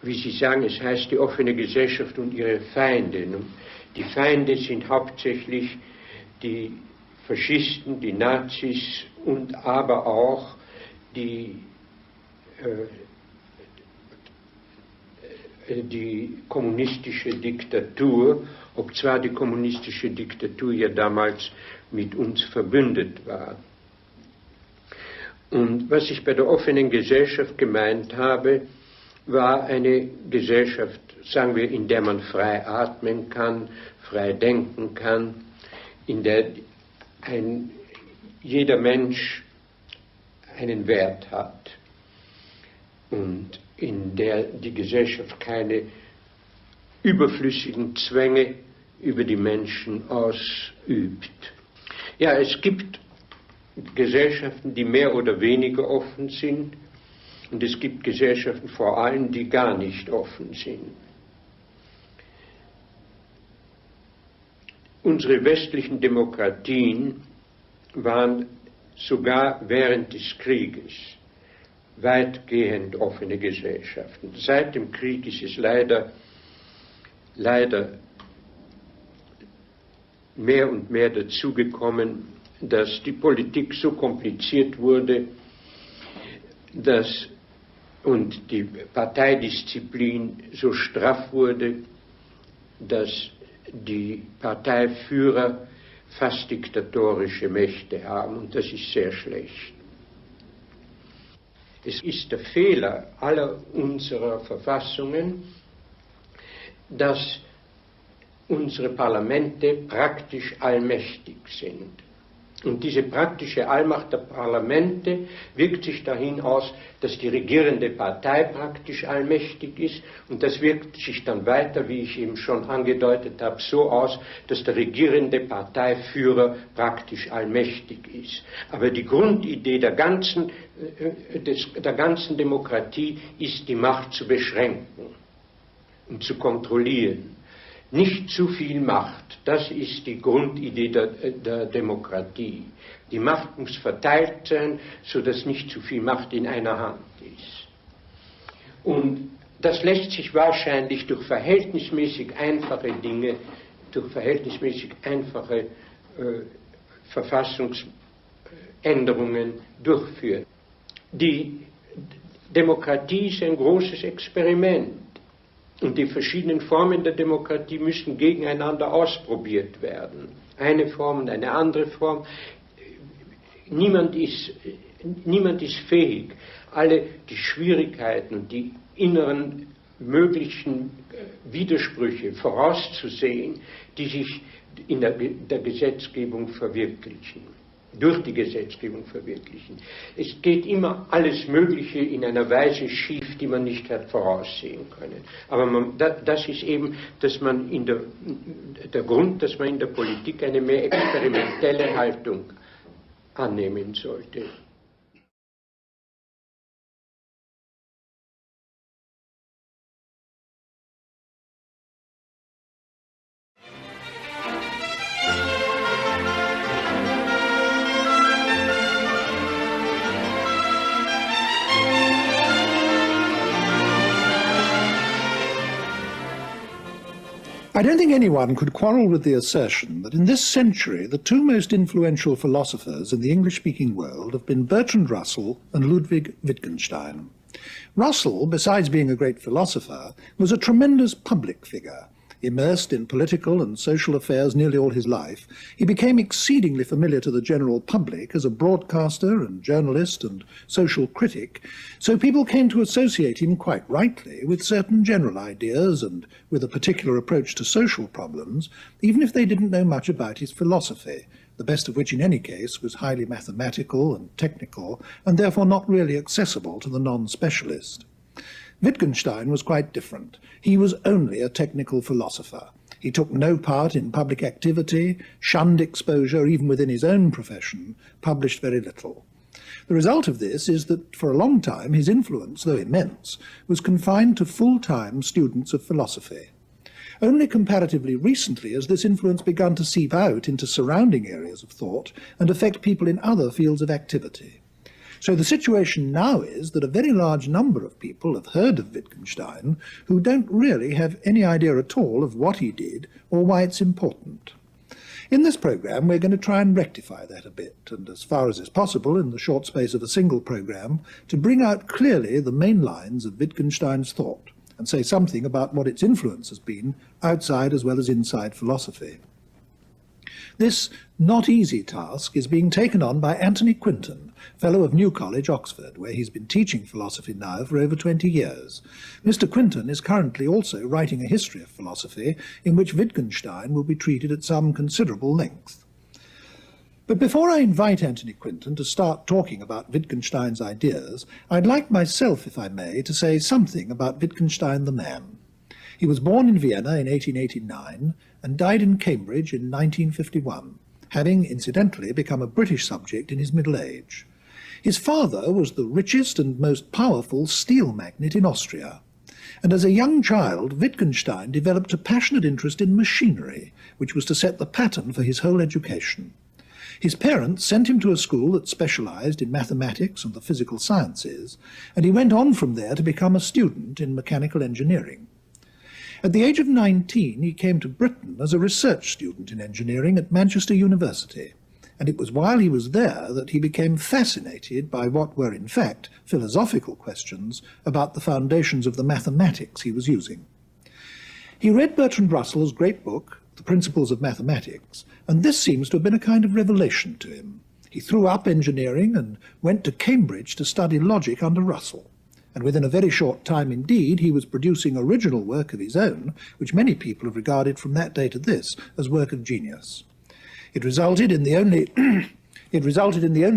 Wie Sie sagen, es heißt die offene Gesellschaft und ihre Feinde. Die Feinde sind hauptsächlich die Faschisten, die Nazis und aber auch die kommunistische Diktatur, obzwar die kommunistische Diktatur ja damals mit uns verbündet war. Und was ich bei der offenen Gesellschaft gemeint habe, war eine Gesellschaft, sagen wir, in der man frei atmen kann, frei denken kann, in der jeder Mensch einen Wert hat und in der die Gesellschaft keine überflüssigen Zwänge über die Menschen ausübt. Ja, es gibt Gesellschaften, die mehr oder weniger offen sind, und es gibt Gesellschaften vor allem, die gar nicht offen sind. Unsere westlichen Demokratien waren sogar während des Krieges weitgehend offene Gesellschaften. Seit dem Krieg ist es leider mehr und mehr dazugekommen, dass die Politik so kompliziert wurde, und die Parteidisziplin so straff wurde, dass die Parteiführer fast diktatorische Mächte haben, und das ist sehr schlecht. Es ist der Fehler aller unserer Verfassungen, dass unsere Parlamente praktisch allmächtig sind. Und diese praktische Allmacht der Parlamente wirkt sich dahin aus, dass die regierende Partei praktisch allmächtig ist, und das wirkt sich dann weiter, wie ich eben schon angedeutet habe, so aus, dass der regierende Parteiführer praktisch allmächtig ist. Aber die Grundidee der ganzen Demokratie ist, die Macht zu beschränken und zu kontrollieren. Nicht zu viel Macht, das ist die Grundidee der Demokratie. Die Macht muss verteilt sein, sodass nicht zu viel Macht in einer Hand ist. Und das lässt sich wahrscheinlich durch verhältnismäßig einfache Dinge, durch verhältnismäßig einfache Verfassungsänderungen durchführen. Die Demokratie ist ein großes Experiment. Und die verschiedenen Formen der Demokratie müssen gegeneinander ausprobiert werden. Eine Form und eine andere Form. niemand ist fähig, alle die Schwierigkeiten und die inneren möglichen Widersprüche vorauszusehen, die sich in der Gesetzgebung verwirklichen, durch die Gesetzgebung verwirklichen. Es geht immer alles Mögliche in einer Weise schief, die man nicht hat voraussehen können. Aber das ist eben, dass man der Grund, dass man in der Politik eine mehr experimentelle Haltung annehmen sollte. I don't think anyone could quarrel with the assertion that in this century the two most influential philosophers in the English-speaking world have been Bertrand Russell and Ludwig Wittgenstein. Russell, besides being a great philosopher, was a tremendous public figure. Immersed in political and social affairs nearly all his life, he became exceedingly familiar to the general public as a broadcaster and journalist and social critic, so people came to associate him quite rightly with certain general ideas and with a particular approach to social problems, even if they didn't know much about his philosophy, the best of which in any case was highly mathematical and technical, and therefore not really accessible to the non-specialist. Wittgenstein was quite different. He was only a technical philosopher. He took no part in public activity, shunned exposure even within his own profession, published very little. The result of this is that for a long time his influence, though immense, was confined to full-time students of philosophy. Only comparatively recently has this influence begun to seep out into surrounding areas of thought and affect people in other fields of activity. So the situation now is that a very large number of people have heard of Wittgenstein who don't really have any idea at all of what he did or why it's important. In this programme we're going to try and rectify that a bit, and as far as is possible in the short space of a single programme, to bring out clearly the main lines of Wittgenstein's thought and say something about what its influence has been outside as well as inside philosophy. This not easy task is being taken on by Anthony Quinton, Fellow of New College, Oxford, where he's been teaching philosophy now for over 20 years. Mr. Quinton is currently also writing a history of philosophy in which Wittgenstein will be treated at some considerable length. But before I invite Anthony Quinton to start talking about Wittgenstein's ideas, I'd like myself, if I may, to say something about Wittgenstein the man. He was born in Vienna in 1889 and died in Cambridge in 1951, having incidentally become a British subject in his middle age. His father was the richest and most powerful steel magnate in Austria, and as a young child Wittgenstein developed a passionate interest in machinery, which was to set the pattern for his whole education. His parents sent him to a school that specialized in mathematics and the physical sciences, and he went on from there to become a student in mechanical engineering. At the age of 19, he came to Britain as a research student in engineering at Manchester University, and it was while he was there that he became fascinated by what were in fact philosophical questions about the foundations of the mathematics he was using. He read Bertrand Russell's great book, The Principles of Mathematics, and this seems to have been a kind of revelation to him. He threw up engineering and went to Cambridge to study logic under Russell. And within a very short time indeed he was producing original work of his own, which many people have regarded from that day to this as work of genius. It resulted in the only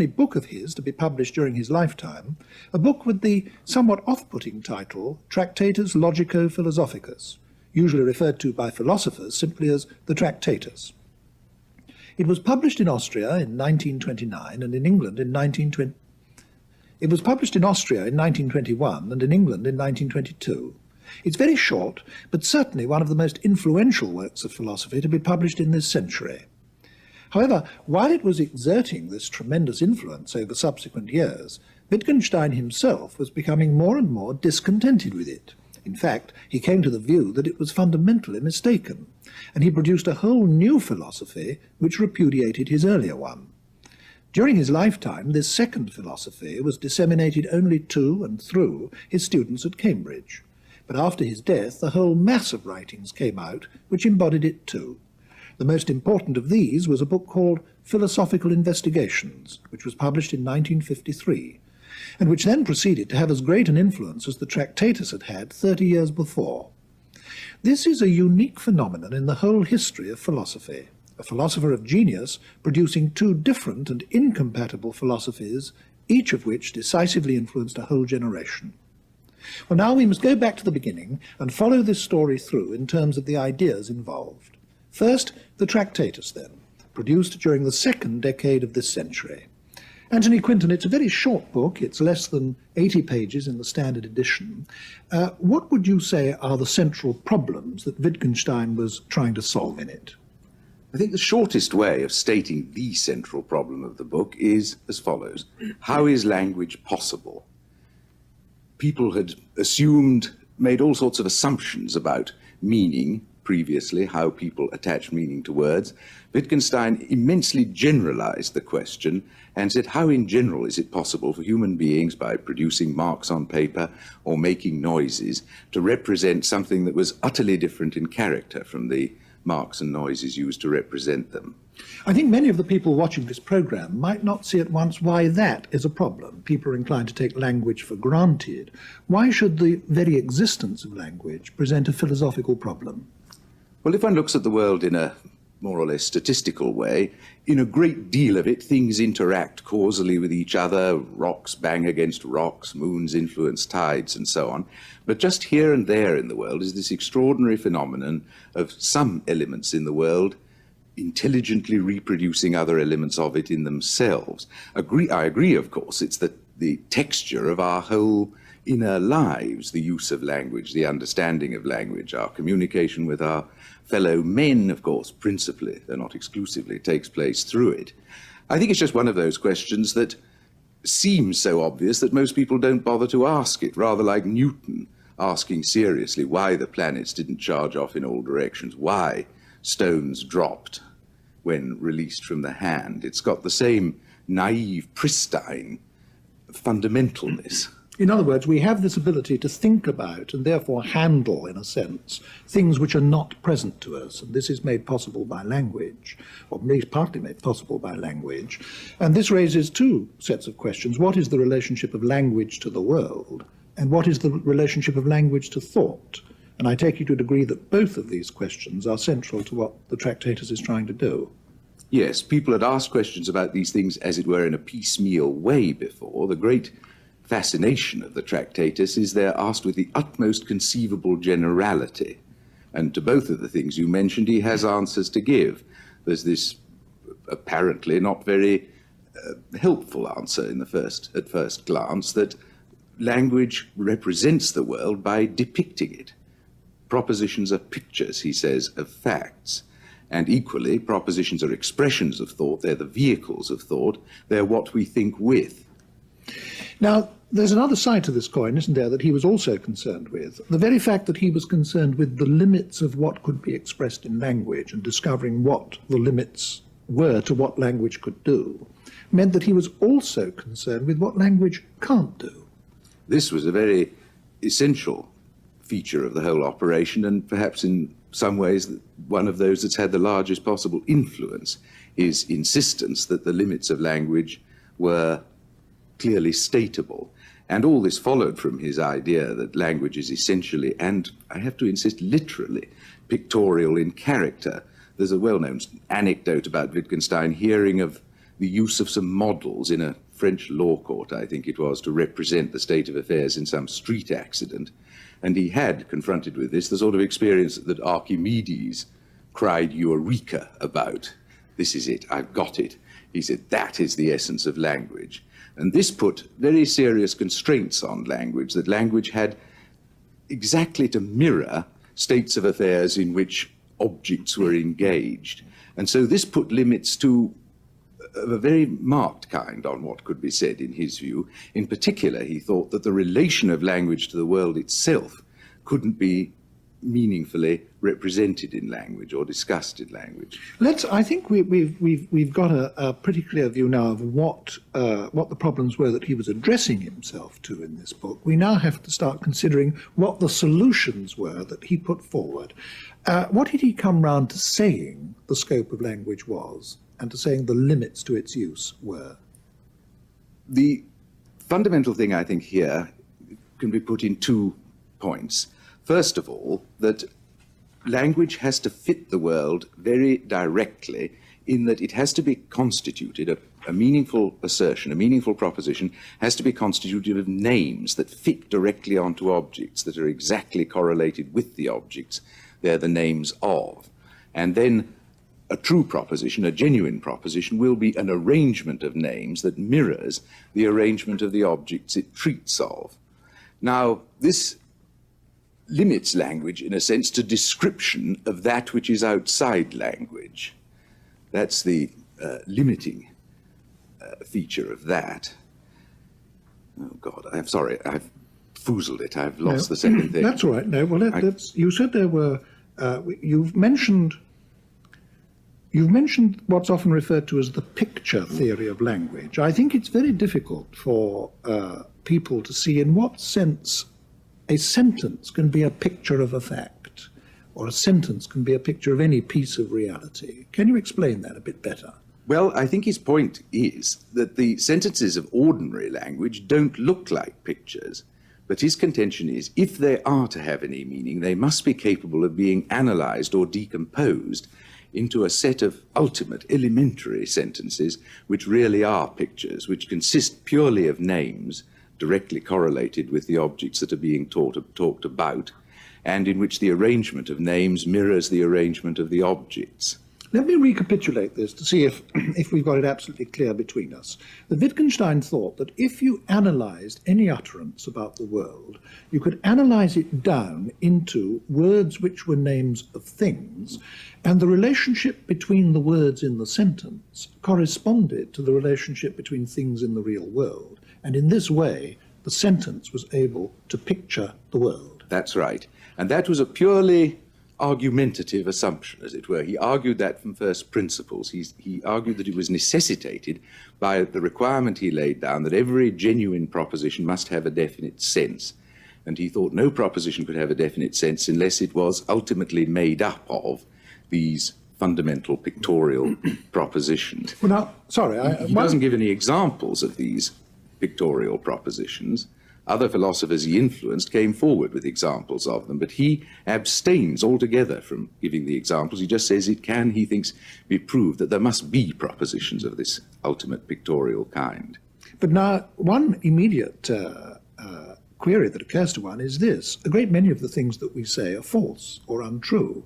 book of his to be published during his lifetime, a book with the somewhat off-putting title Tractatus Logico-Philosophicus, usually referred to by philosophers simply as the Tractatus. It was published in Austria in 1929 and in England in 1920. It was published in Austria in 1921 and in England in 1922. It's very short, but certainly one of the most influential works of philosophy to be published in this century. However, while it was exerting this tremendous influence over subsequent years, Wittgenstein himself was becoming more and more discontented with it. In fact, he came to the view that it was fundamentally mistaken, and he produced a whole new philosophy which repudiated his earlier one. During his lifetime, this second philosophy was disseminated only to and through his students at Cambridge. But after his death, the whole mass of writings came out which embodied it too. The most important of these was a book called Philosophical Investigations, which was published in 1953, and which then proceeded to have as great an influence as the Tractatus had had 30 years before. This is a unique phenomenon in the whole history of philosophy, a philosopher of genius producing two different and incompatible philosophies, each of which decisively influenced a whole generation. Well, now we must go back to the beginning and follow this story through in terms of the ideas involved. First, the Tractatus, then, produced during the second decade of this century. Anthony Quinton, it's a very short book. It's less than 80 pages in the standard edition. What would you say are the central problems that Wittgenstein was trying to solve in it? I think the shortest way of stating the central problem of the book is as follows. How is language possible? People had made all sorts of assumptions about meaning previously, how people attach meaning to words. Wittgenstein immensely generalized the question and said, how in general is it possible for human beings, by producing marks on paper or making noises, to represent something that was utterly different in character from the marks and noises used to represent them? I think many of the people watching this program might not see at once why that is a problem. People are inclined to take language for granted. Why should the very existence of language present a philosophical problem? Well, if one looks at the world in a more or less statistical way, in a great deal of it, things interact causally with each other. Rocks bang against rocks, moons influence tides, and so on. But just here and there in the world is this extraordinary phenomenon of some elements in the world intelligently reproducing other elements of it in themselves. I agree, of course, it's the texture of our whole inner lives, the use of language, the understanding of language, our communication with our fellow men, of course, principally, though not exclusively, takes place through it. I think it's just one of those questions that seems so obvious that most people don't bother to ask it, rather like Newton asking seriously why the planets didn't charge off in all directions, why stones dropped when released from the hand. It's got the same naive, pristine fundamentalness. In other words, we have this ability to think about and therefore handle, in a sense, things which are not present to us. And this is made possible by language, or at least partly made possible by language. And this raises two sets of questions. What is the relationship of language to the world? And what is the relationship of language to thought? And I take you to agree that both of these questions are central to what the Tractatus is trying to do. Yes, people had asked questions about these things, as it were, in a piecemeal way before. The great fascination of the Tractatus is they're asked with the utmost conceivable generality. And to both of the things you mentioned, he has answers to give. There's this apparently not very helpful answer at first glance, that language represents the world by depicting it. Propositions are pictures, he says, of facts. And equally, propositions are expressions of thought. They're the vehicles of thought. They're what we think with. Now, there's another side to this coin, isn't there, that he was also concerned with. The very fact that he was concerned with the limits of what could be expressed in language and discovering what the limits were to what language could do, meant that he was also concerned with what language can't do. This was a very essential feature of the whole operation, and perhaps in some ways one of those that's had the largest possible influence, his insistence that the limits of language were clearly stateable. And all this followed from his idea that language is essentially, and I have to insist, literally, pictorial in character. There's a well-known anecdote about Wittgenstein hearing of the use of some models in a French law court, I think it was, to represent the state of affairs in some street accident. And he had, confronted with this, the sort of experience that Archimedes cried Eureka about. This is it, I've got it. He said, that is the essence of language. And this put very serious constraints on language, that language had exactly to mirror states of affairs in which objects were engaged. And so this put limits to a very marked kind on what could be said in his view. In particular, he thought that the relation of language to the world itself couldn't be meaningfully represented in language or discussed in language. I think we've got a pretty clear view now of what the problems were that he was addressing himself to in this book. We now have to start considering what the solutions were that he put forward. What did he come round to saying the scope of language was, and to saying the limits to its use were? The fundamental thing, I think, here can be put in 2 points. First of all, that language has to fit the world very directly in that it has to be constituted, a meaningful assertion, a meaningful proposition, has to be constituted of names that fit directly onto objects, that are exactly correlated with the objects they're the names of. And then a true proposition, a genuine proposition, will be an arrangement of names that mirrors the arrangement of the objects it treats of. Now, this limits language, in a sense, to description of that which is outside language. That's the limiting feature of that. Oh, God, I'm sorry, I've foozled it. I've lost the second thing. That's all right. No, well, you said there were, you've mentioned what's often referred to as the picture theory of language. I think it's very difficult for people to see in what sense a sentence can be a picture of a fact, or a sentence can be a picture of any piece of reality. Can you explain that a bit better? Well, I think his point is that the sentences of ordinary language don't look like pictures, but his contention is if they are to have any meaning, they must be capable of being analysed or decomposed into a set of ultimate, elementary sentences which really are pictures, which consist purely of names directly correlated with the objects that are being talked about, and in which the arrangement of names mirrors the arrangement of the objects. Let me recapitulate this to see if we've got it absolutely clear between us. The Wittgenstein thought that if you analysed any utterance about the world, you could analyse it down into words which were names of things, and the relationship between the words in the sentence corresponded to the relationship between things in the real world. And in this way, the sentence was able to picture the world. That's right. And that was a purely argumentative assumption, as it were. He argued that from first principles. He argued that it was necessitated by the requirement he laid down that every genuine proposition must have a definite sense. And he thought no proposition could have a definite sense unless it was ultimately made up of these fundamental pictorial propositions. Well, now, sorry, he doesn't give any examples of these pictorial propositions. Other philosophers he influenced came forward with examples of them, but he abstains altogether from giving the examples. He just says it can, he thinks, be proved that there must be propositions of this ultimate pictorial kind. But now, one immediate query that occurs to one is this. A great many of the things that we say are false or untrue.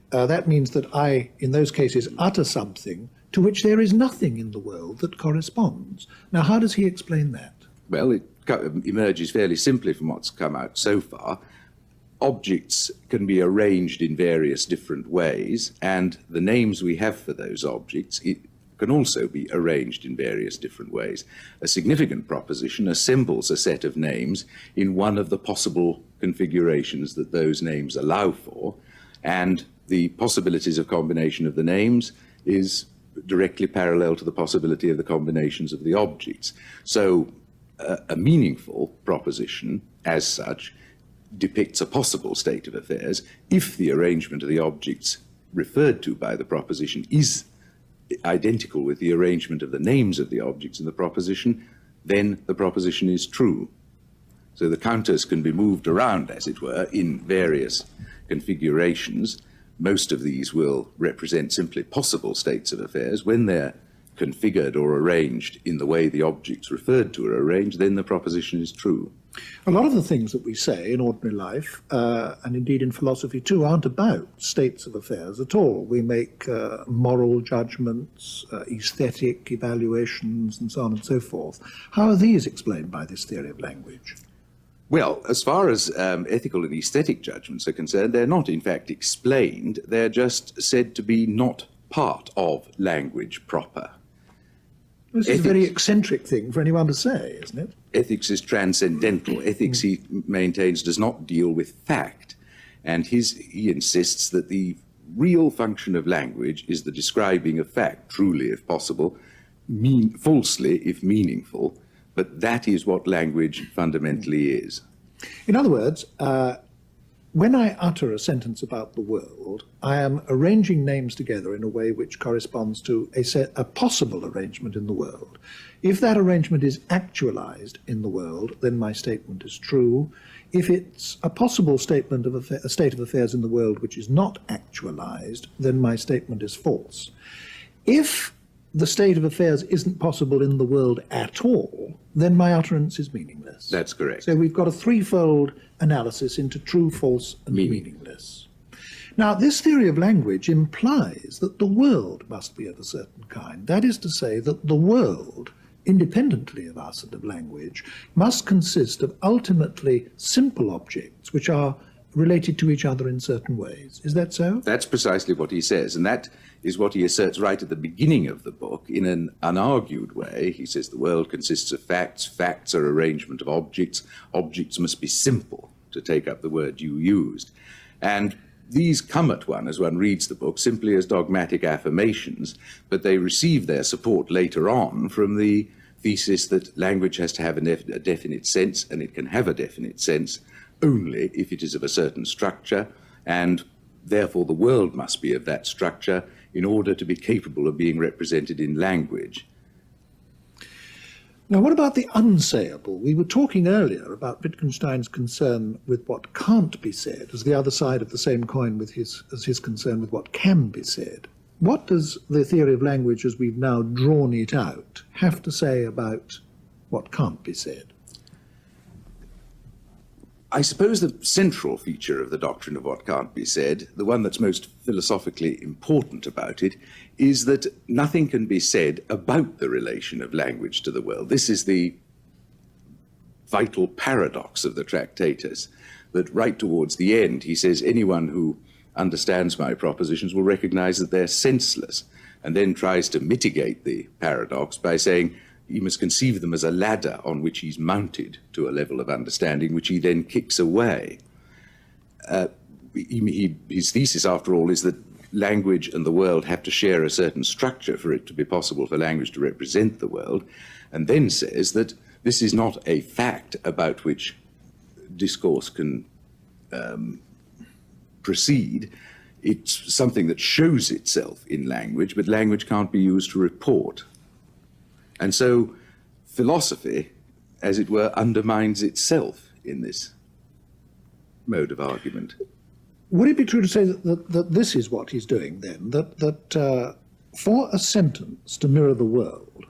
That means that I, in those cases, utter something to which there is nothing in the world that corresponds. Now, how does he explain that? Well, it emerges fairly simply from what's come out so far. Objects can be arranged in various different ways, and the names we have for those objects can also be arranged in various different ways. A significant proposition assembles a set of names in one of the possible configurations that those names allow for, and the possibilities of combination of the names is directly parallel to the possibility of the combinations of the objects. So a meaningful proposition, as such, depicts a possible state of affairs if the arrangement of the objects referred to by the proposition is identical with the arrangement of the names of the objects in the proposition, then the proposition is true. So the counters can be moved around, as it were, in various configurations. Most of these will represent simply possible states of affairs. When they're configured or arranged in the way the objects referred to are arranged, then the proposition is true. A lot of the things that we say in ordinary life, and indeed in philosophy too, aren't about states of affairs at all. We make moral judgments, aesthetic evaluations, and so on and so forth. How are these explained by this theory of language? Well, as far as ethical and aesthetic judgments are concerned, they're not in fact explained. They're just said to be not part of language proper. This is a very eccentric thing for anyone to say, isn't it? Ethics is transcendental. Ethics, he maintains, does not deal with fact. And he insists that the real function of language is the describing of fact, truly if possible, falsely if meaningful, but that is what language fundamentally is. In other words, when I utter a sentence about the world, I am arranging names together in a way which corresponds to a possible arrangement in the world. If that arrangement is actualized in the world, then my statement is true. If it's a possible statement of a state of affairs in the world which is not actualized, then my statement is false. If the state of affairs isn't possible in the world at all, then my utterance is meaningless. That's correct. So we've got a threefold analysis into true, false, and meaningless. Now, this theory of language implies that the world must be of a certain kind. That is to say that the world, independently of us and of language, must consist of ultimately simple objects which are related to each other in certain ways. Is that so? That's precisely what he says, and that is what he asserts right at the beginning of the book in an unargued way. He says the world consists of facts, facts are arrangement of objects, objects must be simple, to take up the word you used. And these come at one, as one reads the book, simply as dogmatic affirmations, but they receive their support later on from the thesis that language has to have a definite sense, and it can have a definite sense only if it is of a certain structure, and therefore the world must be of that structure in order to be capable of being represented in language. Now, what about the unsayable? We were talking earlier about Wittgenstein's concern with what can't be said as the other side of the same coin with his concern with what can be said. What does the theory of language, as we've now drawn it out, have to say about what can't be said? I suppose the central feature of the doctrine of what can't be said, the one that's most philosophically important about it, is that nothing can be said about the relation of language to the world. This is the vital paradox of the Tractatus, that right towards the end he says anyone who understands my propositions will recognize that they're senseless, and then tries to mitigate the paradox by saying he must conceive them as a ladder on which he's mounted to a level of understanding, which he then kicks away. His thesis, after all, is that language and the world have to share a certain structure for it to be possible for language to represent the world, and then says that this is not a fact about which discourse can proceed. It's something that shows itself in language, but language can't be used to report. And so philosophy, as it were, undermines itself in this mode of argument. Would it be true to say that this is what he's doing then, that for a sentence to mirror the world,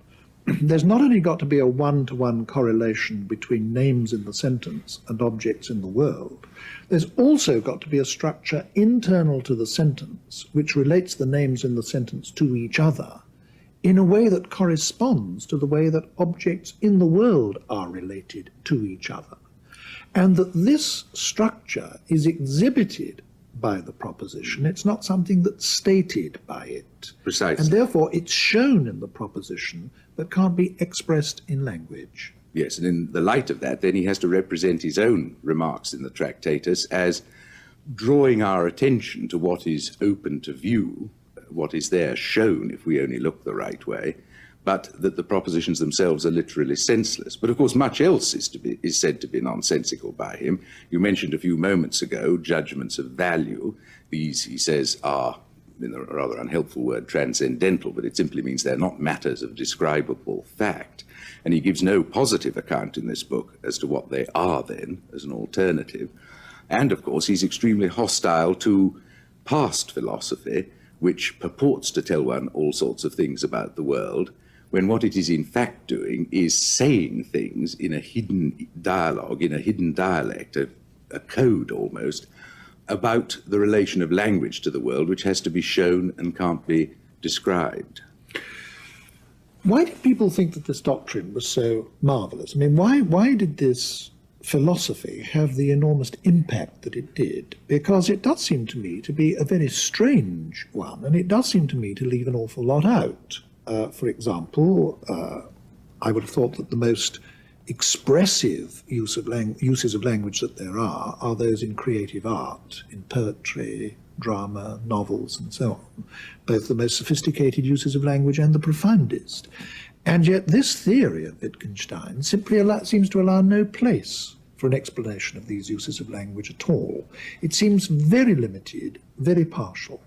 there's not only got to be a one-to-one correlation between names in the sentence and objects in the world, there's also got to be a structure internal to the sentence which relates the names in the sentence to each other in a way that corresponds to the way that objects in the world are related to each other. And that this structure is exhibited by the proposition. It's not something that's stated by it. Precisely. And therefore it's shown in the proposition but can't be expressed in language. Yes, and in the light of that, then he has to represent his own remarks in the Tractatus as drawing our attention to what is open to view, what is there shown if we only look the right way, but that the propositions themselves are literally senseless. But of course much else is said to be nonsensical by him. You mentioned a few moments ago judgments of value. These, he says, are, in a rather unhelpful word, transcendental, but it simply means they're not matters of describable fact. And he gives no positive account in this book as to what they are then, as an alternative. And of course he's extremely hostile to past philosophy, which purports to tell one all sorts of things about the world, when what it is in fact doing is saying things in a hidden dialogue, in a hidden dialect, a code almost, about the relation of language to the world, which has to be shown and can't be described. Why did people think that this doctrine was so marvelous? I mean, why did this philosophy have the enormous impact that it did? Because it does seem to me to be a very strange one, and it does seem to me to leave an awful lot out. For example, I would have thought that the most expressive uses of language that there are those in creative art, in poetry, drama, novels, and so on, both the most sophisticated uses of language and the profoundest. And yet this theory of Wittgenstein simply seems to allow no place for an explanation of these uses of language at all. It seems very limited, very partial.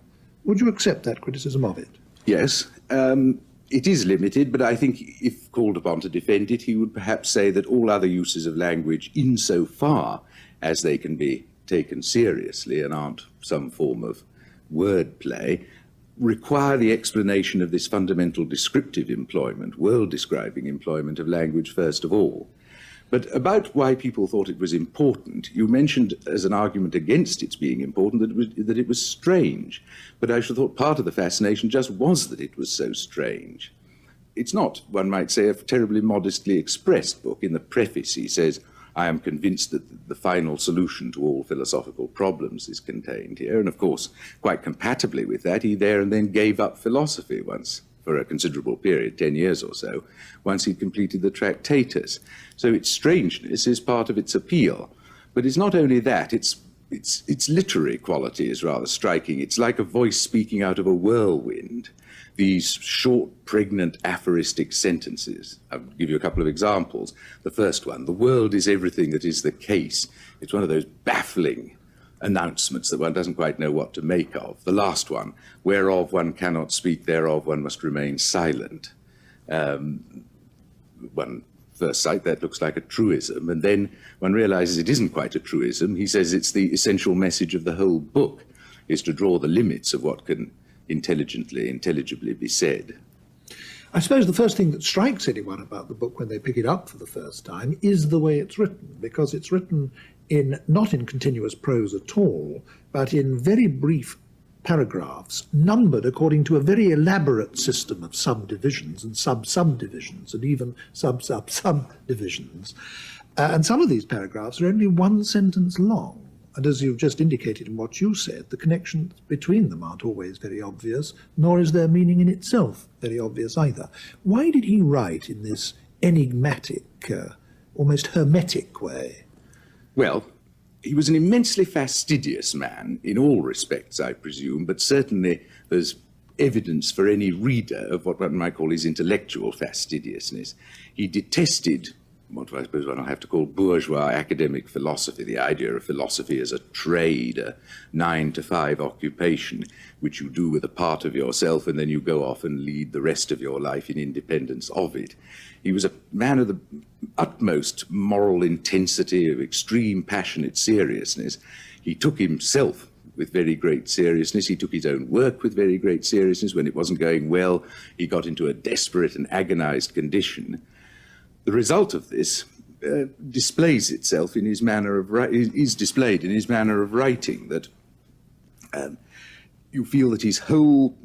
Would you accept that criticism of it? Yes. It is limited, but I think if called upon to defend it, he would perhaps say that all other uses of language, insofar as they can be taken seriously and aren't some form of wordplay, require the explanation of this fundamental descriptive employment, world-describing employment of language first of all. But about why people thought it was important, you mentioned as an argument against its being important that it was strange. But I should have thought part of the fascination just was that it was so strange. It's not, one might say, a terribly modestly expressed book. In the preface he says, I am convinced that the final solution to all philosophical problems is contained here. And of course, quite compatibly with that, he there and then gave up philosophy once, for a considerable period, 10 years or so, once he'd completed the Tractatus. So its strangeness is part of its appeal. But it's not only that, its literary quality is rather striking. It's like a voice speaking out of a whirlwind. These short, pregnant, aphoristic sentences. I'll give you a couple of examples. The first one, the world is everything that is the case. It's one of those baffling announcements that one doesn't quite know what to make of. The last one, whereof one cannot speak, thereof one must remain silent. One first sight, that looks like a truism, and then one realizes it isn't quite a truism. He says it's the essential message of the whole book, is to draw the limits of what can intelligibly be said. I suppose the first thing that strikes anyone about the book when they pick it up for the first time is the way it's written, because it's written not in continuous prose at all, but in very brief paragraphs, numbered according to a very elaborate system of subdivisions and sub-subdivisions and even sub-sub-subdivisions. And some of these paragraphs are only one sentence long. And as you've just indicated in what you said, the connections between them aren't always very obvious, nor is their meaning in itself very obvious either. Why did he write in this enigmatic, almost hermetic way? Well, he was an immensely fastidious man in all respects, I presume, but certainly there's evidence for any reader of what one might call his intellectual fastidiousness. He detested what I suppose one will have to call bourgeois academic philosophy, the idea of philosophy as a trade, a 9-to-5 occupation, which you do with a part of yourself and then you go off and lead the rest of your life in independence of it. He was a man of the utmost moral intensity, of extreme passionate seriousness. He took himself with very great seriousness. He took his own work with very great seriousness. When it wasn't going well, he got into a desperate and agonized condition. The result of this displays itself in his manner of is displayed in his manner of writing. That you feel that his whole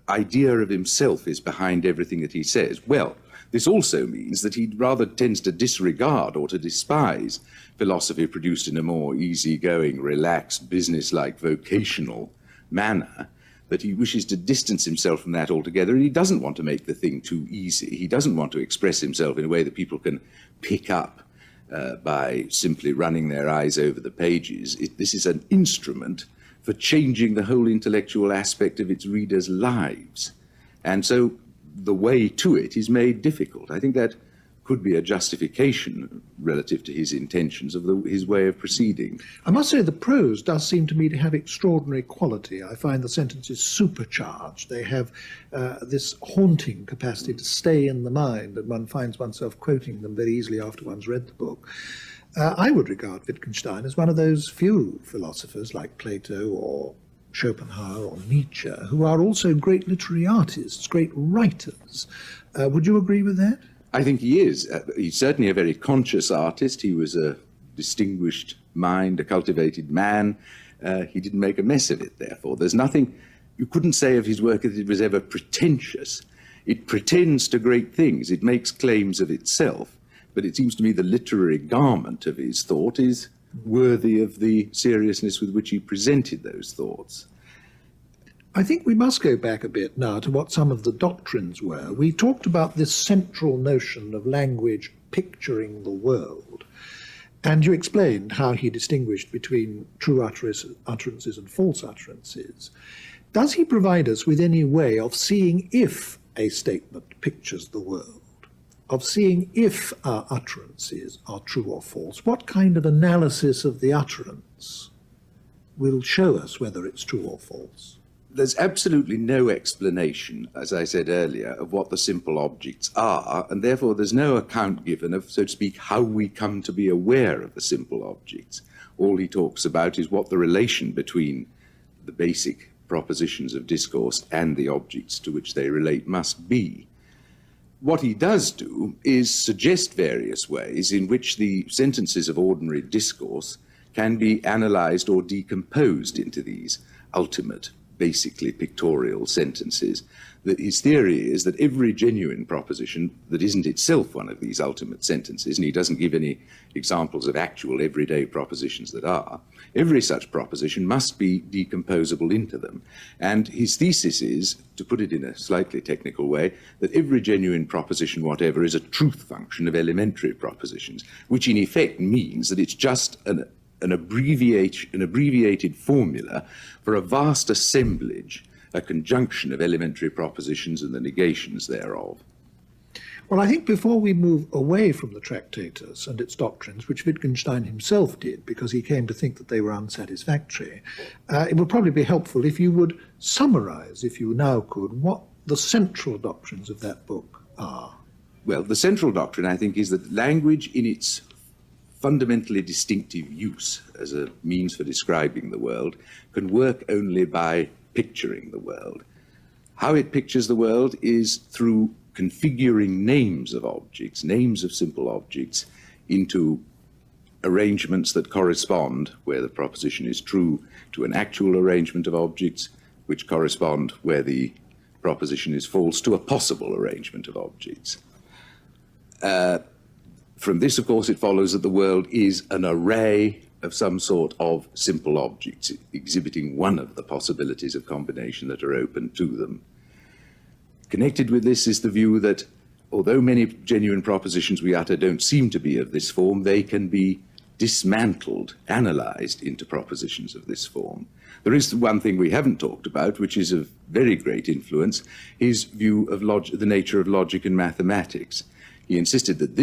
idea of himself is behind everything that he says. Well, this also means that he rather tends to disregard or to despise philosophy produced in a more easygoing, relaxed, businesslike, vocational manner. That he wishes to distance himself from that altogether, and he doesn't want to make the thing too easy. He doesn't want to express himself in a way that people can pick up by simply running their eyes over the pages. This is an instrument for changing the whole intellectual aspect of its readers' lives. And so the way to it is made difficult. I think that could be a justification relative to his intentions of his way of proceeding. I must say the prose does seem to me to have extraordinary quality. I find the sentences supercharged. They have this haunting capacity to stay in the mind, and one finds oneself quoting them very easily after one's read the book. I would regard Wittgenstein as one of those few philosophers like Plato or Schopenhauer or Nietzsche who are also great literary artists, great writers. Would you agree with that? I think he is. He's certainly a very conscious artist. He was a distinguished mind, a cultivated man. He didn't make a mess of it, therefore. There's nothing, you couldn't say of his work that it was ever pretentious. It pretends to great things. It makes claims of itself. But it seems to me the literary garment of his thought is worthy of the seriousness with which he presented those thoughts. I think we must go back a bit now to what some of the doctrines were. We talked about this central notion of language picturing the world. And you explained how he distinguished between true utterances and false utterances. Does he provide us with any way of seeing if a statement pictures the world, of seeing if our utterances are true or false? What kind of analysis of the utterance will show us whether it's true or false? There's absolutely no explanation, as I said earlier, of what the simple objects are, and therefore there's no account given of, so to speak, how we come to be aware of the simple objects. All he talks about is what the relation between the basic propositions of discourse and the objects to which they relate must be. What he does do is suggest various ways in which the sentences of ordinary discourse can be analysed or decomposed into these ultimate, basically pictorial sentences. That his theory is that every genuine proposition that isn't itself one of these ultimate sentences, and he doesn't give any examples of actual everyday propositions that are, every such proposition must be decomposable into them. And his thesis is, to put it in a slightly technical way, that every genuine proposition whatever is a truth function of elementary propositions, which in effect means that it's just an abbreviated formula for a vast assemblage, a conjunction of elementary propositions and the negations thereof. Well, I think before we move away from the Tractatus and its doctrines, which Wittgenstein himself did because he came to think that they were unsatisfactory, it would probably be helpful if you would summarize, if you now could, what the central doctrines of that book are. Well, the central doctrine, I think, is that language in its fundamentally distinctive use as a means for describing the world can work only by picturing the world. How it pictures the world is through configuring names of objects, names of simple objects, into arrangements that correspond, where the proposition is true, to an actual arrangement of objects, which correspond, where the proposition is false, to a possible arrangement of objects. From this, of course, it follows that the world is an array of some sort of simple objects, exhibiting one of the possibilities of combination that are open to them. Connected with this is the view that, although many genuine propositions we utter don't seem to be of this form, they can be dismantled, analysed into propositions of this form. There is one thing we haven't talked about, which is of very great influence, his view of the nature of logic and mathematics. He insisted that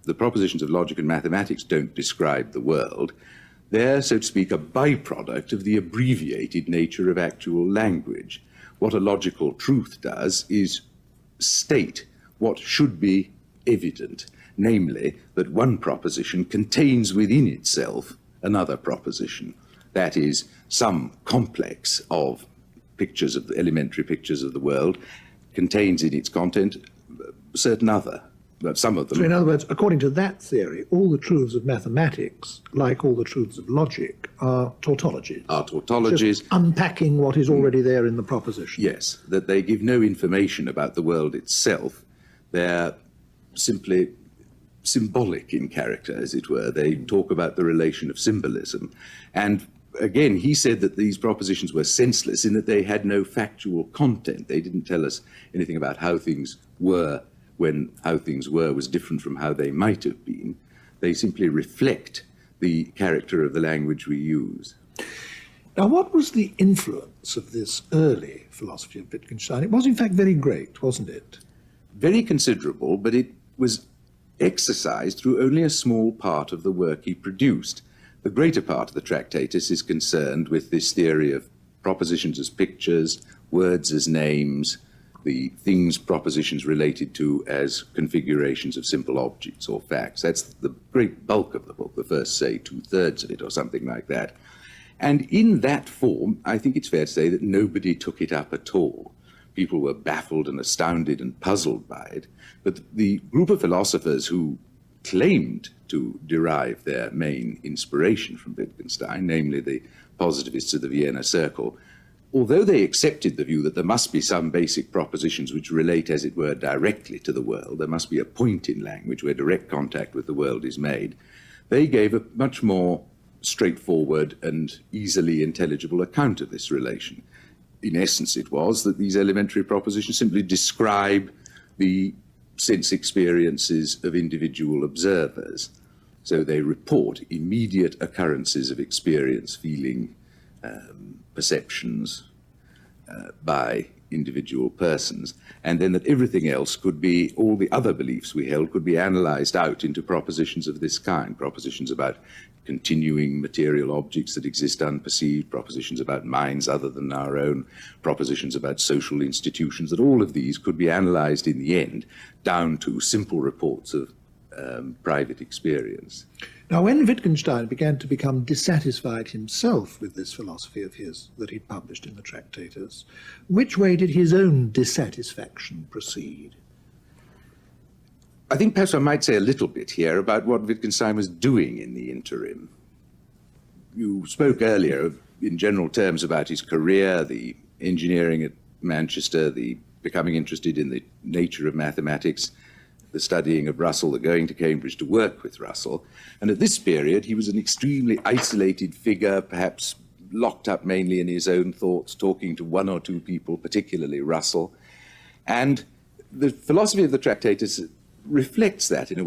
the propositions of logic and mathematics don't describe the world. They're, so to speak, a byproduct of the abbreviated nature of actual language. What a logical truth does is state what should be evident, namely that one proposition contains within itself another proposition. That is, some complex of pictures of the elementary pictures of the world contains in its content certain other. But some of them. So in other words, according to that theory, all the truths of mathematics, like all the truths of logic, are tautologies. Are tautologies. Just unpacking what is already there in the proposition. Yes, that they give no information about the world itself. They're simply symbolic in character, as it were. They talk about the relation of symbolism. And again, he said that these propositions were senseless in that they had no factual content. They didn't tell us anything about how things were when how things were was different from how they might have been. They simply reflect the character of the language we use. Now, what was the influence of this early philosophy of Wittgenstein? It was, in fact, very great, wasn't it? Very considerable, but it was exercised through only a small part of the work he produced. The greater part of the Tractatus is concerned with this theory of propositions as pictures, words as names, the things propositions related to as configurations of simple objects or facts. That's the great bulk of the book, the first, say, 2/3 of it or something like that. And in that form, I think it's fair to say that nobody took it up at all. People were baffled and astounded and puzzled by it. But the group of philosophers who claimed to derive their main inspiration from Wittgenstein, namely the positivists of the Vienna Circle, although they accepted the view that there must be some basic propositions which relate, as it were, directly to the world, there must be a point in language where direct contact with the world is made, they gave a much more straightforward and easily intelligible account of this relation. In essence, it was that these elementary propositions simply describe the sense experiences of individual observers. So they report immediate occurrences of experience, feeling, perceptions by individual persons, and then that everything else could be, all the other beliefs we held could be analysed out into propositions of this kind, propositions about continuing material objects that exist unperceived, propositions about minds other than our own, propositions about social institutions, that all of these could be analysed in the end down to simple reports of private experience. Now, when Wittgenstein began to become dissatisfied himself with this philosophy of his that he'd published in the Tractatus, which way did his own dissatisfaction proceed? I think perhaps I might say a little bit here about what Wittgenstein was doing in the interim. You spoke earlier in general terms about his career, the engineering at Manchester, the becoming interested in the nature of mathematics, the studying of Russell, the going to Cambridge to work with Russell. And at this period, he was an extremely isolated figure, perhaps locked up mainly in his own thoughts, talking to one or two people, particularly Russell. And the philosophy of the Tractatus reflects that in a